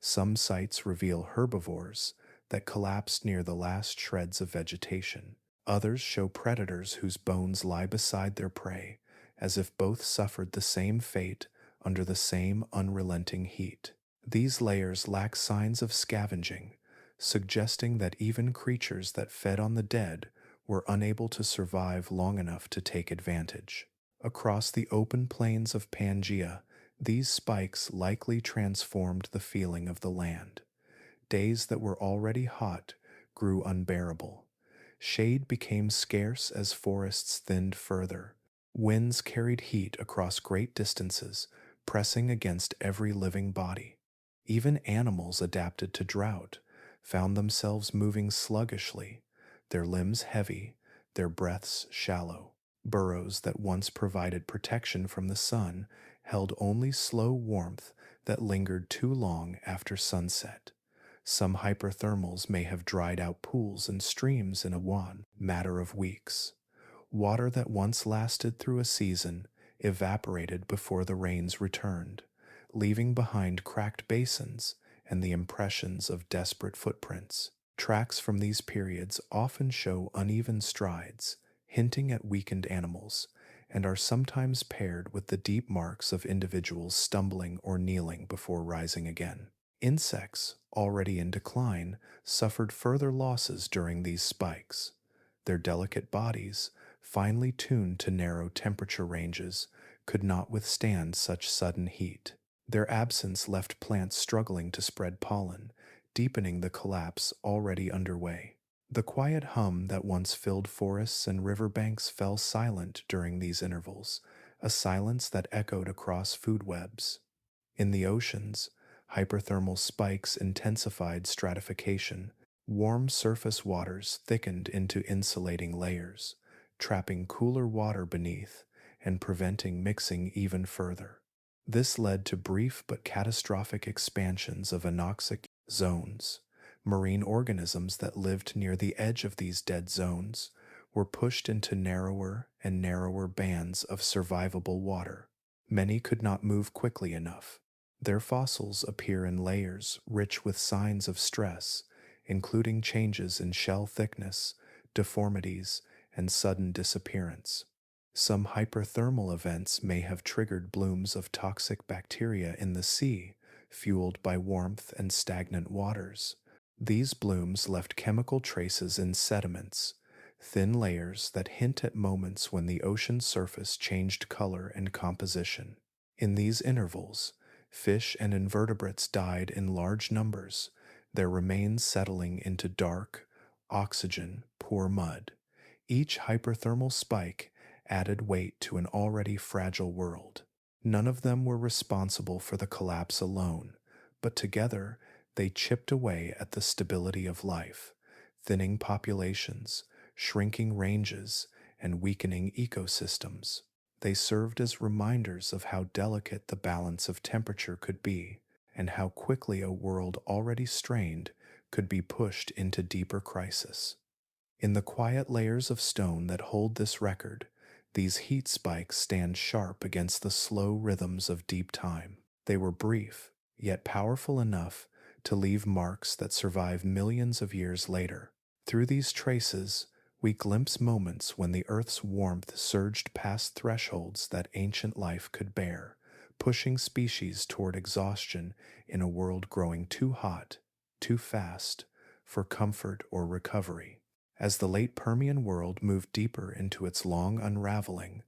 Some sites reveal herbivores that collapsed near the last shreds of vegetation. Others show predators whose bones lie beside their prey, as if both suffered the same fate under the same unrelenting heat. These layers lack signs of scavenging, suggesting that even creatures that fed on the dead were unable to survive long enough to take advantage. Across the open plains of Pangaea, these spikes likely transformed the feeling of the land. Days that were already hot grew unbearable. Shade became scarce as forests thinned further. Winds carried heat across great distances, pressing against every living body. Even animals adapted to drought, found themselves moving sluggishly, their limbs heavy, their breaths shallow. Burrows that once provided protection from the sun held only slow warmth that lingered too long after sunset. Some hyperthermals may have dried out pools and streams in a matter of weeks. Water that once lasted through a season evaporated before the rains returned, leaving behind cracked basins and the impressions of desperate footprints. Tracks from these periods often show uneven strides, hinting at weakened animals, and are sometimes paired with the deep marks of individuals stumbling or kneeling before rising again. Insects, already in decline, suffered further losses during these spikes. Their delicate bodies, finely tuned to narrow temperature ranges, could not withstand such sudden heat. Their absence left plants struggling to spread pollen, deepening the collapse already underway. The quiet hum that once filled forests and riverbanks fell silent during these intervals, a silence that echoed across food webs. In the oceans, hyperthermal spikes intensified stratification. Warm surface waters thickened into insulating layers, trapping cooler water beneath and preventing mixing even further. This led to brief but catastrophic expansions of anoxic zones. Marine organisms that lived near the edge of these dead zones were pushed into narrower and narrower bands of survivable water. Many could not move quickly enough. Their fossils appear in layers rich with signs of stress, including changes in shell thickness, deformities, and sudden disappearance. Some hyperthermal events may have triggered blooms of toxic bacteria in the sea, fueled by warmth and stagnant waters. These blooms left chemical traces in sediments, thin layers that hint at moments when the ocean surface changed color and composition. In these intervals, fish and invertebrates died in large numbers, their remains settling into dark, oxygen-poor mud. Each hyperthermal spike added weight to an already fragile world. None of them were responsible for the collapse alone, but together they chipped away at the stability of life, thinning populations, shrinking ranges, and weakening ecosystems. They served as reminders of how delicate the balance of temperature could be, and how quickly a world already strained could be pushed into deeper crisis. In the quiet layers of stone that hold this record, these heat spikes stand sharp against the slow rhythms of deep time. They were brief, yet powerful enough to leave marks that survive millions of years later. Through these traces, we glimpse moments when the Earth's warmth surged past thresholds that ancient life could bear, pushing species toward exhaustion in a world growing too hot, too fast, for comfort or recovery. As the late Permian world moved deeper into its long unraveling,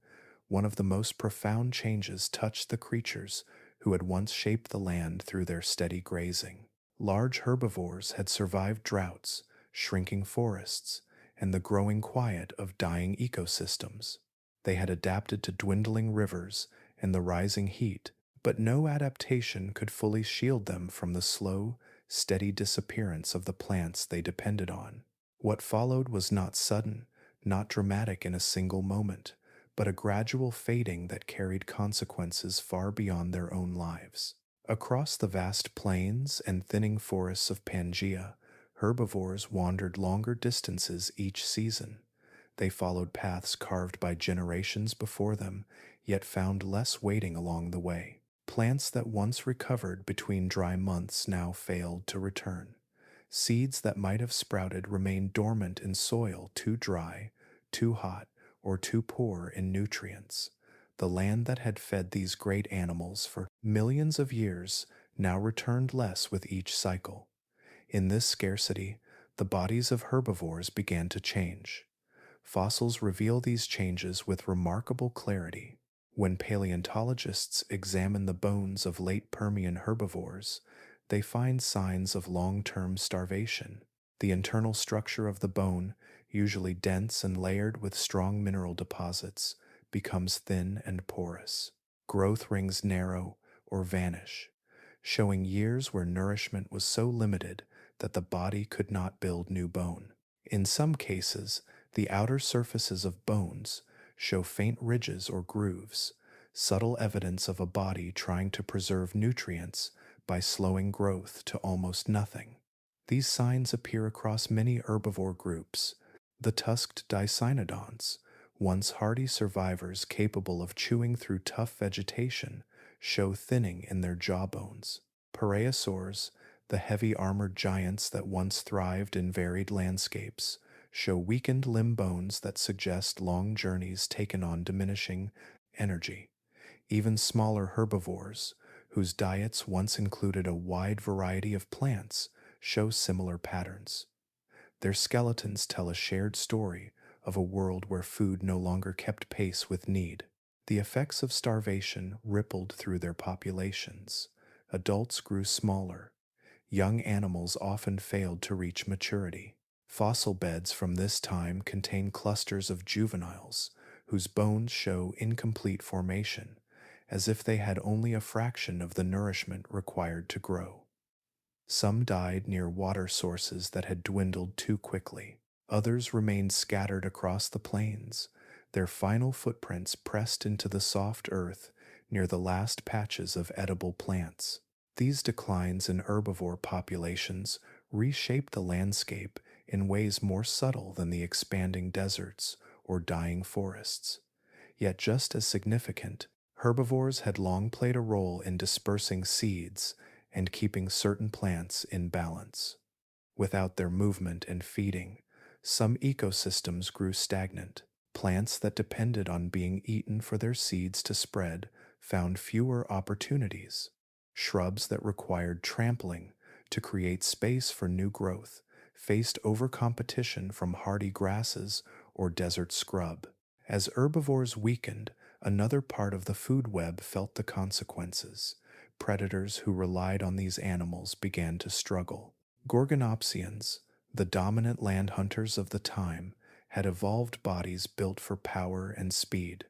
one of the most profound changes touched the creatures who had once shaped the land through their steady grazing. Large herbivores had survived droughts, shrinking forests, and the growing quiet of dying ecosystems. They had adapted to dwindling rivers and the rising heat, but no adaptation could fully shield them from the slow, steady disappearance of the plants they depended on. What followed was not sudden, not dramatic in a single moment, but a gradual fading that carried consequences far beyond their own lives. Across the vast plains and thinning forests of Pangaea, herbivores wandered longer distances each season. They followed paths carved by generations before them, yet found less waiting along the way. Plants that once recovered between dry months now failed to return. Seeds that might have sprouted remained dormant in soil too dry, too hot, or too poor in nutrients. The land that had fed these great animals for millions of years now returned less with each cycle. In this scarcity, the bodies of herbivores began to change. Fossils reveal these changes with remarkable clarity. When paleontologists examine the bones of late Permian herbivores, they find signs of long-term starvation. The internal structure of the bone, usually dense and layered with strong mineral deposits, becomes thin and porous. Growth rings narrow or vanish, showing years where nourishment was so limited that the body could not build new bone. In some cases, the outer surfaces of bones show faint ridges or grooves, subtle evidence of a body trying to preserve nutrients by slowing growth to almost nothing. These signs appear across many herbivore groups. The tusked dicynodonts, once hardy survivors capable of chewing through tough vegetation, show thinning in their jawbones. Pareiasaurs, the heavy armored giants that once thrived in varied landscapes, show weakened limb bones that suggest long journeys taken on diminishing energy. Even smaller herbivores, whose diets once included a wide variety of plants, show similar patterns. Their skeletons tell a shared story of a world where food no longer kept pace with need. The effects of starvation rippled through their populations. Adults grew smaller. Young animals often failed to reach maturity. Fossil beds from this time contain clusters of juveniles whose bones show incomplete formation, as if they had only a fraction of the nourishment required to grow. Some died near water sources that had dwindled too quickly. Others remained scattered across the plains, their final footprints pressed into the soft earth near the last patches of edible plants. These declines in herbivore populations reshaped the landscape in ways more subtle than the expanding deserts or dying forests. Yet just as significant, herbivores had long played a role in dispersing seeds and keeping certain plants in balance. Without their movement and feeding, some ecosystems grew stagnant. Plants that depended on being eaten for their seeds to spread found fewer opportunities. Shrubs that required trampling to create space for new growth faced overcompetition from hardy grasses or desert scrub. As herbivores weakened, another part of the food web felt the consequences. Predators who relied on these animals began to struggle. Gorgonopsians, the dominant land hunters of the time, had evolved bodies built for power and speed.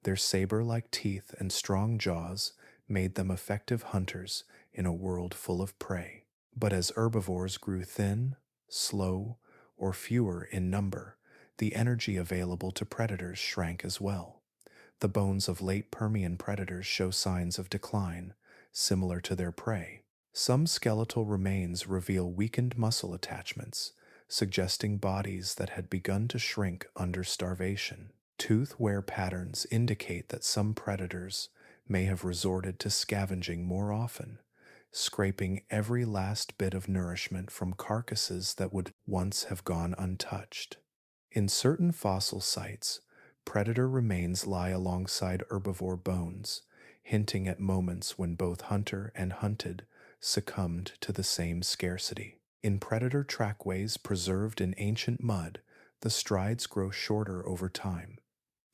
Their saber-like teeth and strong jaws made them effective hunters in a world full of prey. But as herbivores grew thin, slow, or fewer in number, the energy available to predators shrank as well. The bones of late Permian predators show signs of decline, similar to their prey. Some skeletal remains reveal weakened muscle attachments, suggesting bodies that had begun to shrink under starvation. Tooth wear patterns indicate that some predators may have resorted to scavenging more often, scraping every last bit of nourishment from carcasses that would once have gone untouched. In certain fossil sites, predator remains lie alongside herbivore bones, hinting at moments when both hunter and hunted succumbed to the same scarcity. In predator trackways preserved in ancient mud, the strides grow shorter over time.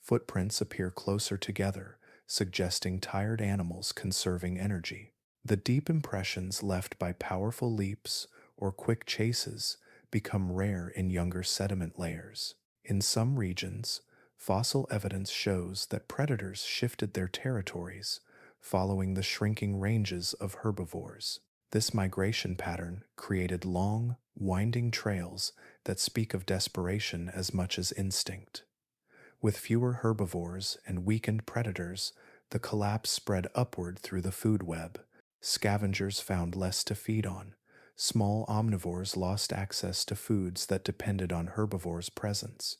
Footprints appear closer together, suggesting tired animals conserving energy. The deep impressions left by powerful leaps or quick chases become rare in younger sediment layers. In some regions, fossil evidence shows that predators shifted their territories, following the shrinking ranges of herbivores. This migration pattern created long, winding trails that speak of desperation as much as instinct. With fewer herbivores and weakened predators, the collapse spread upward through the food web. Scavengers found less to feed on. Small omnivores lost access to foods that depended on herbivores' presence.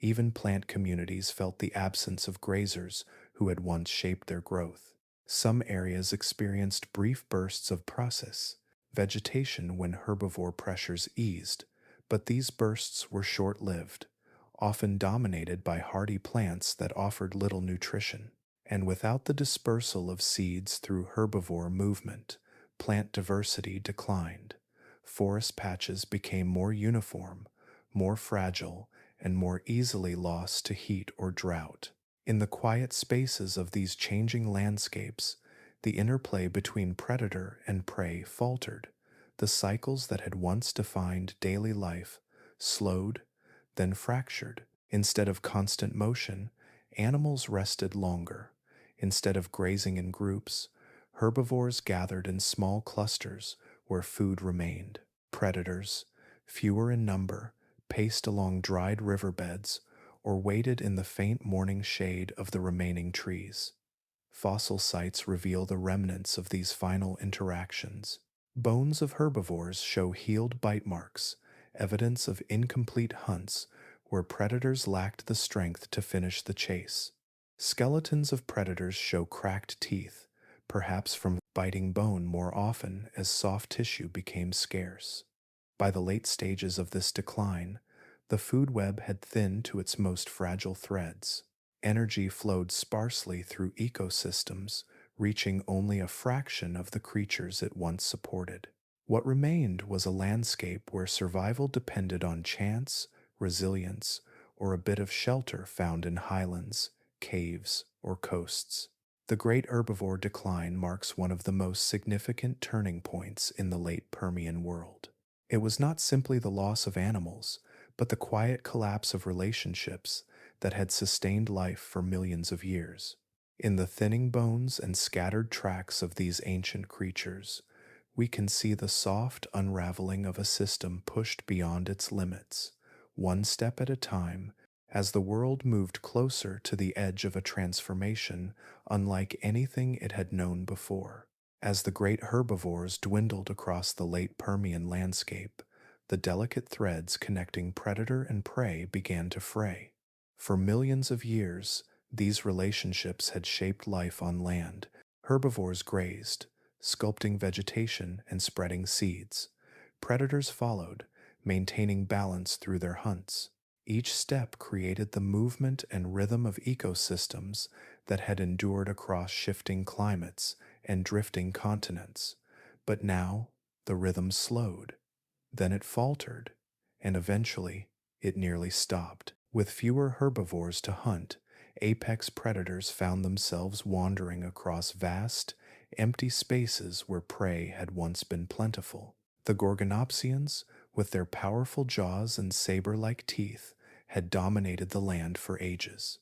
Even plant communities felt the absence of grazers who had once shaped their growth. Some areas experienced brief bursts of process vegetation when herbivore pressures eased, but these bursts were short-lived, often dominated by hardy plants that offered little nutrition. And without the dispersal of seeds through herbivore movement, Plant diversity declined. Forest patches became more uniform, more fragile, and more easily lost to heat or drought. In the quiet spaces of these changing landscapes, the interplay between predator and prey faltered. The cycles that had once defined daily life slowed, then fractured. Instead of constant motion, animals rested longer. Instead of grazing in groups, herbivores gathered in small clusters where food remained. Predators, fewer in number, paced along dried riverbeds or waited in the faint morning shade of the remaining trees. Fossil sites reveal the remnants of these final interactions. Bones of herbivores show healed bite marks, evidence of incomplete hunts where predators lacked the strength to finish the chase. Skeletons of predators show cracked teeth, perhaps from biting bone more often as soft tissue became scarce. By the late stages of this decline, the food web had thinned to its most fragile threads. Energy flowed sparsely through ecosystems, reaching only a fraction of the creatures it once supported. What remained was a landscape where survival depended on chance, resilience, or a bit of shelter found in highlands, caves, or coasts. The great herbivore decline marks one of the most significant turning points in the late Permian world. It was not simply the loss of animals, but the quiet collapse of relationships that had sustained life for millions of years. In the thinning bones and scattered tracks of these ancient creatures, we can see the soft unraveling of a system pushed beyond its limits, one step at a time, as the world moved closer to the edge of a transformation unlike anything it had known before. As the great herbivores dwindled across the late Permian landscape, the delicate threads connecting predator and prey began to fray. For millions of years, these relationships had shaped life on land. Herbivores grazed, sculpting vegetation and spreading seeds. Predators followed, maintaining balance through their hunts. Each step created the movement and rhythm of ecosystems that had endured across shifting climates and drifting continents. But now, the rhythm slowed. Then it faltered, and eventually, it nearly stopped. With fewer herbivores to hunt, apex predators found themselves wandering across vast, empty spaces where prey had once been plentiful. The gorgonopsians, with their powerful jaws and saber-like teeth, had dominated the land for ages.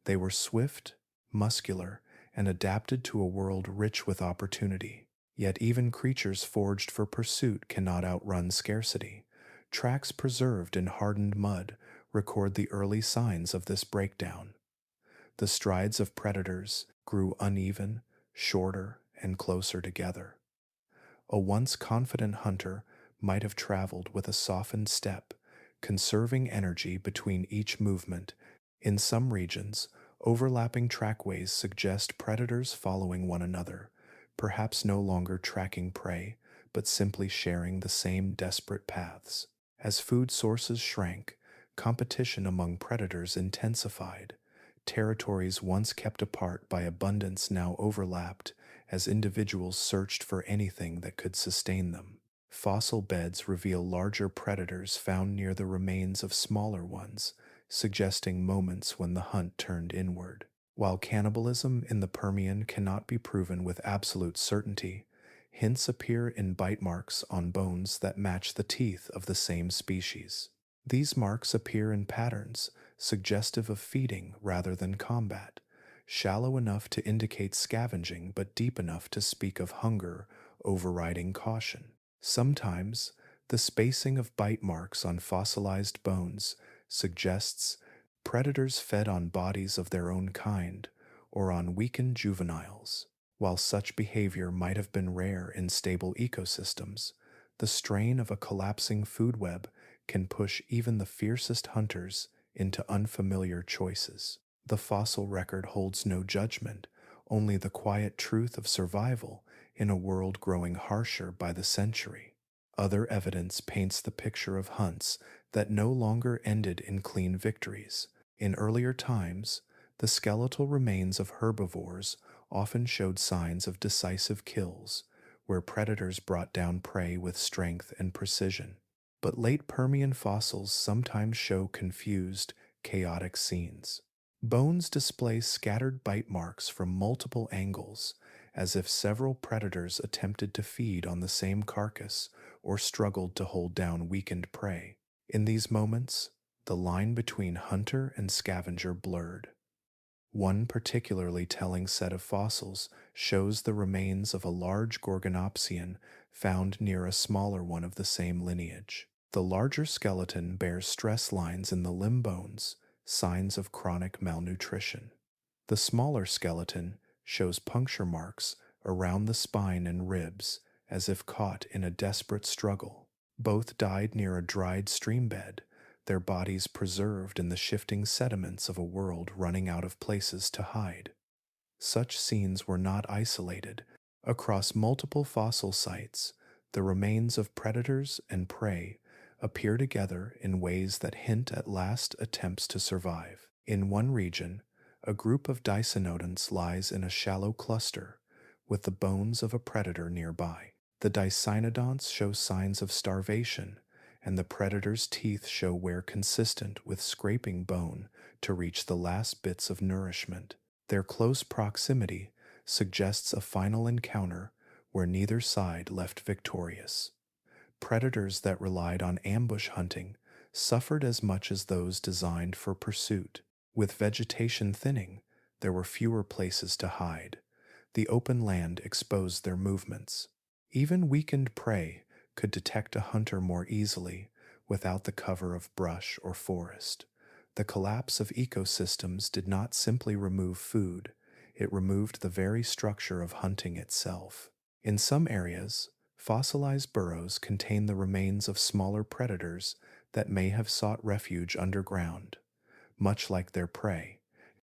They were swift, muscular, and adapted to a world rich with opportunity. Yet even creatures forged for pursuit cannot outrun scarcity. Tracks preserved in hardened mud record the early signs of this breakdown. The strides of predators grew uneven, shorter, and closer together. A once confident hunter might have traveled with a softened step, conserving energy between each movement. In some regions, overlapping trackways suggest predators following one another, perhaps no longer tracking prey, but simply sharing the same desperate paths. As food sources shrank, competition among predators intensified. Territories once kept apart by abundance now overlapped as individuals searched for anything that could sustain them. Fossil beds reveal larger predators found near the remains of smaller ones, suggesting moments when the hunt turned inward. While cannibalism in the Permian cannot be proven with absolute certainty, hints appear in bite marks on bones that match the teeth of the same species. These marks appear in patterns, suggestive of feeding rather than combat, shallow enough to indicate scavenging but deep enough to speak of hunger overriding caution. Sometimes, the spacing of bite marks on fossilized bones suggests predators fed on bodies of their own kind or on weakened juveniles. While such behavior might have been rare in stable ecosystems, the strain of a collapsing food web can push even the fiercest hunters into unfamiliar choices. The fossil record holds no judgment, only the quiet truth of survival in a world growing harsher by the century. Other evidence paints the picture of hunts that no longer ended in clean victories. In earlier times, the skeletal remains of herbivores often showed signs of decisive kills, where predators brought down prey with strength and precision. But late Permian fossils sometimes show confused, chaotic scenes. Bones display scattered bite marks from multiple angles, as if several predators attempted to feed on the same carcass or struggled to hold down weakened prey. In these moments, the line between hunter and scavenger blurred. One particularly telling set of fossils shows the remains of a large gorgonopsian found near a smaller one of the same lineage. The larger skeleton bears stress lines in the limb bones, signs of chronic malnutrition. The smaller skeleton shows puncture marks around the spine and ribs, as if caught in a desperate struggle. Both died near a dried stream bed, their bodies preserved in the shifting sediments of a world running out of places to hide. Such scenes were not isolated. Across multiple fossil sites, the remains of predators and prey appear together in ways that hint at last attempts to survive. In one region, a group of dicynodonts lies in a shallow cluster, with the bones of a predator nearby. The dicynodonts show signs of starvation, and the predator's teeth show wear consistent with scraping bone to reach the last bits of nourishment. Their close proximity suggests a final encounter where neither side left victorious. Predators that relied on ambush hunting suffered as much as those designed for pursuit. With vegetation thinning, there were fewer places to hide. The open land exposed their movements. Even weakened prey could detect a hunter more easily without the cover of brush or forest. The collapse of ecosystems did not simply remove food, it removed the very structure of hunting itself. In some areas, fossilized burrows contain the remains of smaller predators that may have sought refuge underground, much like their prey.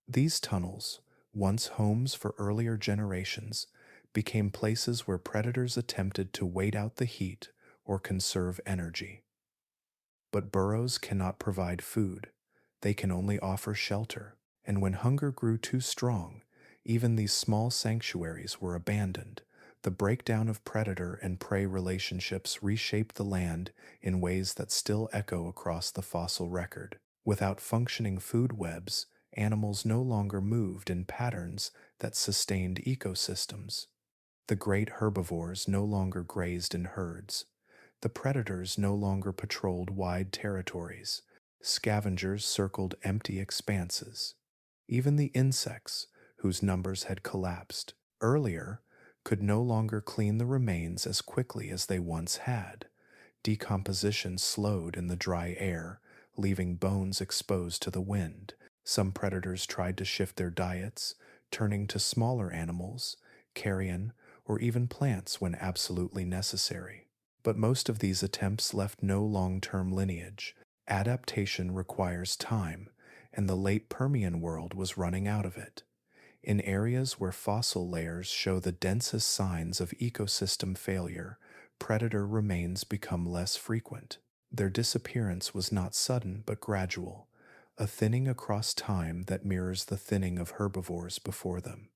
These tunnels, once homes for earlier generations, became places where predators attempted to wait out the heat or conserve energy. But burrows cannot provide food, they can only offer shelter, and when hunger grew too strong, even these small sanctuaries were abandoned. The breakdown of predator and prey relationships reshaped the land in ways that still echo across the fossil record. Without functioning food webs, animals no longer moved in patterns that sustained ecosystems. The great herbivores no longer grazed in herds. The predators no longer patrolled wide territories. Scavengers circled empty expanses. Even the insects, whose numbers had collapsed earlier, could no longer clean the remains as quickly as they once had. Decomposition slowed in the dry air, leaving bones exposed to the wind. Some predators tried to shift their diets, turning to smaller animals, carrion, or even plants when absolutely necessary. But most of these attempts left no long-term lineage. Adaptation requires time, and the late Permian world was running out of it. In areas where fossil layers show the densest signs of ecosystem failure, predator remains become less frequent. Their disappearance was not sudden but gradual, a thinning across time that mirrors the thinning of herbivores before them.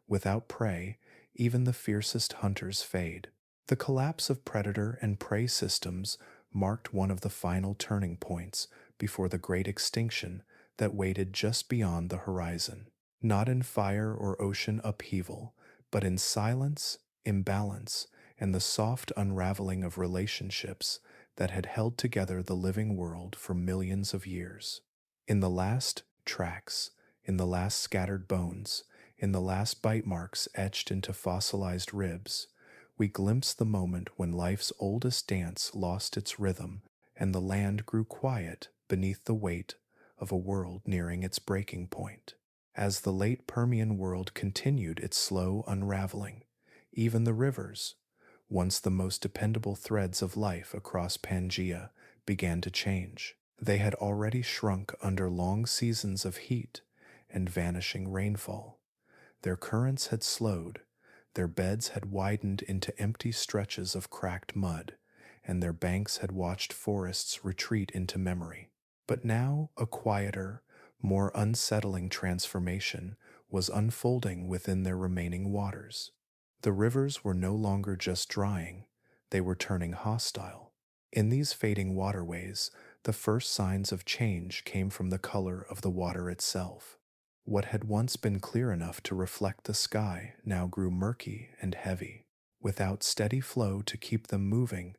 Without prey, even the fiercest hunters fade. The collapse of predator and prey systems marked one of the final turning points before the great extinction that waited just beyond the horizon. Not in fire or ocean upheaval, but in silence, imbalance, and the soft unraveling of relationships that had held together the living world for millions of years. In the last tracks, in the last scattered bones, in the last bite marks etched into fossilized ribs, we glimpse the moment when life's oldest dance lost its rhythm and the land grew quiet beneath the weight of a world nearing its breaking point. As the late Permian world continued its slow unraveling, even the rivers, once the most dependable threads of life across Pangaea, began to change. They had already shrunk under long seasons of heat and vanishing rainfall. Their currents had slowed, their beds had widened into empty stretches of cracked mud, and their banks had watched forests retreat into memory. But now a quieter, more unsettling transformation was unfolding within their remaining waters. The rivers were no longer just drying, they were turning hostile. In these fading waterways, the first signs of change came from the color of the water itself. What had once been clear enough to reflect the sky now grew murky and heavy. Without steady flow to keep them moving,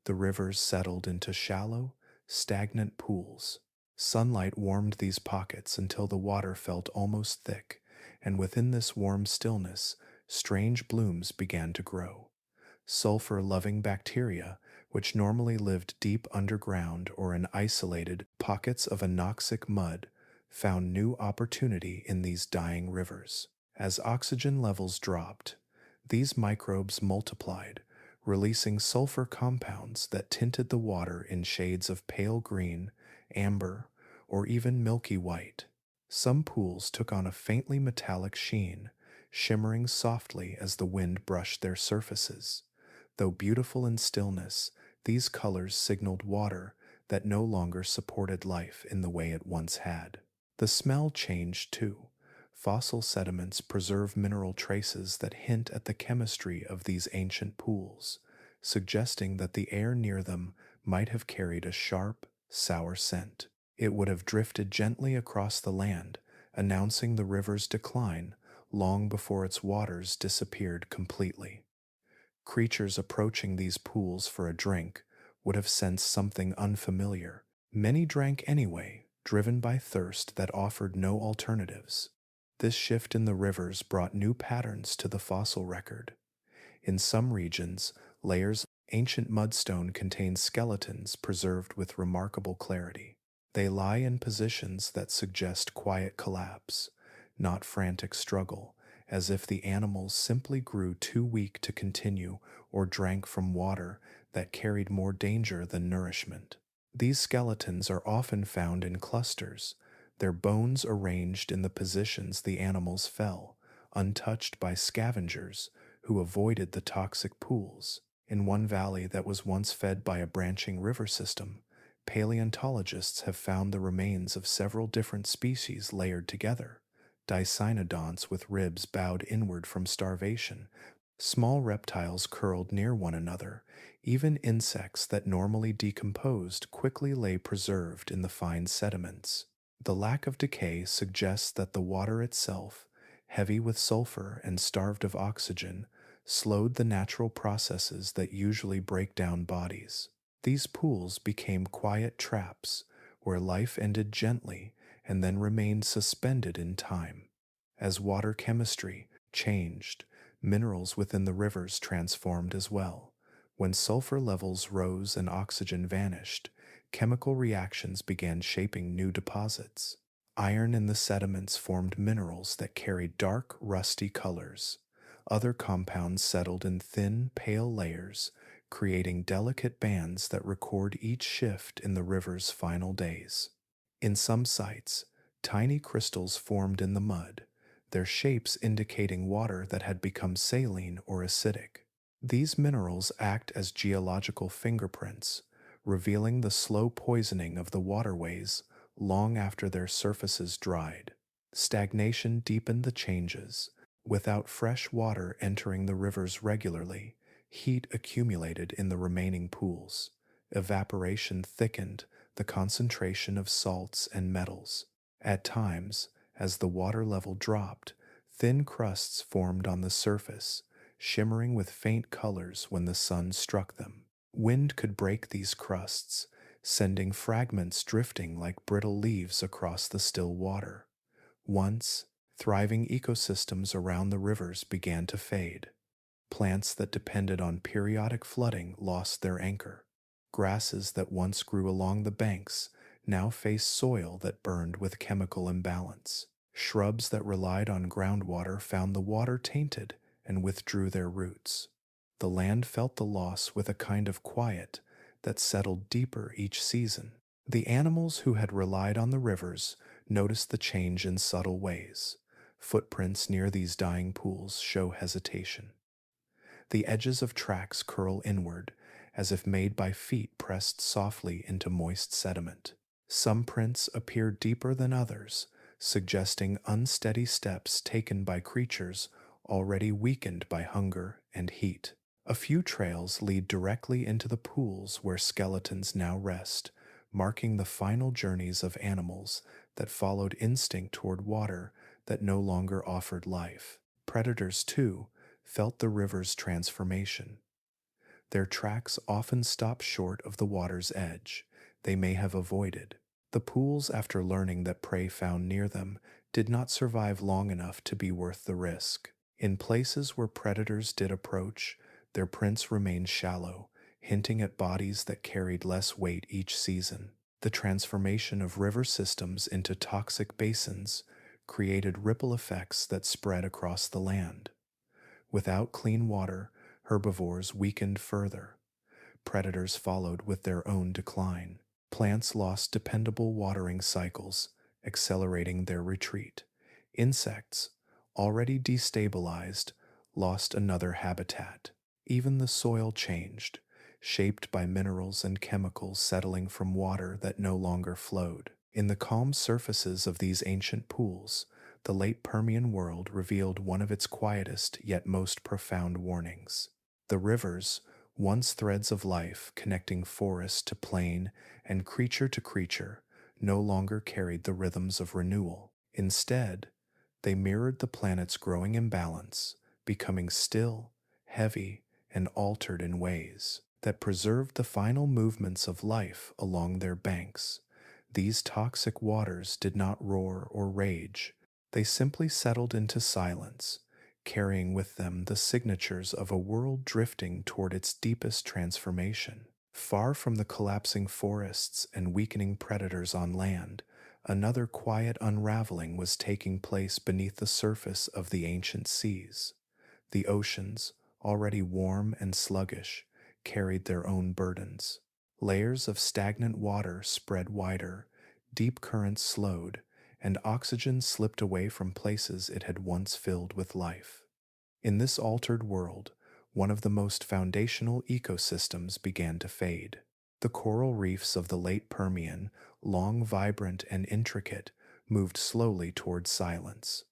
the rivers settled into shallow, stagnant pools. Sunlight warmed these pockets until the water felt almost thick, and within this warm stillness, strange blooms began to grow. Sulfur-loving bacteria, which normally lived deep underground or in isolated pockets of anoxic mud, found new opportunity in these dying rivers. As oxygen levels dropped, these microbes multiplied, releasing sulfur compounds that tinted the water in shades of pale green, amber, or even milky white. Some pools took on a faintly metallic sheen, shimmering softly as the wind brushed their surfaces. Though beautiful in stillness, these colors signaled water that no longer supported life in the way it once had. The smell changed too. Fossil sediments preserve mineral traces that hint at the chemistry of these ancient pools, suggesting that the air near them might have carried a sharp, sour scent. It would have drifted gently across the land, announcing the river's decline long before its waters disappeared completely. Creatures approaching these pools for a drink would have sensed something unfamiliar. Many drank anyway, driven by thirst that offered no alternatives. This shift in the rivers brought new patterns to the fossil record. In some regions, layers of ancient mudstone contain skeletons preserved with remarkable clarity. They lie in positions that suggest quiet collapse, not frantic struggle, as if the animals simply grew too weak to continue or drank from water that carried more danger than nourishment. These skeletons are often found in clusters, their bones arranged in the positions the animals fell, untouched by scavengers who avoided the toxic pools. In one valley that was once fed by a branching river system, paleontologists have found the remains of several different species layered together. Dicynodonts with ribs bowed inward from starvation, small reptiles curled near one another, even insects that normally decomposed quickly lay preserved in the fine sediments. The lack of decay suggests that the water itself, heavy with sulfur and starved of oxygen, slowed the natural processes that usually break down bodies. These pools became quiet traps where life ended gently and then remained suspended in time. As water chemistry changed, minerals within the rivers transformed as well. When sulfur levels rose and oxygen vanished, chemical reactions began shaping new deposits. Iron in the sediments formed minerals that carried dark, rusty colors. Other compounds settled in thin, pale layers, creating delicate bands that record each shift in the river's final days. In some sites, tiny crystals formed in the mud, their shapes indicating water that had become saline or acidic. These minerals act as geological fingerprints, revealing the slow poisoning of the waterways long after their surfaces dried. Stagnation deepened the changes. Without fresh water entering the rivers regularly, heat accumulated in the remaining pools. Evaporation thickened the concentration of salts and metals. At times, as the water level dropped, thin crusts formed on the surface, shimmering with faint colors when the sun struck them. Wind could break these crusts, sending fragments drifting like brittle leaves across the still water. Once, thriving ecosystems around the rivers began to fade. Plants that depended on periodic flooding lost their anchor. Grasses that once grew along the banks now faced soil that burned with chemical imbalance. Shrubs that relied on groundwater found the water tainted and withdrew their roots. The land felt the loss with a kind of quiet that settled deeper each season. The animals who had relied on the rivers noticed the change in subtle ways. Footprints near these dying pools show hesitation. The edges of tracks curl inward, as if made by feet pressed softly into moist sediment. Some prints appear deeper than others, suggesting unsteady steps taken by creatures already weakened by hunger and heat. A few trails lead directly into the pools where skeletons now rest, marking the final journeys of animals that followed instinct toward water that no longer offered life. Predators, too, felt the river's transformation. Their tracks often stop short of the water's edge they may have avoided. The pools, after learning that prey found near them did not survive long enough to be worth the risk. In places where predators did approach, their prints remained shallow, hinting at bodies that carried less weight each season. The transformation of river systems into toxic basins created ripple effects that spread across the land. Without clean water, herbivores weakened further. Predators followed with their own decline. Plants lost dependable watering cycles, accelerating their retreat. Insects, already destabilized, lost another habitat. Even the soil changed, shaped by minerals and chemicals settling from water that no longer flowed. In the calm surfaces of these ancient pools, the late Permian world revealed one of its quietest yet most profound warnings. The rivers, once threads of life connecting forest to plain and creature to creature, no longer carried the rhythms of renewal. Instead, they mirrored the planet's growing imbalance, becoming still, heavy, and altered in ways that preserved the final movements of life along their banks. These toxic waters did not roar or rage. They simply settled into silence, carrying with them the signatures of a world drifting toward its deepest transformation. Far from the collapsing forests and weakening predators on land, another quiet unraveling was taking place beneath the surface of the ancient seas. The oceans, already warm and sluggish, carried their own burdens. Layers of stagnant water spread wider, deep currents slowed, and oxygen slipped away from places it had once filled with life. In this altered world, one of the most foundational ecosystems began to fade. The coral reefs of the late Permian, long vibrant and intricate, moved slowly toward silence.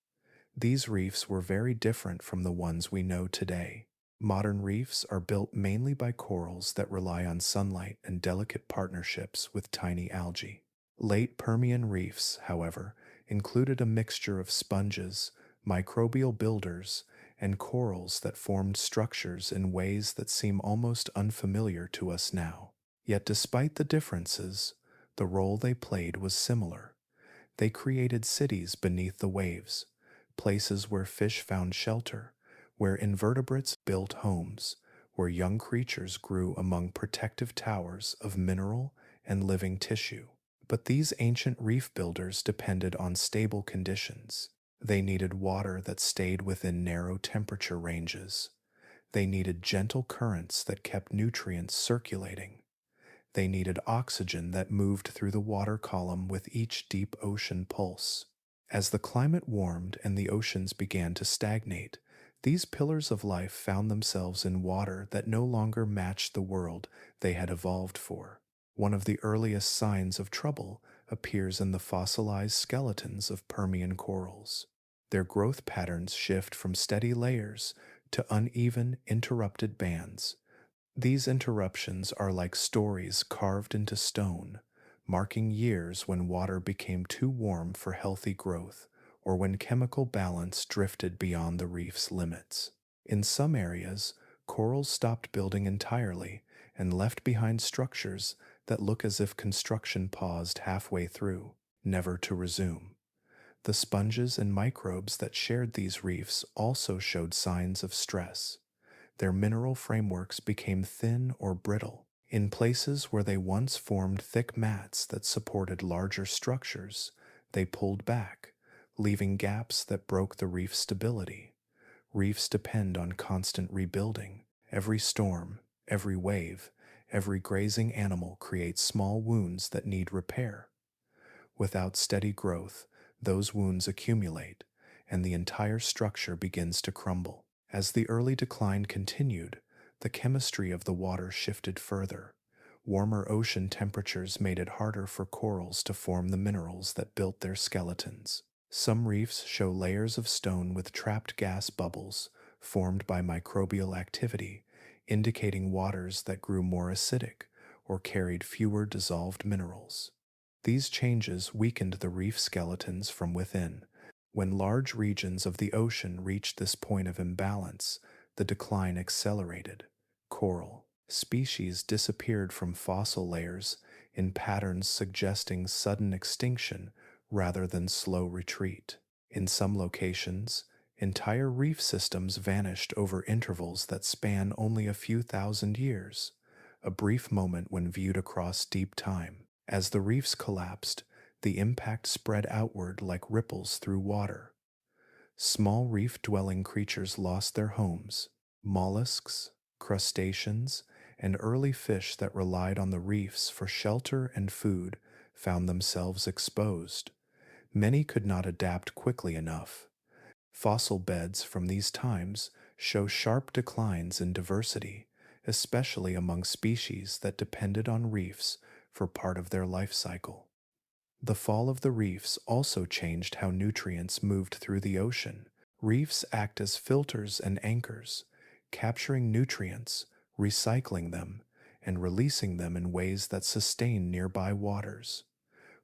These reefs were very different from the ones we know today. Modern reefs are built mainly by corals that rely on sunlight and delicate partnerships with tiny algae. Late Permian reefs, however, included a mixture of sponges, microbial builders, and corals that formed structures in ways that seem almost unfamiliar to us now. Yet despite the differences, the role they played was similar. They created cities beneath the waves, places where fish found shelter, where invertebrates built homes, where young creatures grew among protective towers of mineral and living tissue. But these ancient reef builders depended on stable conditions. They needed water that stayed within narrow temperature ranges. They needed gentle currents that kept nutrients circulating. They needed oxygen that moved through the water column with each deep ocean pulse. As the climate warmed and the oceans began to stagnate, these pillars of life found themselves in water that no longer matched the world they had evolved for. One of the earliest signs of trouble appears in the fossilized skeletons of Permian corals. Their growth patterns shift from steady layers to uneven, interrupted bands. These interruptions are like stories carved into stone, marking years when water became too warm for healthy growth or when chemical balance drifted beyond the reef's limits. In some areas, corals stopped building entirely and left behind structures that look as if construction paused halfway through, never to resume. The sponges and microbes that shared these reefs also showed signs of stress. Their mineral frameworks became thin or brittle. In places where they once formed thick mats that supported larger structures, they pulled back, leaving gaps that broke the reef's stability. Reefs depend on constant rebuilding. Every storm, every wave, every grazing animal creates small wounds that need repair. Without steady growth, those wounds accumulate, and the entire structure begins to crumble. As the early decline continued, the chemistry of the water shifted further. Warmer ocean temperatures made it harder for corals to form the minerals that built their skeletons. Some reefs show layers of stone with trapped gas bubbles formed by microbial activity, indicating waters that grew more acidic or carried fewer dissolved minerals. These changes weakened the reef skeletons from within. When large regions of the ocean reached this point of imbalance, the decline accelerated. Coral species disappeared from fossil layers in patterns suggesting sudden extinction rather than slow retreat. In some locations, entire reef systems vanished over intervals that span only a few thousand years, a brief moment when viewed across deep time. As the reefs collapsed, the impact spread outward like ripples through water. Small reef-dwelling creatures lost their homes. Mollusks, crustaceans, and early fish that relied on the reefs for shelter and food found themselves exposed. Many could not adapt quickly enough. Fossil beds from these times show sharp declines in diversity, especially among species that depended on reefs for part of their life cycle. The fall of the reefs also changed how nutrients moved through the ocean. Reefs act as filters and anchors, capturing nutrients, recycling them, and releasing them in ways that sustain nearby waters.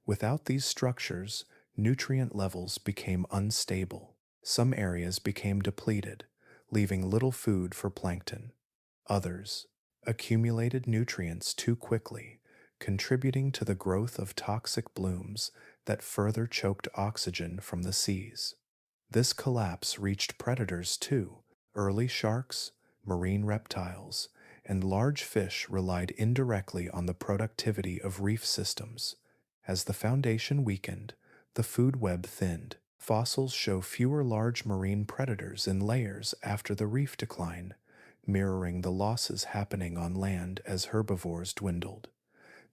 Without these structures, nutrient levels became unstable. Some areas became depleted, leaving little food for plankton. Others accumulated nutrients too quickly, contributing to the growth of toxic blooms that further choked oxygen from the seas. This collapse reached predators too. Early sharks, marine reptiles, and large fish relied indirectly on the productivity of reef systems. As the foundation weakened, the food web thinned. Fossils show fewer large marine predators in layers after the reef decline, mirroring the losses happening on land as herbivores dwindled.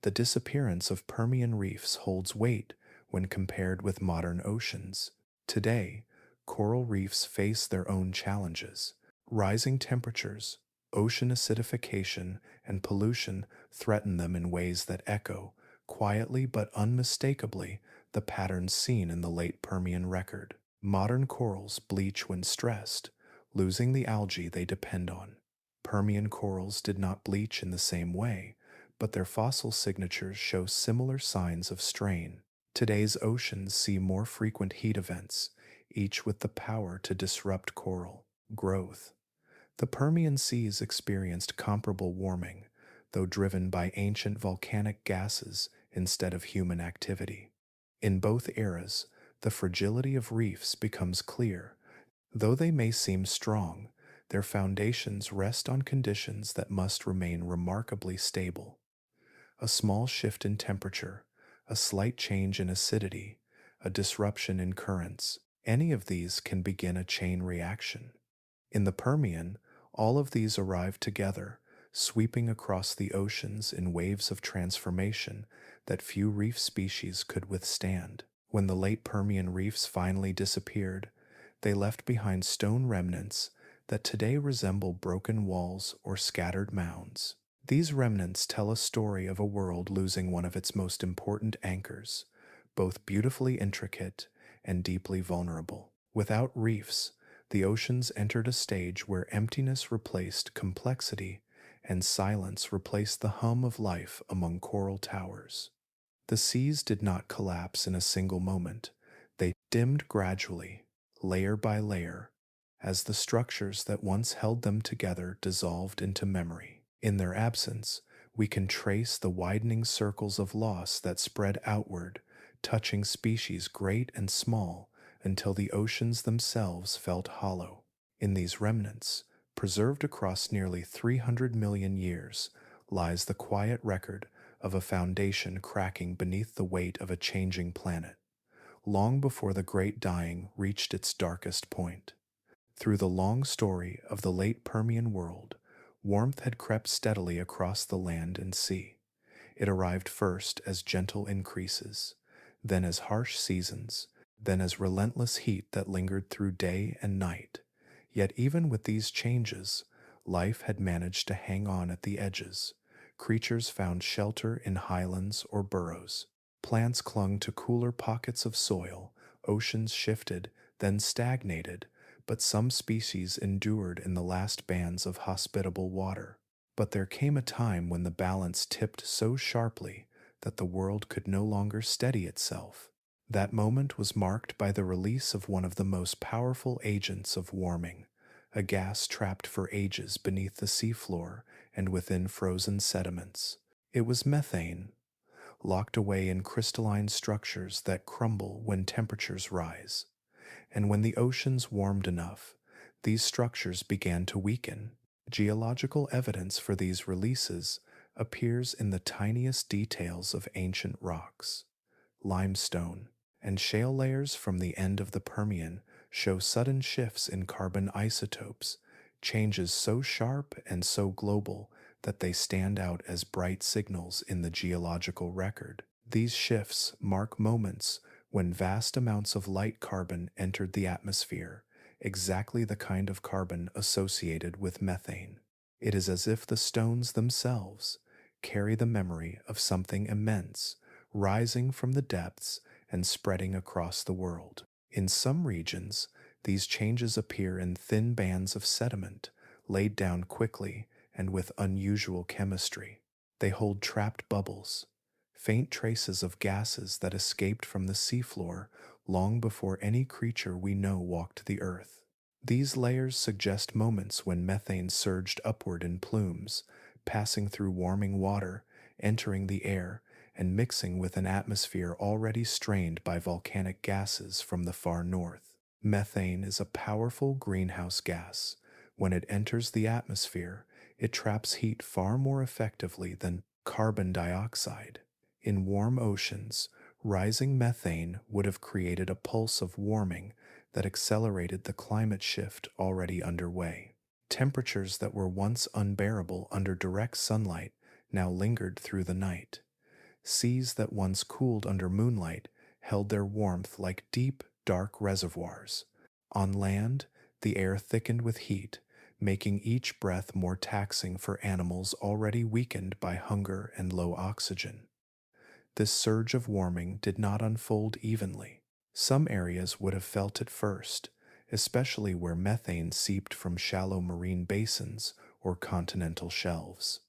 The disappearance of Permian reefs holds weight when compared with modern oceans. Today, coral reefs face their own challenges. Rising temperatures, ocean acidification, and pollution threaten them in ways that echo, quietly but unmistakably, the patterns seen in the late Permian record. Modern corals bleach when stressed, losing the algae they depend on. Permian corals did not bleach in the same way, but their fossil signatures show similar signs of strain. Today's oceans see more frequent heat events, each with the power to disrupt coral growth. The Permian seas experienced comparable warming, though driven by ancient volcanic gases instead of human activity. In both eras, the fragility of reefs becomes clear. Though they may seem strong, their foundations rest on conditions that must remain remarkably stable. A small shift in temperature, a slight change in acidity, a disruption in currents, any of these can begin a chain reaction. In the Permian, all of these arrived together, sweeping across the oceans in waves of transformation that few reef species could withstand. When the late Permian reefs finally disappeared, they left behind stone remnants that today resemble broken walls or scattered mounds. These remnants tell a story of a world losing one of its most important anchors, both beautifully intricate and deeply vulnerable. Without reefs, the oceans entered a stage where emptiness replaced complexity and silence replaced the hum of life among coral towers. The seas did not collapse in a single moment. They dimmed gradually, layer by layer, as the structures that once held them together dissolved into memory. In their absence, we can trace the widening circles of loss that spread outward, touching species great and small until the oceans themselves felt hollow. In these remnants, preserved across nearly 300 million years, lies the quiet record of a foundation cracking beneath the weight of a changing planet, long before the Great Dying reached its darkest point. Through the long story of the late Permian world, warmth had crept steadily across the land and sea. It arrived first as gentle increases, then as harsh seasons, then as relentless heat that lingered through day and night. Yet even with these changes, life had managed to hang on at the edges. Creatures found shelter in highlands or burrows. Plants clung to cooler pockets of soil, Oceans shifted, then stagnated, but some species endured in the last bands of hospitable water. But there came a time when the balance tipped so sharply that the world could no longer steady itself. That moment was marked by the release of one of the most powerful agents of warming, a gas trapped for ages beneath the seafloor and within frozen sediments. It was methane, locked away in crystalline structures that crumble when temperatures rise. And when the oceans warmed enough, these structures began to weaken. Geological evidence for these releases appears in the tiniest details of ancient rocks. Limestone and shale layers from the end of the Permian show sudden shifts in carbon isotopes, changes so sharp and so global that they stand out as bright signals in the geological record. These shifts mark moments when vast amounts of light carbon entered the atmosphere, exactly the kind of carbon associated with methane. It is as if the stones themselves carry the memory of something immense, rising from the depths and spreading across the world. In some regions, these changes appear in thin bands of sediment, laid down quickly and with unusual chemistry. They hold trapped bubbles, faint traces of gases that escaped from the seafloor long before any creature we know walked the earth. These layers suggest moments when methane surged upward in plumes, passing through warming water, entering the air, and mixing with an atmosphere already strained by volcanic gases from the far north. Methane is a powerful greenhouse gas. When it enters the atmosphere, it traps heat far more effectively than carbon dioxide. In warm oceans, rising methane would have created a pulse of warming that accelerated the climate shift already underway. Temperatures that were once unbearable under direct sunlight now lingered through the night. Seas that once cooled under moonlight held their warmth like deep, dark reservoirs. On land, the air thickened with heat, making each breath more taxing for animals already weakened by hunger and low oxygen. This surge of warming did not unfold evenly. Some areas would have felt it first, especially where methane seeped from shallow marine basins or continental shelves.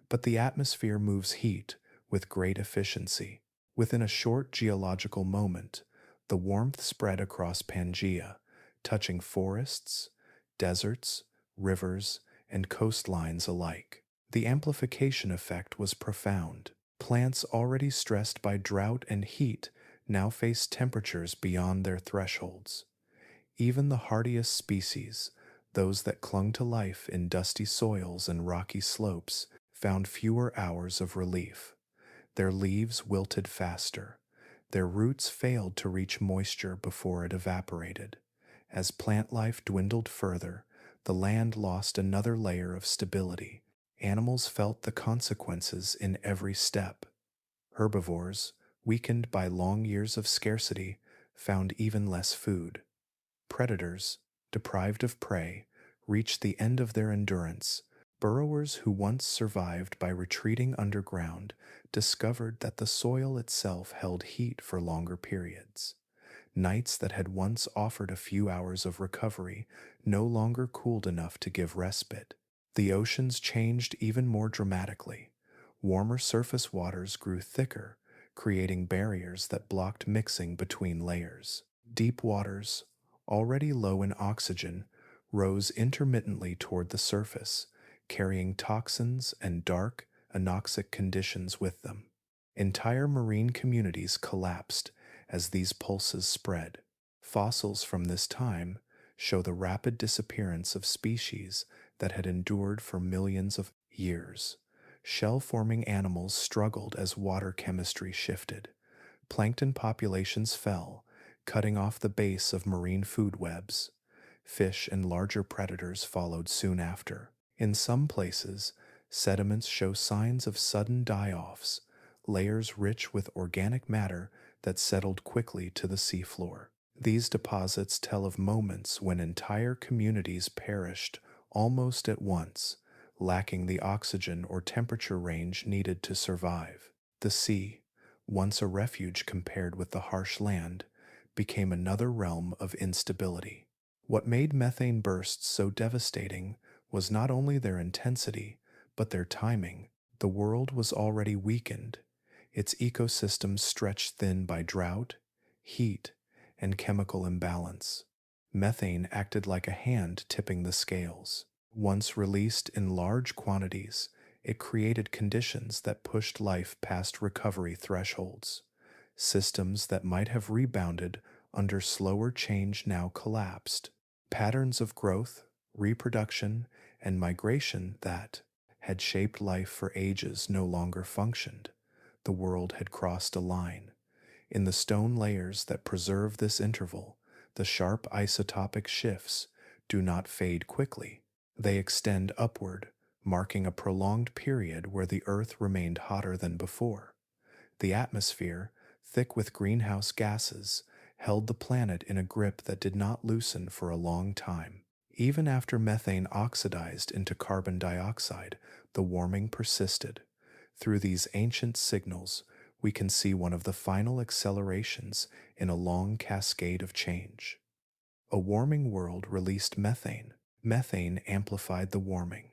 But the atmosphere moves heat with great efficiency. Within a short geological moment, the warmth spread across Pangaea, touching forests, deserts, rivers, and coastlines alike. The amplification effect was profound. Plants already stressed by drought and heat now faced temperatures beyond their thresholds. Even the hardiest species, those that clung to life in dusty soils and rocky slopes, found fewer hours of relief. Their leaves wilted faster. Their roots failed to reach moisture before it evaporated. As plant life dwindled further, the land lost another layer of stability. Animals felt the consequences in every step. Herbivores, weakened by long years of scarcity, found even less food. Predators, deprived of prey, reached the end of their endurance. Burrowers who once survived by retreating underground discovered that the soil itself held heat for longer periods. Nights that had once offered a few hours of recovery no longer cooled enough to give respite. The oceans changed even more dramatically. Warmer surface waters grew thicker, creating barriers that blocked mixing between layers. Deep waters, already low in oxygen, rose intermittently toward the surface, carrying toxins and dark, anoxic conditions with them. Entire marine communities collapsed as these pulses spread. Fossils from this time show the rapid disappearance of species that had endured for millions of years. Shell-forming animals struggled as water chemistry shifted. Plankton populations fell, cutting off the base of marine food webs. Fish and larger predators followed soon after. In some places, sediments show signs of sudden die-offs, layers rich with organic matter that settled quickly to the seafloor. These deposits tell of moments when entire communities perished almost at once, lacking the oxygen or temperature range needed to survive. The sea, once a refuge compared with the harsh land, became another realm of instability. What made methane bursts so devastating was not only their intensity, but their timing. The world was already weakened, its ecosystems stretched thin by drought, heat, and chemical imbalance. Methane acted like a hand tipping the scales. Once released in large quantities, it created conditions that pushed life past recovery thresholds. Systems that might have rebounded under slower change now collapsed. Patterns of growth, reproduction, and migration that had shaped life for ages no longer functioned. The world had crossed a line. In the stone layers that preserve this interval, the sharp isotopic shifts do not fade quickly. They extend upward, marking a prolonged period where the Earth remained hotter than before. The atmosphere, thick with greenhouse gases, held the planet in a grip that did not loosen for a long time. Even after methane oxidized into carbon dioxide, the warming persisted. Through these ancient signals, we can see one of the final accelerations in a long cascade of change. A warming world released methane. Methane amplified the warming.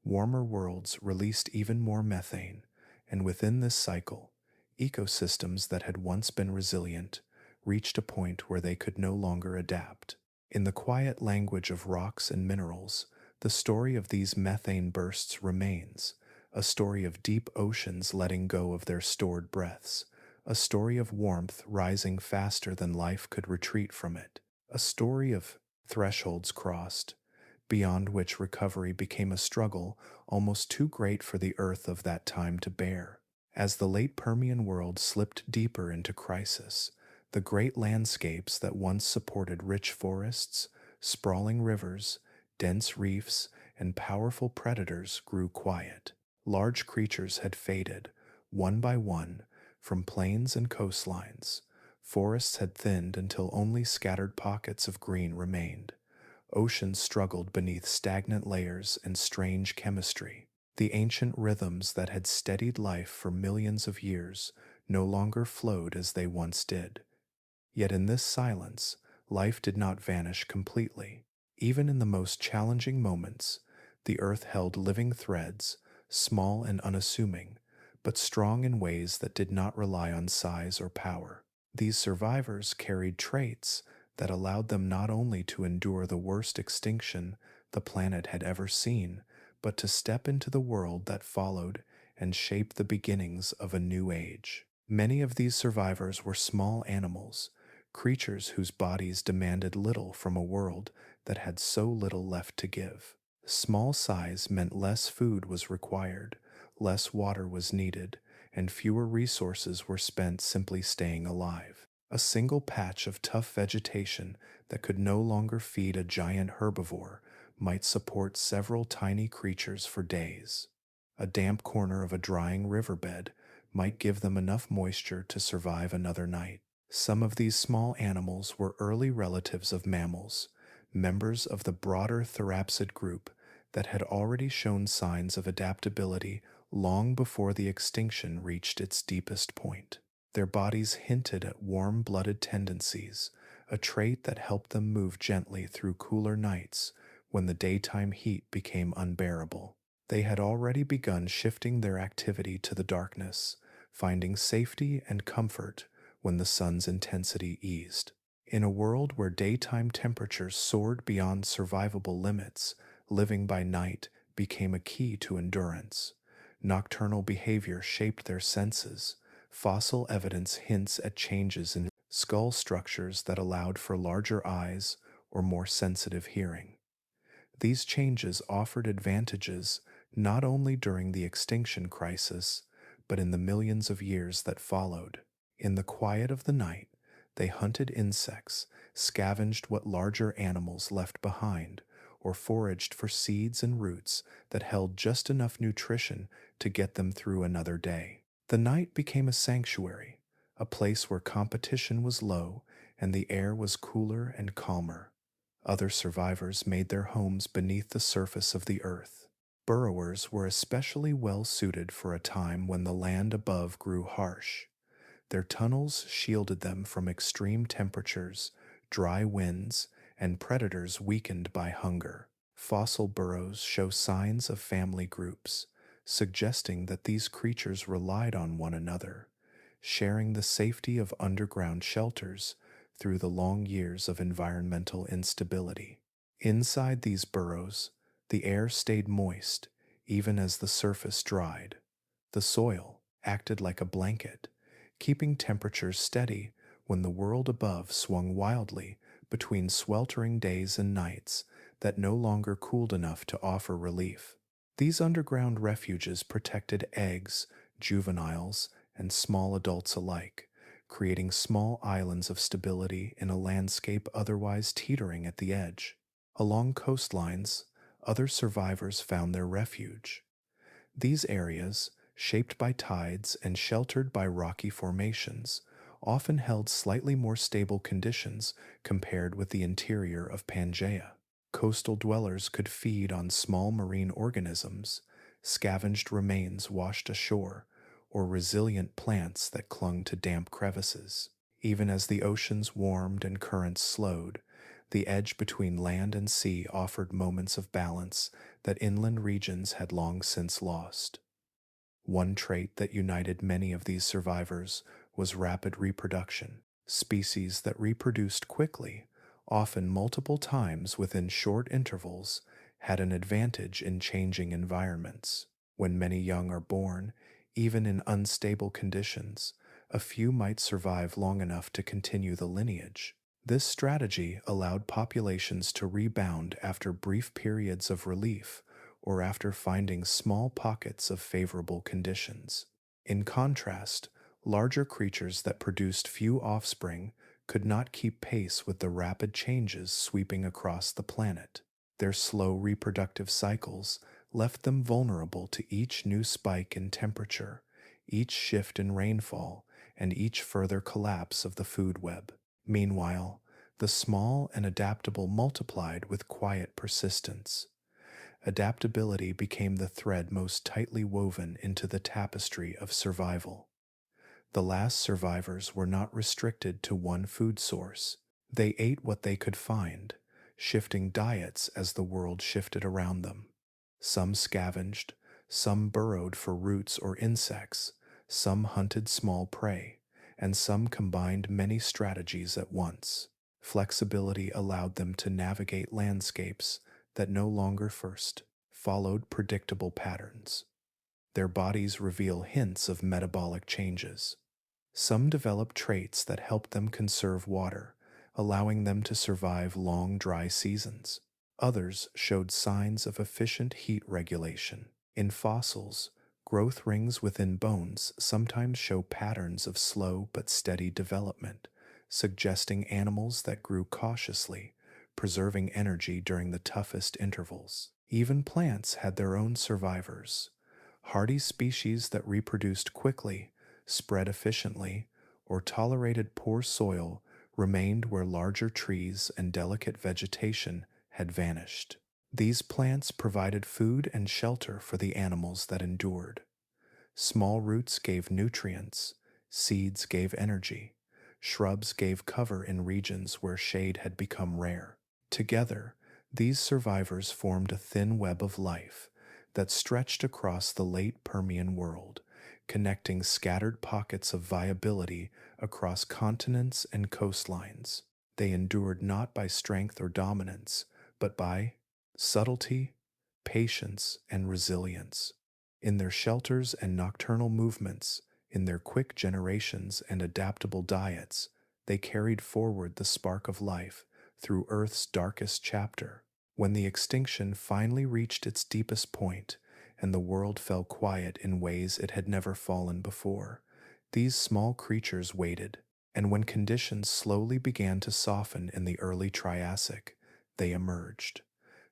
Warmer worlds released even more methane, and within this cycle, ecosystems that had once been resilient reached a point where they could no longer adapt. In the quiet language of rocks and minerals, the story of these methane bursts remains, a story of deep oceans letting go of their stored breaths, a story of warmth rising faster than life could retreat from it, a story of thresholds crossed, beyond which recovery became a struggle almost too great for the Earth of that time to bear. As the late Permian world slipped deeper into crisis, the great landscapes that once supported rich forests, sprawling rivers, dense reefs, and powerful predators grew quiet. Large creatures had faded, one by one, from plains and coastlines. Forests had thinned until only scattered pockets of green remained. Oceans struggled beneath stagnant layers and strange chemistry. The ancient rhythms that had steadied life for millions of years no longer flowed as they once did. Yet in this silence, life did not vanish completely. Even in the most challenging moments, the earth held living threads, small and unassuming, but strong in ways that did not rely on size or power. These survivors carried traits that allowed them not only to endure the worst extinction the planet had ever seen, but to step into the world that followed and shape the beginnings of a new age. Many of these survivors were small animals, creatures whose bodies demanded little from a world that had so little left to give. Small size meant less food was required, less water was needed, and fewer resources were spent simply staying alive. A single patch of tough vegetation that could no longer feed a giant herbivore might support several tiny creatures for days. A damp corner of a drying riverbed might give them enough moisture to survive another night. Some of these small animals were early relatives of mammals, members of the broader therapsid group that had already shown signs of adaptability long before the extinction reached its deepest point. Their bodies hinted at warm-blooded tendencies, a trait that helped them move gently through cooler nights when the daytime heat became unbearable. They had already begun shifting their activity to the darkness, finding safety and comfort when the sun's intensity eased. In a world where daytime temperatures soared beyond survivable limits, living by night became a key to endurance. Nocturnal behavior shaped their senses. Fossil evidence hints at changes in skull structures that allowed for larger eyes or more sensitive hearing. These changes offered advantages not only during the extinction crisis, but in the millions of years that followed. In the quiet of the night, they hunted insects, scavenged what larger animals left behind, or foraged for seeds and roots that held just enough nutrition to get them through another day. The night became a sanctuary, a place where competition was low and the air was cooler and calmer. Other survivors made their homes beneath the surface of the earth. Burrowers were especially well suited for a time when the land above grew harsh. Their tunnels shielded them from extreme temperatures, dry winds, and predators weakened by hunger. Fossil burrows show signs of family groups, suggesting that these creatures relied on one another, sharing the safety of underground shelters through the long years of environmental instability. Inside these burrows, the air stayed moist even as the surface dried. The soil acted like a blanket, keeping temperatures steady when the world above swung wildly between sweltering days and nights that no longer cooled enough to offer relief. These underground refuges protected eggs, juveniles, and small adults alike, creating small islands of stability in a landscape otherwise teetering at the edge. Along coastlines, other survivors found their refuge. These areas, shaped by tides and sheltered by rocky formations, often held slightly more stable conditions compared with the interior of Pangaea. Coastal dwellers could feed on small marine organisms, scavenged remains washed ashore, or resilient plants that clung to damp crevices. Even as the oceans warmed and currents slowed, the edge between land and sea offered moments of balance that inland regions had long since lost. One trait that united many of these survivors was rapid reproduction. Species that reproduced quickly, often multiple times within short intervals, had an advantage in changing environments. When many young are born, even in unstable conditions, a few might survive long enough to continue the lineage. This strategy allowed populations to rebound after brief periods of relief or after finding small pockets of favorable conditions. In contrast, larger creatures that produced few offspring could not keep pace with the rapid changes sweeping across the planet. Their slow reproductive cycles left them vulnerable to each new spike in temperature, each shift in rainfall, and each further collapse of the food web. Meanwhile, the small and adaptable multiplied with quiet persistence. Adaptability became the thread most tightly woven into the tapestry of survival. The last survivors were not restricted to one food source. They ate what they could find, shifting diets as the world shifted around them. Some scavenged, some burrowed for roots or insects, some hunted small prey, and some combined many strategies at once. Flexibility allowed them to navigate landscapes that no longer first followed predictable patterns. Their bodies reveal hints of metabolic changes. Some developed traits that helped them conserve water, allowing them to survive long dry seasons. Others showed signs of efficient heat regulation. In fossils, growth rings within bones sometimes show patterns of slow but steady development, suggesting animals that grew cautiously, preserving energy during the toughest intervals. Even plants had their own survivors. Hardy species that reproduced quickly, spread efficiently, or tolerated poor soil remained where larger trees and delicate vegetation had vanished. These plants provided food and shelter for the animals that endured. Small roots gave nutrients, seeds gave energy, shrubs gave cover in regions where shade had become rare. Together, these survivors formed a thin web of life that stretched across the late Permian world, connecting scattered pockets of viability across continents and coastlines. They endured not by strength or dominance, but by subtlety, patience, and resilience. In their shelters and nocturnal movements, in their quick generations and adaptable diets, they carried forward the spark of life through Earth's darkest chapter. When the extinction finally reached its deepest point and the world fell quiet in ways it had never fallen before, these small creatures waited, and when conditions slowly began to soften in the early Triassic, they emerged.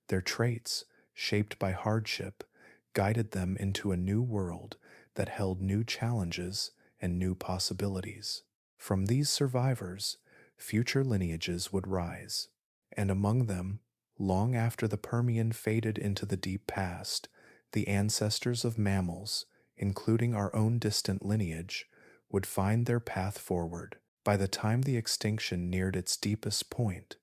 Their traits, shaped by hardship, guided them into a new world that held new challenges and new possibilities. From these survivors, future lineages would rise, and among them, long after the Permian faded into the deep past, the ancestors of mammals, including our own distant lineage, would find their path forward. By the time the extinction neared its deepest point,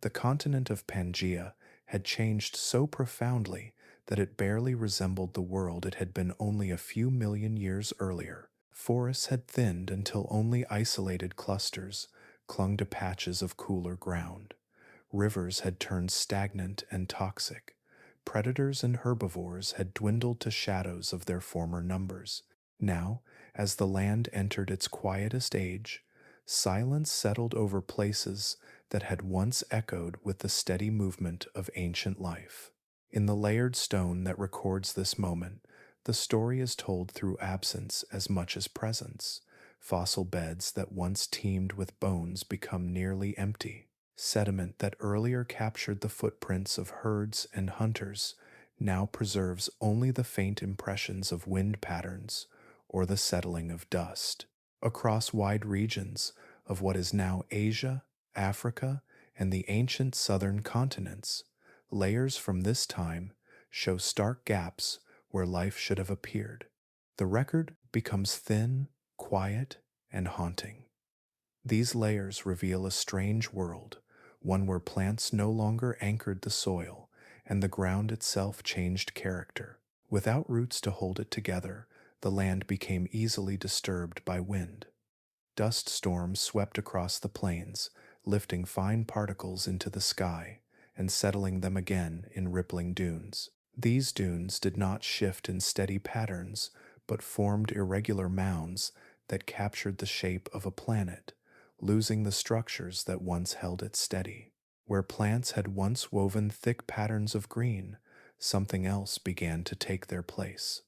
the continent of Pangaea had changed so profoundly that it barely resembled the world it had been only a few million years earlier. Forests had thinned until only isolated clusters clung to patches of cooler ground. Rivers had turned stagnant and toxic. Predators and herbivores had dwindled to shadows of their former numbers. Now, as the land entered its quietest age, silence settled over places that had once echoed with the steady movement of ancient life. In the layered stone that records this moment, the story is told through absence as much as presence. Fossil beds that once teemed with bones become nearly empty. Sediment that earlier captured the footprints of herds and hunters now preserves only the faint impressions of wind patterns or the settling of dust. Across wide regions of what is now Asia, Africa, and the ancient southern continents, layers from this time show stark gaps where life should have appeared. The record becomes thin, quiet, and haunting. These layers reveal a strange world, one where plants no longer anchored the soil and the ground itself changed character. Without roots to hold it together, the land became easily disturbed by wind. Dust storms swept across the plains, lifting fine particles into the sky and settling them again in rippling dunes. These dunes did not shift in steady patterns, but formed irregular mounds that captured the shape of a planet, losing the structures that once held it steady. Where plants had once woven thick patterns of green, something else began to take their place.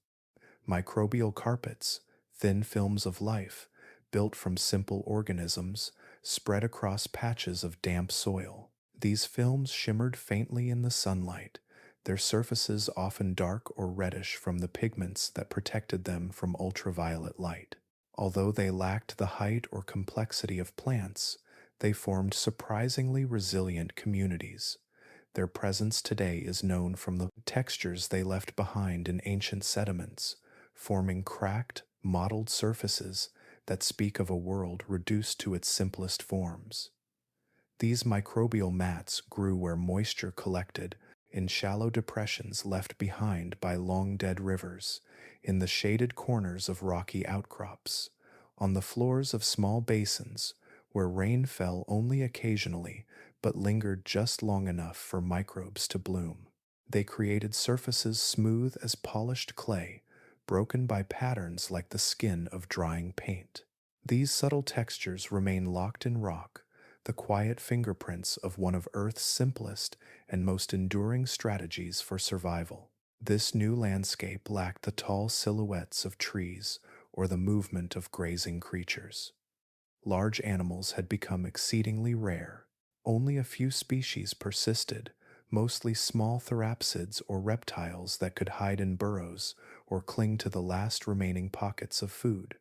Microbial carpets, thin films of life, built from simple organisms, spread across patches of damp soil. These films shimmered faintly in the sunlight, their surfaces often dark or reddish from the pigments that protected them from ultraviolet light. Although they lacked the height or complexity of plants, they formed surprisingly resilient communities. Their presence today is known from the textures they left behind in ancient sediments, forming cracked, mottled surfaces that speak of a world reduced to its simplest forms. These microbial mats grew where moisture collected in shallow depressions left behind by long-dead rivers, in the shaded corners of rocky outcrops, on the floors of small basins where rain fell only occasionally but lingered just long enough for microbes to bloom. They created surfaces smooth as polished clay, broken by patterns like the skin of drying paint. These subtle textures remain locked in rock, the quiet fingerprints of one of Earth's simplest and most enduring strategies for survival. This new landscape lacked the tall silhouettes of trees or the movement of grazing creatures. Large animals had become exceedingly rare. Only a few species persisted, mostly small therapsids or reptiles that could hide in burrows or cling to the last remaining pockets of food.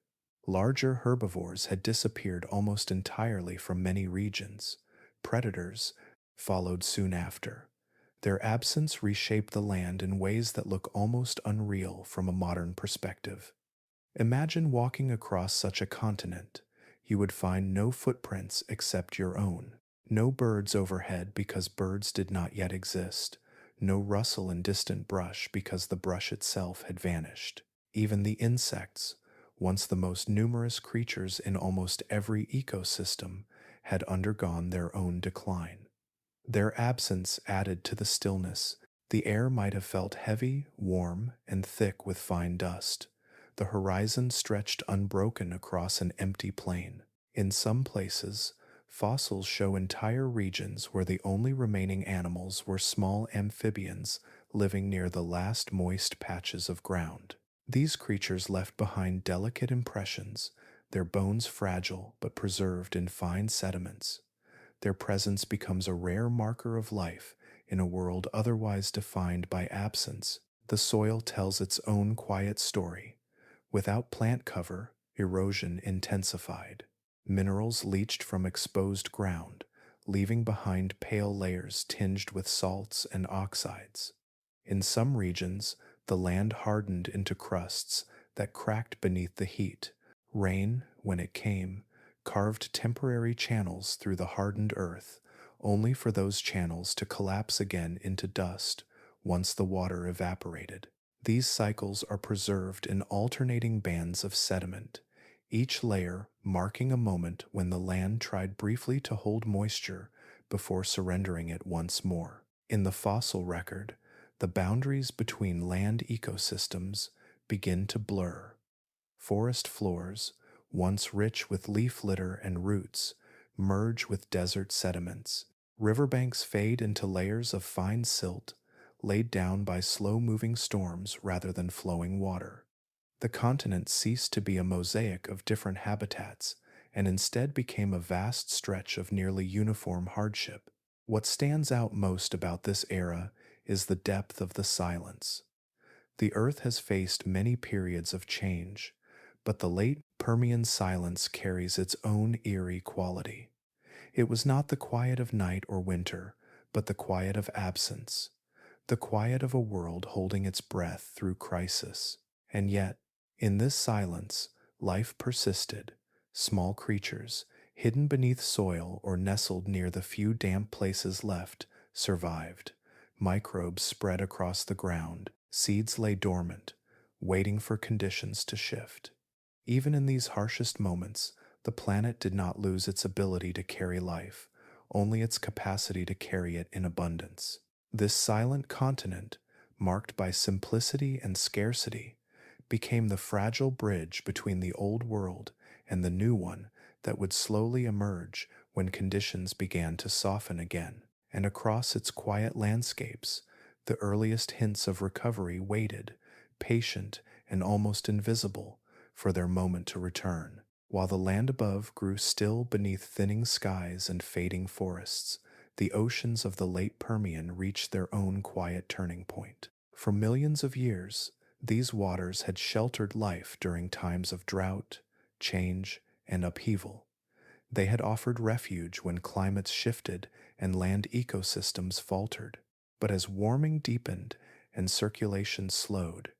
Larger herbivores had disappeared almost entirely from many regions. Predators followed soon after. Their absence reshaped the land in ways that look almost unreal from a modern perspective. Imagine walking across such a continent. You would find no footprints except your own. No birds overhead because birds did not yet exist. No rustle in distant brush because the brush itself had vanished. Even the insects, once the most numerous creatures in almost every ecosystem, had undergone their own decline. Their absence added to the stillness. The air might have felt heavy, warm, and thick with fine dust. The horizon stretched unbroken across an empty plain. In some places, fossils show entire regions where the only remaining animals were small amphibians living near the last moist patches of ground. These creatures left behind delicate impressions, their bones fragile but preserved in fine sediments. Their presence becomes a rare marker of life in a world otherwise defined by absence. The soil tells its own quiet story. Without plant cover, erosion intensified. Minerals leached from exposed ground, leaving behind pale layers tinged with salts and oxides. In some regions, the land hardened into crusts that cracked beneath the heat. Rain, when it came, carved temporary channels through the hardened earth, only for those channels to collapse again into dust once the water evaporated. These cycles are preserved in alternating bands of sediment, each layer marking a moment when the land tried briefly to hold moisture before surrendering it once more. In the fossil record, the boundaries between land ecosystems begin to blur. Forest floors, once rich with leaf litter and roots, merge with desert sediments. Riverbanks fade into layers of fine silt, laid down by slow-moving storms rather than flowing water. The continent ceased to be a mosaic of different habitats and instead became a vast stretch of nearly uniform hardship. What stands out most about this era is the depth of the silence. The Earth has faced many periods of change, but the late Permian silence carries its own eerie quality. It was not the quiet of night or winter, but the quiet of absence, the quiet of a world holding its breath through crisis. And yet, in this silence, life persisted. Small creatures, hidden beneath soil or nestled near the few damp places left, survived. Microbes spread across the ground, seeds lay dormant, waiting for conditions to shift. Even in these harshest moments, the planet did not lose its ability to carry life, only its capacity to carry it in abundance. This silent continent, marked by simplicity and scarcity, became the fragile bridge between the old world and the new one that would slowly emerge when conditions began to soften again. And across its quiet landscapes, the earliest hints of recovery waited, patient and almost invisible, for their moment to return. While the land above grew still beneath thinning skies and fading forests, the oceans of the late Permian reached their own quiet turning point. For millions of years, these waters had sheltered life during times of drought, change, and upheaval. They had offered refuge when climates shifted and land ecosystems faltered. But as warming deepened and circulation slowed,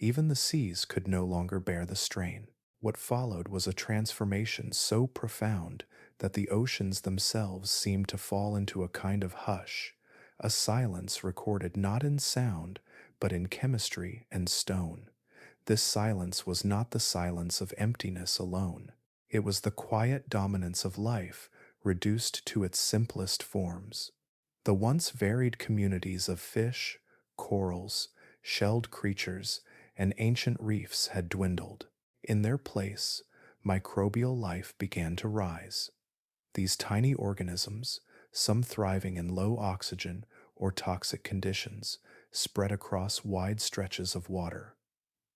even the seas could no longer bear the strain. What followed was a transformation so profound that the oceans themselves seemed to fall into a kind of hush, a silence recorded not in sound, but in chemistry and stone. This silence was not the silence of emptiness alone. It was the quiet dominance of life, reduced to its simplest forms. The once varied communities of fish, corals, shelled creatures, and ancient reefs had dwindled. In their place, microbial life began to rise. These tiny organisms, some thriving in low oxygen or toxic conditions, spread across wide stretches of water.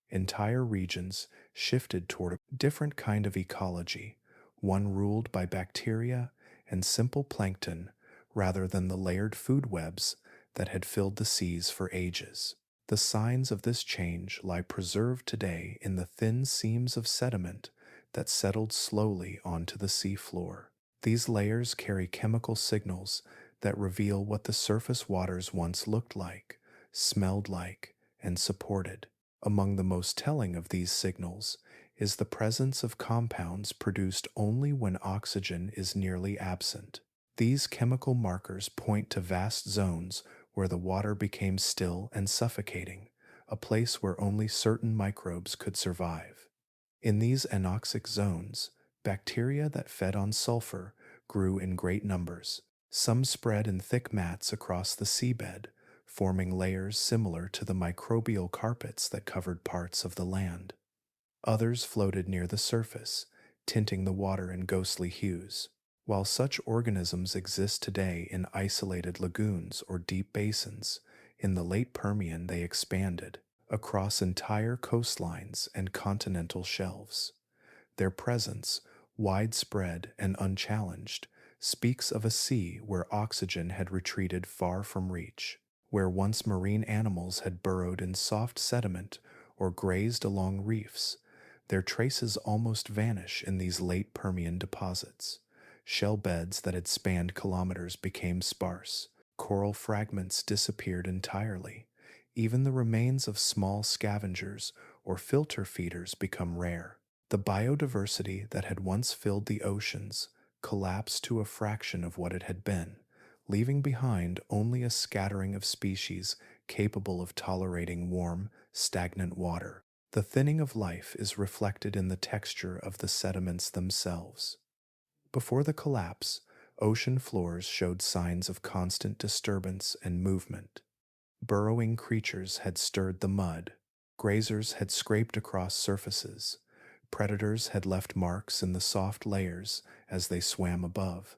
Entire regions shifted toward a different kind of ecology, one ruled by bacteria and simple plankton rather than the layered food webs that had filled the seas for ages. The signs of this change lie preserved today in the thin seams of sediment that settled slowly onto the seafloor. These layers carry chemical signals that reveal what the surface waters once looked like, smelled like, and supported. Among the most telling of these signals is the presence of compounds produced only when oxygen is nearly absent. These chemical markers point to vast zones where the water became still and suffocating, a place where only certain microbes could survive. In these anoxic zones, bacteria that fed on sulfur grew in great numbers. Some spread in thick mats across the seabed, forming layers similar to the microbial carpets that covered parts of the land. Others floated near the surface, tinting the water in ghostly hues. While such organisms exist today in isolated lagoons or deep basins, in the late Permian they expanded across entire coastlines and continental shelves. Their presence, widespread and unchallenged, speaks of a sea where oxygen had retreated far from reach, where once marine animals had burrowed in soft sediment or grazed along reefs. Their traces almost vanish in these late Permian deposits. Shell beds that had spanned kilometers became sparse. Coral fragments disappeared entirely. Even the remains of small scavengers or filter feeders become rare. The biodiversity that had once filled the oceans collapsed to a fraction of what it had been, leaving behind only a scattering of species capable of tolerating warm, stagnant water. The thinning of life is reflected in the texture of the sediments themselves. Before the collapse, ocean floors showed signs of constant disturbance and movement. Burrowing creatures had stirred the mud, grazers had scraped across surfaces, predators had left marks in the soft layers as they swam above,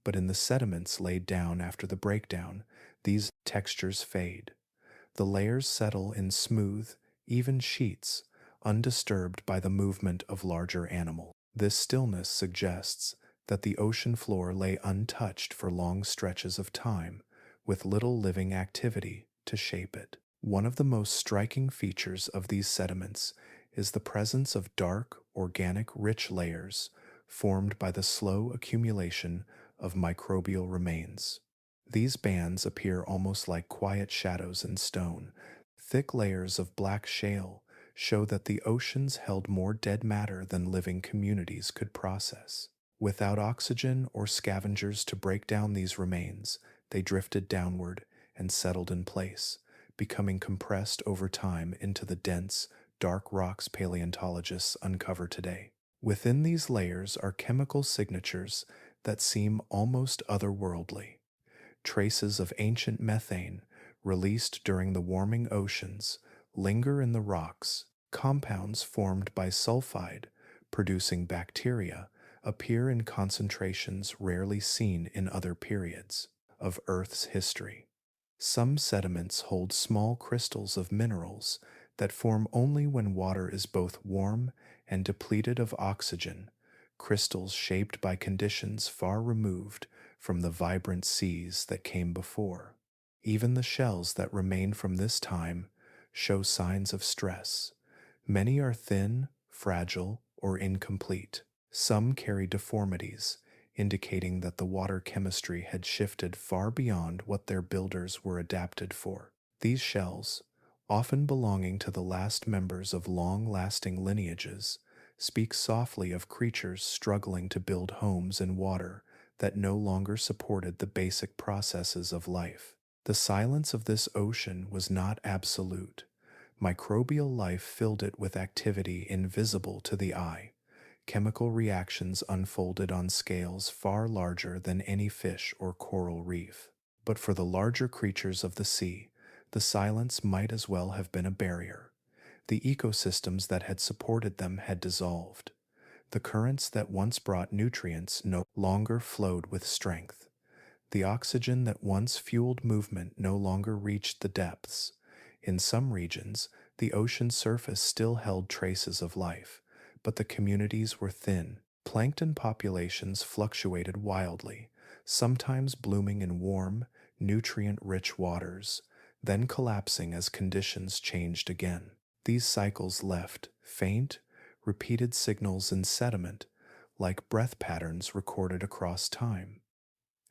but in the sediments laid down after the breakdown, these textures fade. The layers settle in smooth, even sheets, undisturbed by the movement of larger animals. This stillness suggests that the ocean floor lay untouched for long stretches of time, with little living activity to shape it. One of the most striking features of these sediments is the presence of dark, organic, rich layers formed by the slow accumulation of microbial remains. These bands appear almost like quiet shadows in stone. Thick layers of black shale show that the oceans held more dead matter than living communities could process. Without oxygen or scavengers to break down these remains, they drifted downward and settled in place, becoming compressed over time into the dense, dark rocks paleontologists uncover today. Within these layers are chemical signatures that seem almost otherworldly. Traces of ancient methane, released during the warming oceans, linger in the rocks. Compounds formed by sulfide, producing bacteria, appear in concentrations rarely seen in other periods of Earth's history. Some sediments hold small crystals of minerals that form only when water is both warm and depleted of oxygen, crystals shaped by conditions far removed from the vibrant seas that came before. Even the shells that remain from this time show signs of stress. Many are thin, fragile, or incomplete. Some carry deformities, indicating that the water chemistry had shifted far beyond what their builders were adapted for. These shells, often belonging to the last members of long-lasting lineages, speak softly of creatures struggling to build homes in water that no longer supported the basic processes of life. The silence of this ocean was not absolute. Microbial life filled it with activity invisible to the eye. Chemical reactions unfolded on scales far larger than any fish or coral reef. But for the larger creatures of the sea, the silence might as well have been a barrier. The ecosystems that had supported them had dissolved. The currents that once brought nutrients no longer flowed with strength. The oxygen that once fueled movement no longer reached the depths. In some regions, the ocean surface still held traces of life, but the communities were thin. Plankton populations fluctuated wildly, sometimes blooming in warm, nutrient-rich waters, then collapsing as conditions changed again. These cycles left faint, repeated signals in sediment, like breath patterns recorded across time.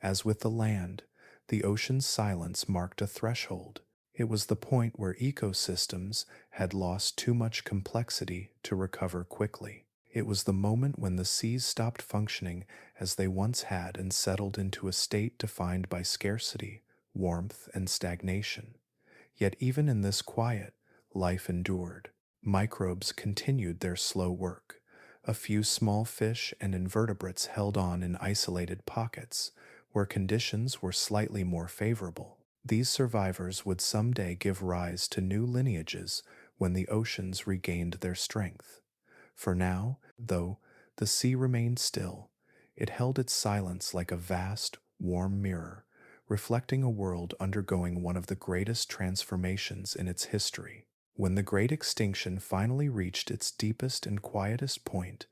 As with the land, the ocean's silence marked a threshold. It was the point where ecosystems had lost too much complexity to recover quickly. It was the moment when the seas stopped functioning as they once had and settled into a state defined by scarcity, warmth, and stagnation. Yet even in this quiet, life endured. Microbes continued their slow work. A few small fish and invertebrates held on in isolated pockets, where conditions were slightly more favorable. These survivors would someday give rise to new lineages when the oceans regained their strength. For now, though, the sea remained still. It held its silence like a vast, warm mirror, reflecting a world undergoing one of the greatest transformations in its history. When the Great Extinction finally reached its deepest and quietest point,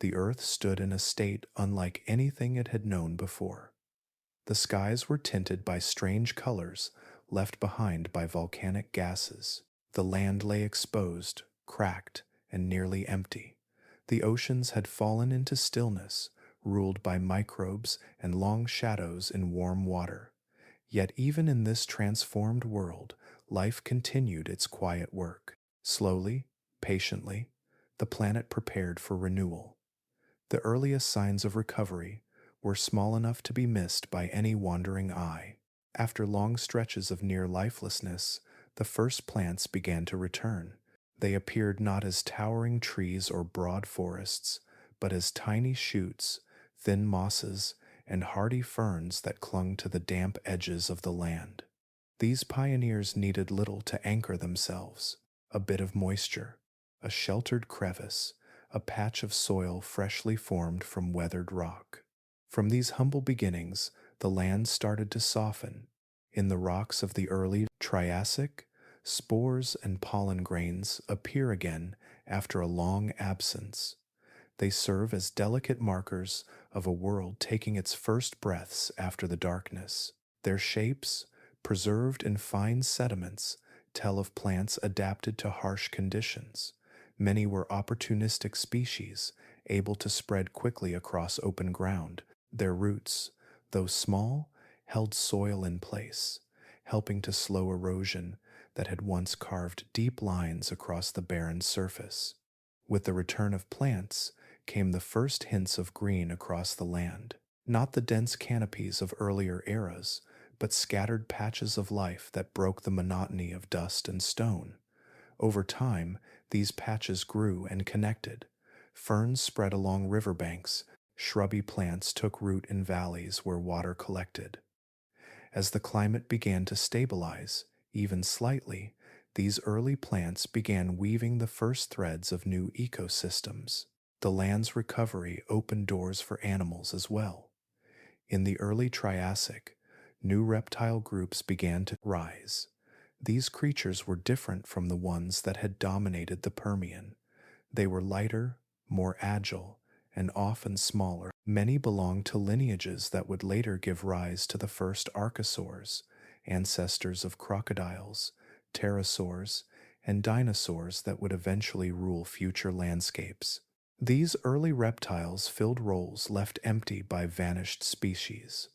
the Earth stood in a state unlike anything it had known before. The skies were tinted by strange colors left behind by volcanic gases. The land lay exposed, cracked, and nearly empty. The oceans had fallen into stillness, ruled by microbes and long shadows in warm water. Yet even in this transformed world, life continued its quiet work. Slowly, patiently, the planet prepared for renewal. The earliest signs of recovery were small enough to be missed by any wandering eye. After long stretches of near lifelessness, the first plants began to return. They appeared not as towering trees or broad forests, but as tiny shoots, thin mosses, and hardy ferns that clung to the damp edges of the land. These pioneers needed little to anchor themselves: a bit of moisture, a sheltered crevice, a patch of soil freshly formed from weathered rock. From these humble beginnings, the land started to soften. In the rocks of the early Triassic, spores and pollen grains appear again after a long absence. They serve as delicate markers of a world taking its first breaths after the darkness. Their shapes, preserved in fine sediments, tell of plants adapted to harsh conditions. Many were opportunistic species, able to spread quickly across open ground. Their roots, though small, held soil in place, helping to slow erosion that had once carved deep lines across the barren surface. With the return of plants came the first hints of green across the land, not the dense canopies of earlier eras, but scattered patches of life that broke the monotony of dust and stone. Over time, these patches grew and connected. Ferns spread along riverbanks, shrubby plants took root in valleys where water collected. As the climate began to stabilize, even slightly, these early plants began weaving the first threads of new ecosystems. The land's recovery opened doors for animals as well. In the early Triassic, new reptile groups began to rise. These creatures were different from the ones that had dominated the Permian. They were lighter, more agile, and often smaller. Many belonged to lineages that would later give rise to the first archosaurs, ancestors of crocodiles, pterosaurs, and dinosaurs that would eventually rule future landscapes. These early reptiles filled roles left empty by vanished species.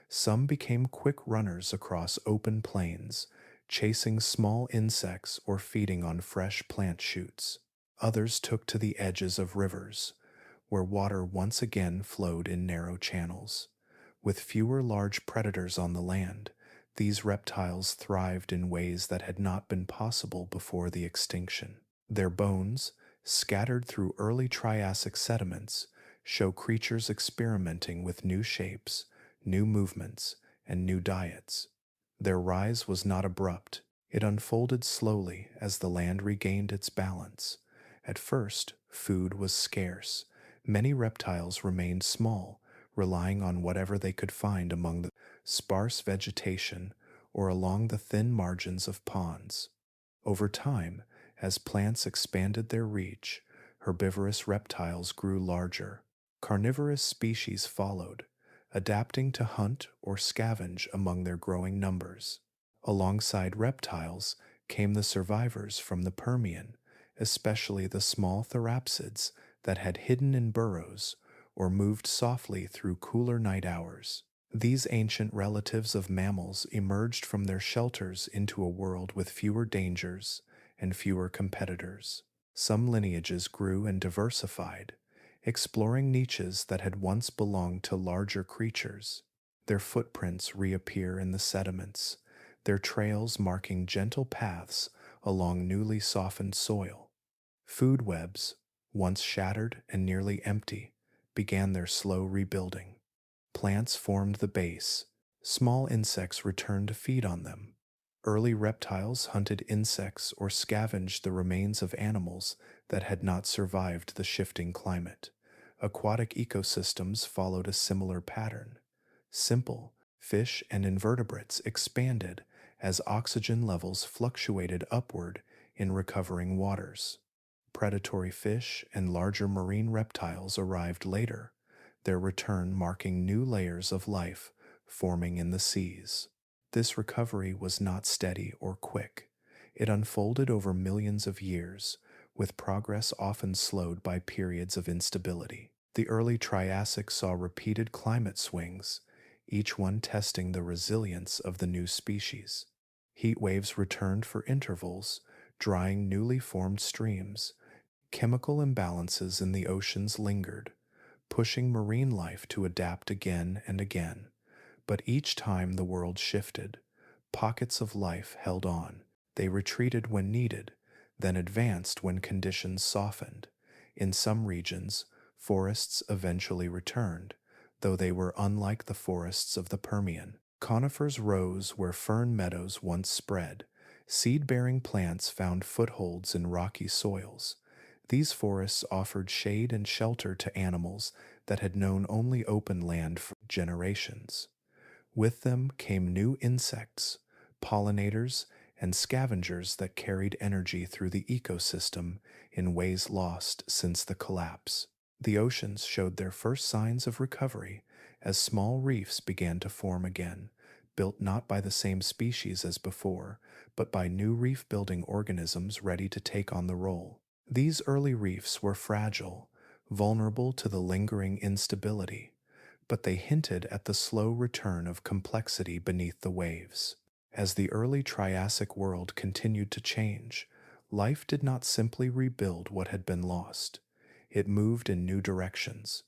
Some became quick runners across open plains, chasing small insects or feeding on fresh plant shoots. Others took to the edges of rivers, where water once again flowed in narrow channels. With fewer large predators on the land, these reptiles thrived in ways that had not been possible before the extinction. Their bones, scattered through early Triassic sediments, show creatures experimenting with new shapes, new movements, and new diets. Their rise was not abrupt. It unfolded slowly as the land regained its balance. At first, food was scarce. Many reptiles remained small, relying on whatever they could find among the sparse vegetation or along the thin margins of ponds. Over time, as plants expanded their reach, herbivorous reptiles grew larger. Carnivorous species followed, adapting to hunt or scavenge among their growing numbers. Alongside reptiles came the survivors from the Permian, especially the small therapsids that had hidden in burrows or moved softly through cooler night hours. These ancient relatives of mammals emerged from their shelters into a world with fewer dangers and fewer competitors. Some lineages grew and diversified, exploring niches that had once belonged to larger creatures. Their footprints reappear in the sediments, their trails marking gentle paths along newly softened soil. Food webs, once shattered and nearly empty, began their slow rebuilding. Plants formed the base. Small insects returned to feed on them. Early reptiles hunted insects or scavenged the remains of animals that had not survived the shifting climate. Aquatic ecosystems followed a similar pattern. Simple, fish and invertebrates expanded as oxygen levels fluctuated upward in recovering waters. Predatory fish and larger marine reptiles arrived later, their return marking new layers of life forming in the seas. This recovery was not steady or quick. It unfolded over millions of years, with progress often slowed by periods of instability. The early Triassic saw repeated climate swings, each one testing the resilience of the new species. Heat waves returned for intervals, drying newly formed streams, Chemical imbalances in the oceans lingered, pushing marine life to adapt again and again. But each time the world shifted, pockets of life held on. They retreated when needed, then advanced when conditions softened. In some regions, forests eventually returned, though they were unlike the forests of the Permian. Conifers rose where fern meadows once spread. Seed-bearing plants found footholds in rocky soils. These forests offered shade and shelter to animals that had known only open land for generations. With them came new insects, pollinators, and scavengers that carried energy through the ecosystem in ways lost since the collapse. The oceans showed their first signs of recovery as small reefs began to form again, built not by the same species as before, but by new reef-building organisms ready to take on the role. These early reefs were fragile, vulnerable to the lingering instability, but they hinted at the slow return of complexity beneath the waves. As the early Triassic world continued to change, life did not simply rebuild what had been lost. It moved in new directions.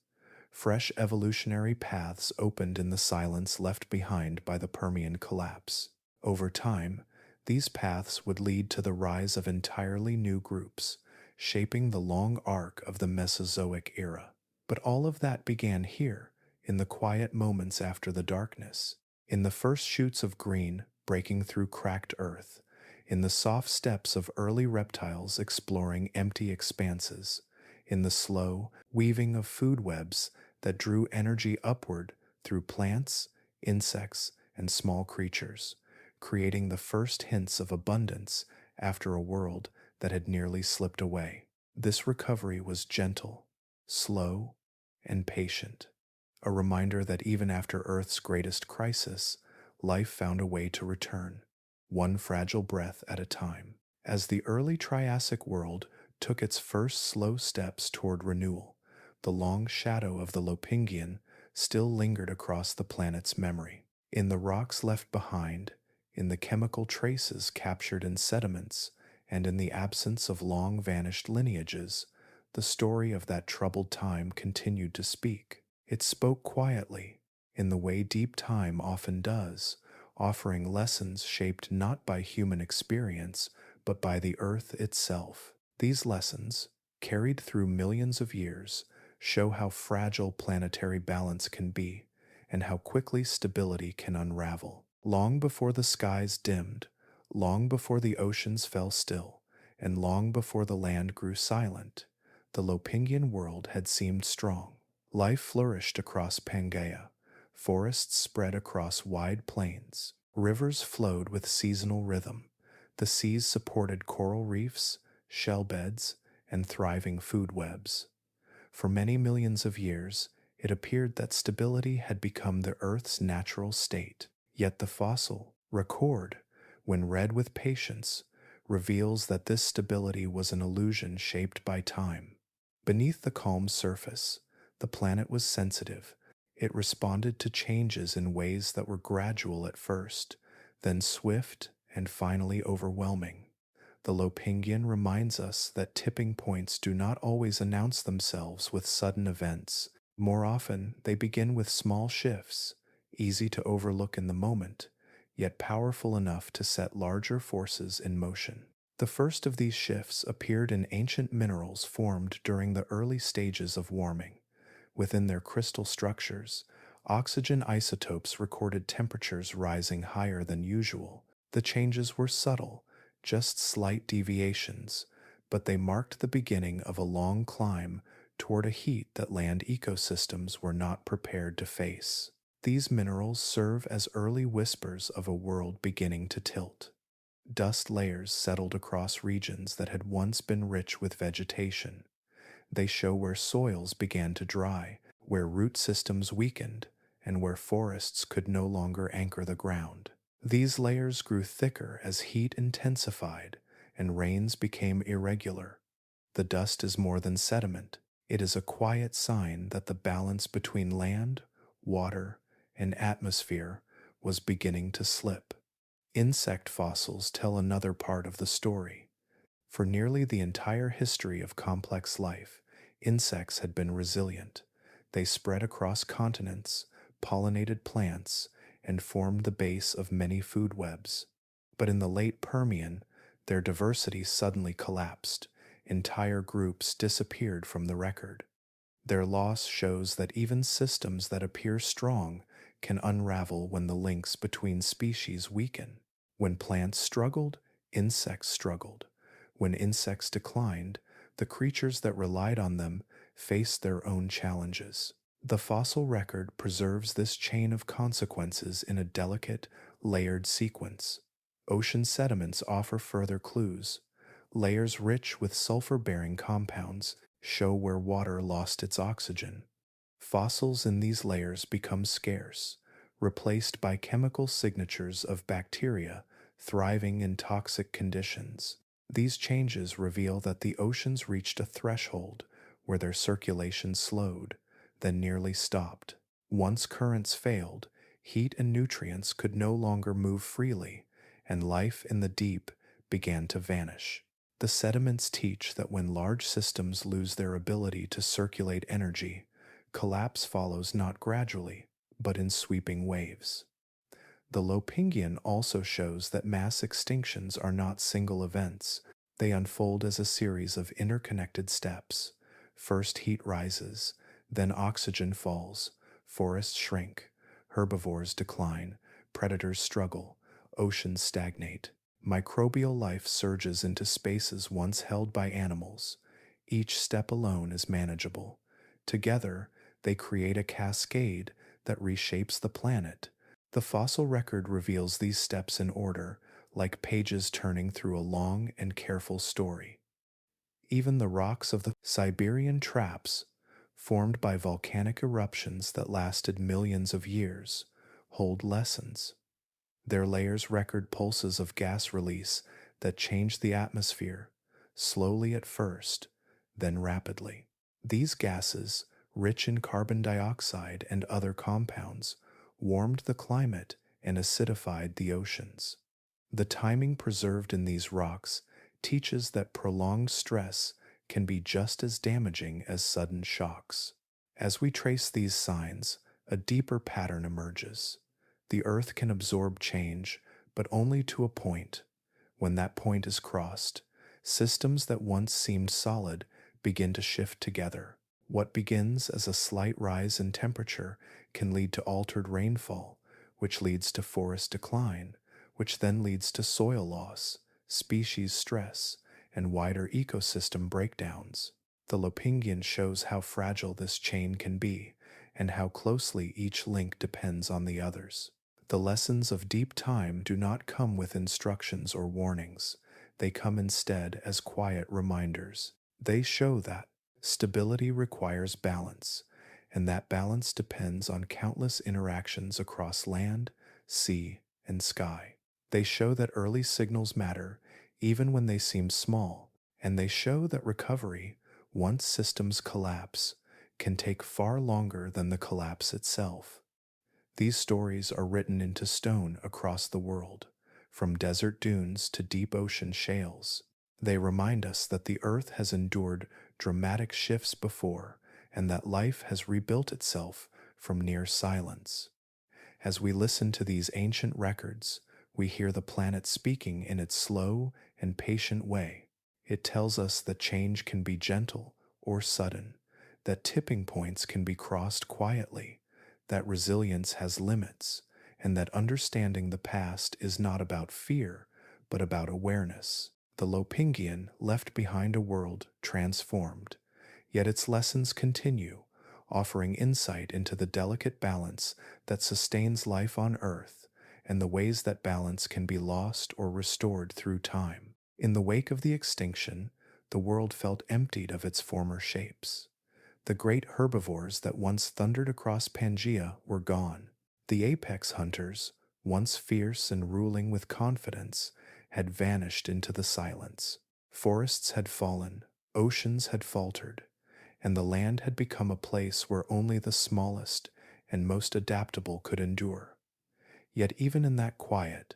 Fresh evolutionary paths opened in the silence left behind by the Permian collapse. Over time, these paths would lead to the rise of entirely new groups, shaping the long arc of the Mesozoic era. But all of that began here, in the quiet moments after the darkness, in the first shoots of green breaking through cracked earth, in the soft steps of early reptiles exploring empty expanses, in the slow weaving of food webs that drew energy upward through plants, insects, and small creatures, creating the first hints of abundance after a world that had nearly slipped away. This recovery was gentle, slow, and patient, a reminder that even after Earth's greatest crisis, life found a way to return, one fragile breath at a time. As the early Triassic world took its first slow steps toward renewal, the long shadow of the Lopingian still lingered across the planet's memory. In the rocks left behind, in the chemical traces captured in sediments, and in the absence of long-vanished lineages, the story of that troubled time continued to speak. It spoke quietly, in the way deep time often does, offering lessons shaped not by human experience, but by the earth itself. These lessons, carried through millions of years, show how fragile planetary balance can be, and how quickly stability can unravel. Long before the skies dimmed, long before the oceans fell still, and long before the land grew silent, the Lopingian world had seemed strong. Life flourished across Pangaea, forests spread across wide plains, rivers flowed with seasonal rhythm, the seas supported coral reefs, shell beds, and thriving food webs. For many millions of years, it appeared that stability had become the Earth's natural state. Yet the fossil record, when read with patience, reveals that this stability was an illusion shaped by time. Beneath the calm surface, the planet was sensitive. It responded to changes in ways that were gradual at first, then swift and finally overwhelming. The Lopingian reminds us that tipping points do not always announce themselves with sudden events. More often, they begin with small shifts, easy to overlook in the moment, yet powerful enough to set larger forces in motion. The first of these shifts appeared in ancient minerals formed during the early stages of warming. Within their crystal structures, oxygen isotopes recorded temperatures rising higher than usual. The changes were subtle, just slight deviations, but they marked the beginning of a long climb toward a heat that land ecosystems were not prepared to face. These minerals serve as early whispers of a world beginning to tilt. Dust layers settled across regions that had once been rich with vegetation. They show where soils began to dry, where root systems weakened, and where forests could no longer anchor the ground. These layers grew thicker as heat intensified and rains became irregular. The dust is more than sediment. It is a quiet sign that the balance between land, water, and atmosphere was beginning to slip. Insect fossils tell another part of the story. For nearly the entire history of complex life, insects had been resilient. They spread across continents, pollinated plants, and formed the base of many food webs. But in the late Permian, their diversity suddenly collapsed. Entire groups disappeared from the record. Their loss shows that even systems that appear strong can unravel when the links between species weaken. When plants struggled, insects struggled. When insects declined, the creatures that relied on them faced their own challenges. The fossil record preserves this chain of consequences in a delicate, layered sequence. Ocean sediments offer further clues. Layers rich with sulfur-bearing compounds show where water lost its oxygen. Fossils in these layers become scarce, replaced by chemical signatures of bacteria thriving in toxic conditions. These changes reveal that the oceans reached a threshold where their circulation slowed, then nearly stopped. Once currents failed, heat and nutrients could no longer move freely, and life in the deep began to vanish. The sediments teach that when large systems lose their ability to circulate energy, collapse follows not gradually, but in sweeping waves. The Lopingian also shows that mass extinctions are not single events. They unfold as a series of interconnected steps. First heat rises, then oxygen falls, forests shrink, herbivores decline, predators struggle, oceans stagnate. Microbial life surges into spaces once held by animals. Each step alone is manageable. Together, they create a cascade that reshapes the planet. The fossil record reveals these steps in order, like pages turning through a long and careful story. Even the rocks of the Siberian traps, formed by volcanic eruptions that lasted millions of years, hold lessons. Their layers record pulses of gas release that change the atmosphere, slowly at first, then rapidly. These gases, rich in carbon dioxide and other compounds, warmed the climate and acidified the oceans. The timing preserved in these rocks teaches that prolonged stress can be just as damaging as sudden shocks. As we trace these signs, a deeper pattern emerges. The Earth can absorb change, but only to a point. When that point is crossed, systems that once seemed solid begin to shift together. What begins as a slight rise in temperature can lead to altered rainfall, which leads to forest decline, which then leads to soil loss, species stress, and wider ecosystem breakdowns. The Lopingian shows how fragile this chain can be, and how closely each link depends on the others. The lessons of deep time do not come with instructions or warnings. They come instead as quiet reminders. They show that stability requires balance, and that balance depends on countless interactions across land, sea, and sky. They show that early signals matter, even when they seem small, and they show that recovery, once systems collapse, can take far longer than the collapse itself. These stories are written into stone across the world, from desert dunes to deep ocean shales. They remind us that the Earth has endured dramatic shifts before, and that life has rebuilt itself from near silence. As we listen to these ancient records, we hear the planet speaking in its slow and patient way. It tells us that change can be gentle or sudden, that tipping points can be crossed quietly, that resilience has limits, and that understanding the past is not about fear, but about awareness. The Lopingian left behind a world transformed, yet its lessons continue, offering insight into the delicate balance that sustains life on Earth and the ways that balance can be lost or restored through time. In the wake of the extinction, the world felt emptied of its former shapes. The great herbivores that once thundered across Pangaea were gone. The apex hunters, once fierce and ruling with confidence, had vanished into the silence. Forests had fallen, oceans had faltered, and the land had become a place where only the smallest and most adaptable could endure. Yet even in that quiet,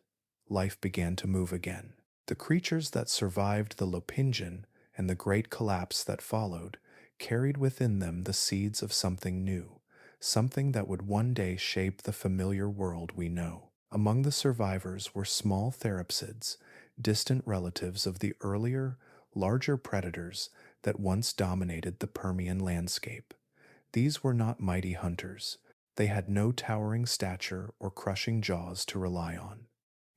life began to move again. The creatures that survived the Lopingian and the great collapse that followed carried within them the seeds of something new, something that would one day shape the familiar world we know. Among the survivors were small therapsids, distant relatives of the earlier, larger predators that once dominated the Permian landscape. These were not mighty hunters. They had no towering stature or crushing jaws to rely on.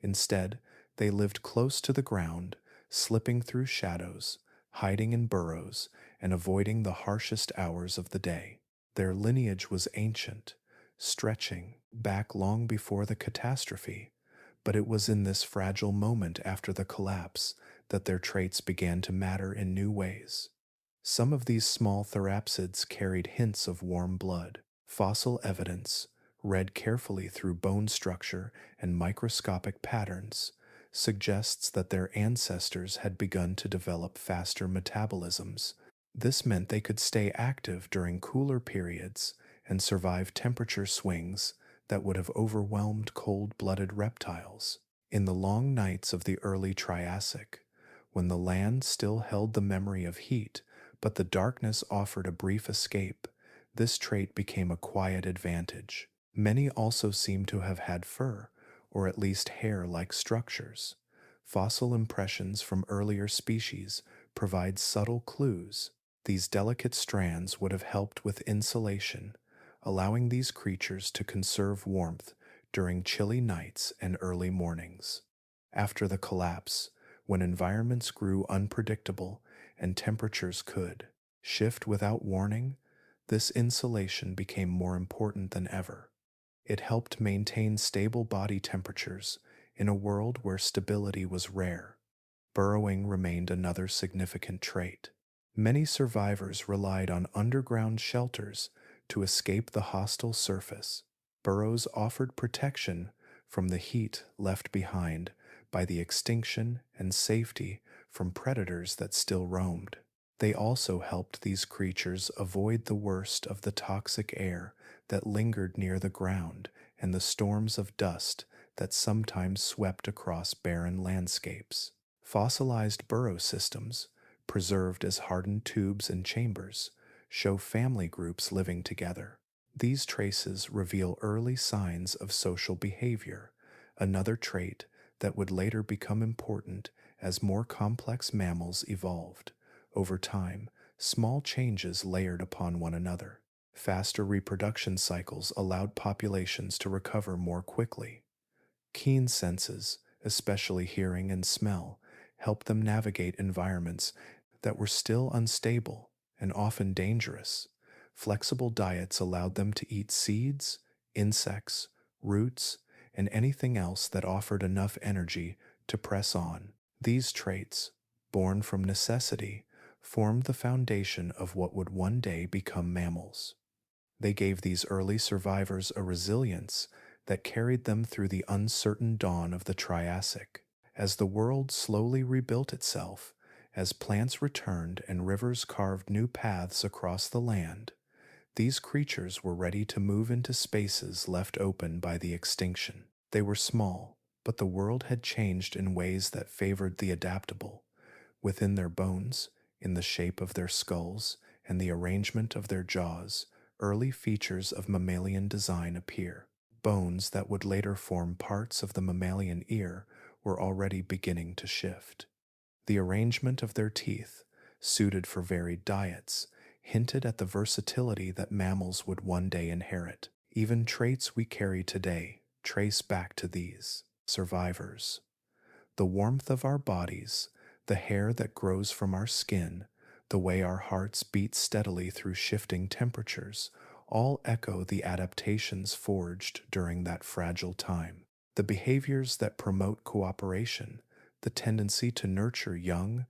Instead, they lived close to the ground, slipping through shadows, hiding in burrows, and avoiding the harshest hours of the day. Their lineage was ancient, stretching back long before the catastrophe, but it was in this fragile moment after the collapse that their traits began to matter in new ways. Some of these small therapsids carried hints of warm blood. Fossil evidence, read carefully through bone structure and microscopic patterns, suggests that their ancestors had begun to develop faster metabolisms. This meant they could stay active during cooler periods and survive temperature swings that would have overwhelmed cold-blooded reptiles. In the long nights of the early Triassic, when the land still held the memory of heat, but the darkness offered a brief escape, this trait became a quiet advantage. Many also seem to have had fur, or at least hair-like structures. Fossil impressions from earlier species provide subtle clues. These delicate strands would have helped with insulation, allowing these creatures to conserve warmth during chilly nights and early mornings. After the collapse, when environments grew unpredictable and temperatures could shift without warning, this insulation became more important than ever. It helped maintain stable body temperatures in a world where stability was rare. Burrowing remained another significant trait. Many survivors relied on underground shelters to escape the hostile surface. Burrows offered protection from the heat left behind by the extinction and safety from predators that still roamed. They also helped these creatures avoid the worst of the toxic air that lingered near the ground and the storms of dust that sometimes swept across barren landscapes. Fossilized burrow systems, preserved as hardened tubes and chambers, show family groups living together. These traces reveal early signs of social behavior, another trait that would later become important as more complex mammals evolved. Over time, small changes layered upon one another. Faster reproduction cycles allowed populations to recover more quickly. Keen senses, especially hearing and smell, helped them navigate environments that were still unstable and often dangerous. Flexible diets allowed them to eat seeds, insects, roots, and anything else that offered enough energy to press on. These traits, born from necessity, formed the foundation of what would one day become mammals. They gave these early survivors a resilience that carried them through the uncertain dawn of the Triassic. As the world slowly rebuilt itself, as plants returned and rivers carved new paths across the land, these creatures were ready to move into spaces left open by the extinction. They were small, but the world had changed in ways that favored the adaptable. Within their bones, in the shape of their skulls, and the arrangement of their jaws, early features of mammalian design appear. Bones that would later form parts of the mammalian ear were already beginning to shift. The arrangement of their teeth, suited for varied diets, hinted at the versatility that mammals would one day inherit. Even traits we carry today trace back to these survivors. The warmth of our bodies, the hair that grows from our skin, the way our hearts beat steadily through shifting temperatures, all echo the adaptations forged during that fragile time. The behaviors that promote cooperation, the tendency to nurture young,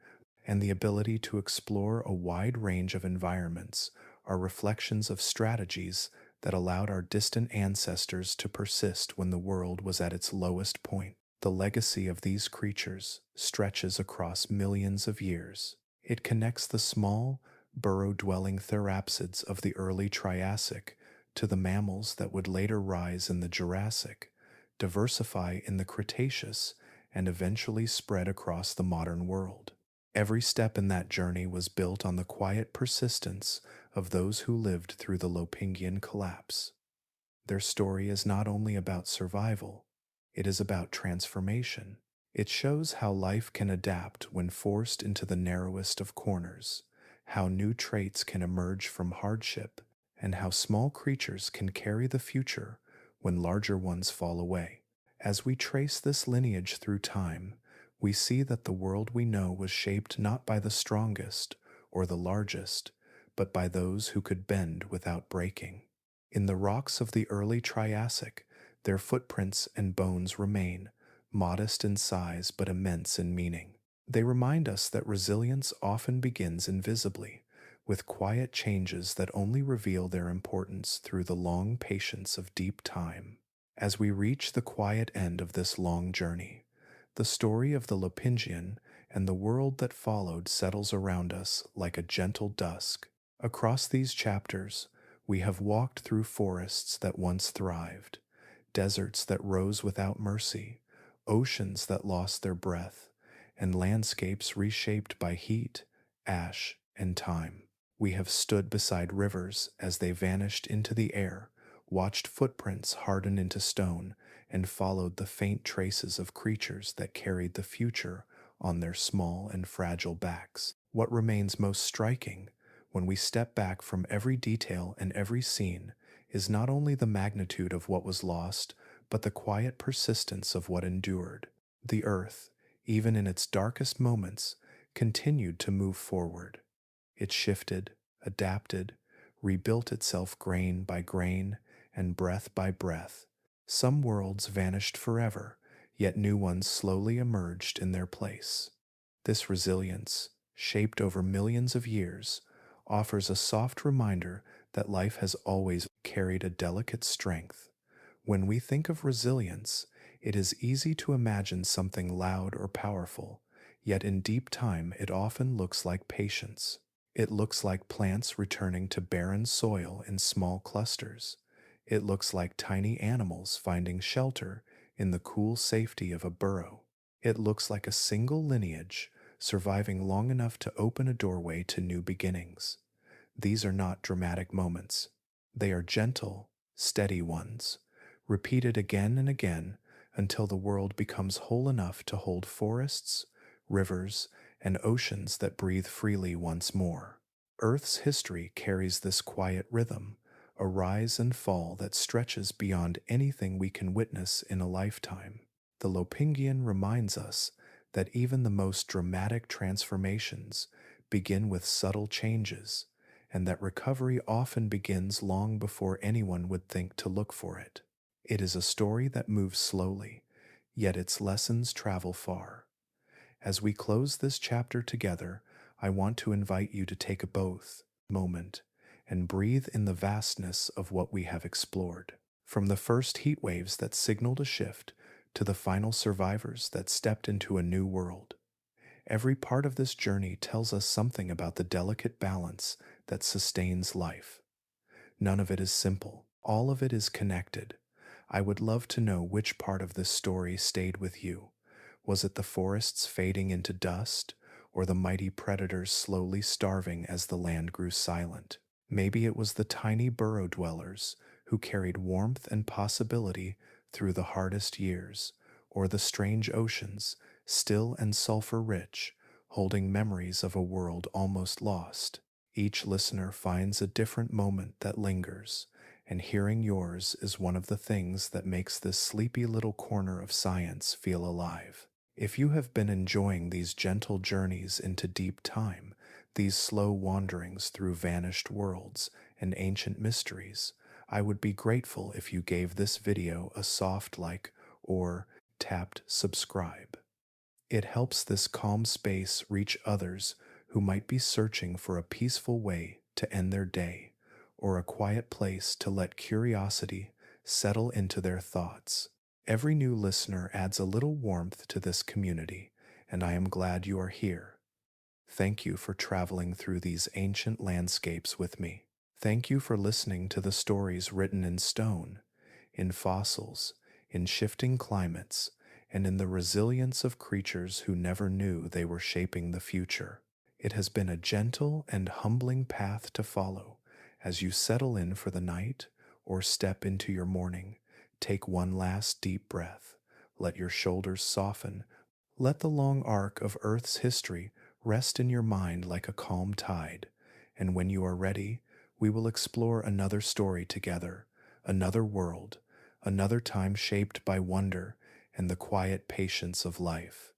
and the ability to explore a wide range of environments are reflections of strategies that allowed our distant ancestors to persist when the world was at its lowest point. The legacy of these creatures stretches across millions of years. It connects the small, burrow-dwelling therapsids of the early Triassic to the mammals that would later rise in the Jurassic, diversify in the Cretaceous, and eventually spread across the modern world. Every step in that journey was built on the quiet persistence of those who lived through the Lopingian collapse. Their story is not only about survival, it is about transformation. It shows how life can adapt when forced into the narrowest of corners, how new traits can emerge from hardship, and how small creatures can carry the future when larger ones fall away. As we trace this lineage through time, we see that the world we know was shaped not by the strongest or the largest, but by those who could bend without breaking. In the rocks of the early Triassic, their footprints and bones remain, modest in size but immense in meaning. They remind us that resilience often begins invisibly, with quiet changes that only reveal their importance through the long patience of deep time. As we reach the quiet end of this long journey, the story of the Lopingian and the world that followed settles around us like a gentle dusk. Across these chapters, we have walked through forests that once thrived, deserts that rose without mercy, oceans that lost their breath, and landscapes reshaped by heat, ash, and time. We have stood beside rivers as they vanished into the air, watched footprints harden into stone, and followed the faint traces of creatures that carried the future on their small and fragile backs. What remains most striking when we step back from every detail and every scene is not only the magnitude of what was lost, but the quiet persistence of what endured. The earth, even in its darkest moments, continued to move forward. It shifted, adapted, rebuilt itself grain by grain and breath by breath. Some worlds vanished forever, yet new ones slowly emerged in their place. This resilience, shaped over millions of years, offers a soft reminder that life has always carried a delicate strength. When we think of resilience, it is easy to imagine something loud or powerful, yet in deep time it often looks like patience. It looks like plants returning to barren soil in small clusters. It looks like tiny animals finding shelter in the cool safety of a burrow. It looks like a single lineage surviving long enough to open a doorway to new beginnings. These are not dramatic moments. They are gentle, steady ones, repeated again and again until the world becomes whole enough to hold forests, rivers, and oceans that breathe freely once more. Earth's history carries this quiet rhythm, a rise and fall that stretches beyond anything we can witness in a lifetime. The Lopingian reminds us that even the most dramatic transformations begin with subtle changes, and that recovery often begins long before anyone would think to look for it. It is a story that moves slowly, yet its lessons travel far. As we close this chapter together, I want to invite you to take a moment and breathe in the vastness of what we have explored. From the first heat waves that signaled a shift to the final survivors that stepped into a new world, every part of this journey tells us something about the delicate balance that sustains life. None of it is simple. All of it is connected. I would love to know which part of this story stayed with you. Was it the forests fading into dust, or the mighty predators slowly starving as the land grew silent? Maybe it was the tiny burrow dwellers who carried warmth and possibility through the hardest years, or the strange oceans, still and sulfur-rich, holding memories of a world almost lost. Each listener finds a different moment that lingers, and hearing yours is one of the things that makes this sleepy little corner of science feel alive. If you have been enjoying these gentle journeys into deep time, these slow wanderings through vanished worlds and ancient mysteries, I would be grateful if you gave this video a soft like or tapped subscribe. It helps this calm space reach others who might be searching for a peaceful way to end their day, or a quiet place to let curiosity settle into their thoughts. Every new listener adds a little warmth to this community, and I am glad you are here. Thank you for traveling through these ancient landscapes with me. Thank you for listening to the stories written in stone, in fossils, in shifting climates, and in the resilience of creatures who never knew they were shaping the future. It has been a gentle and humbling path to follow as you settle in for the night or step into your morning. Take one last deep breath. Let your shoulders soften. Let the long arc of Earth's history rest in your mind like a calm tide. And when you are ready, we will explore another story together, another world, another time shaped by wonder and the quiet patience of life.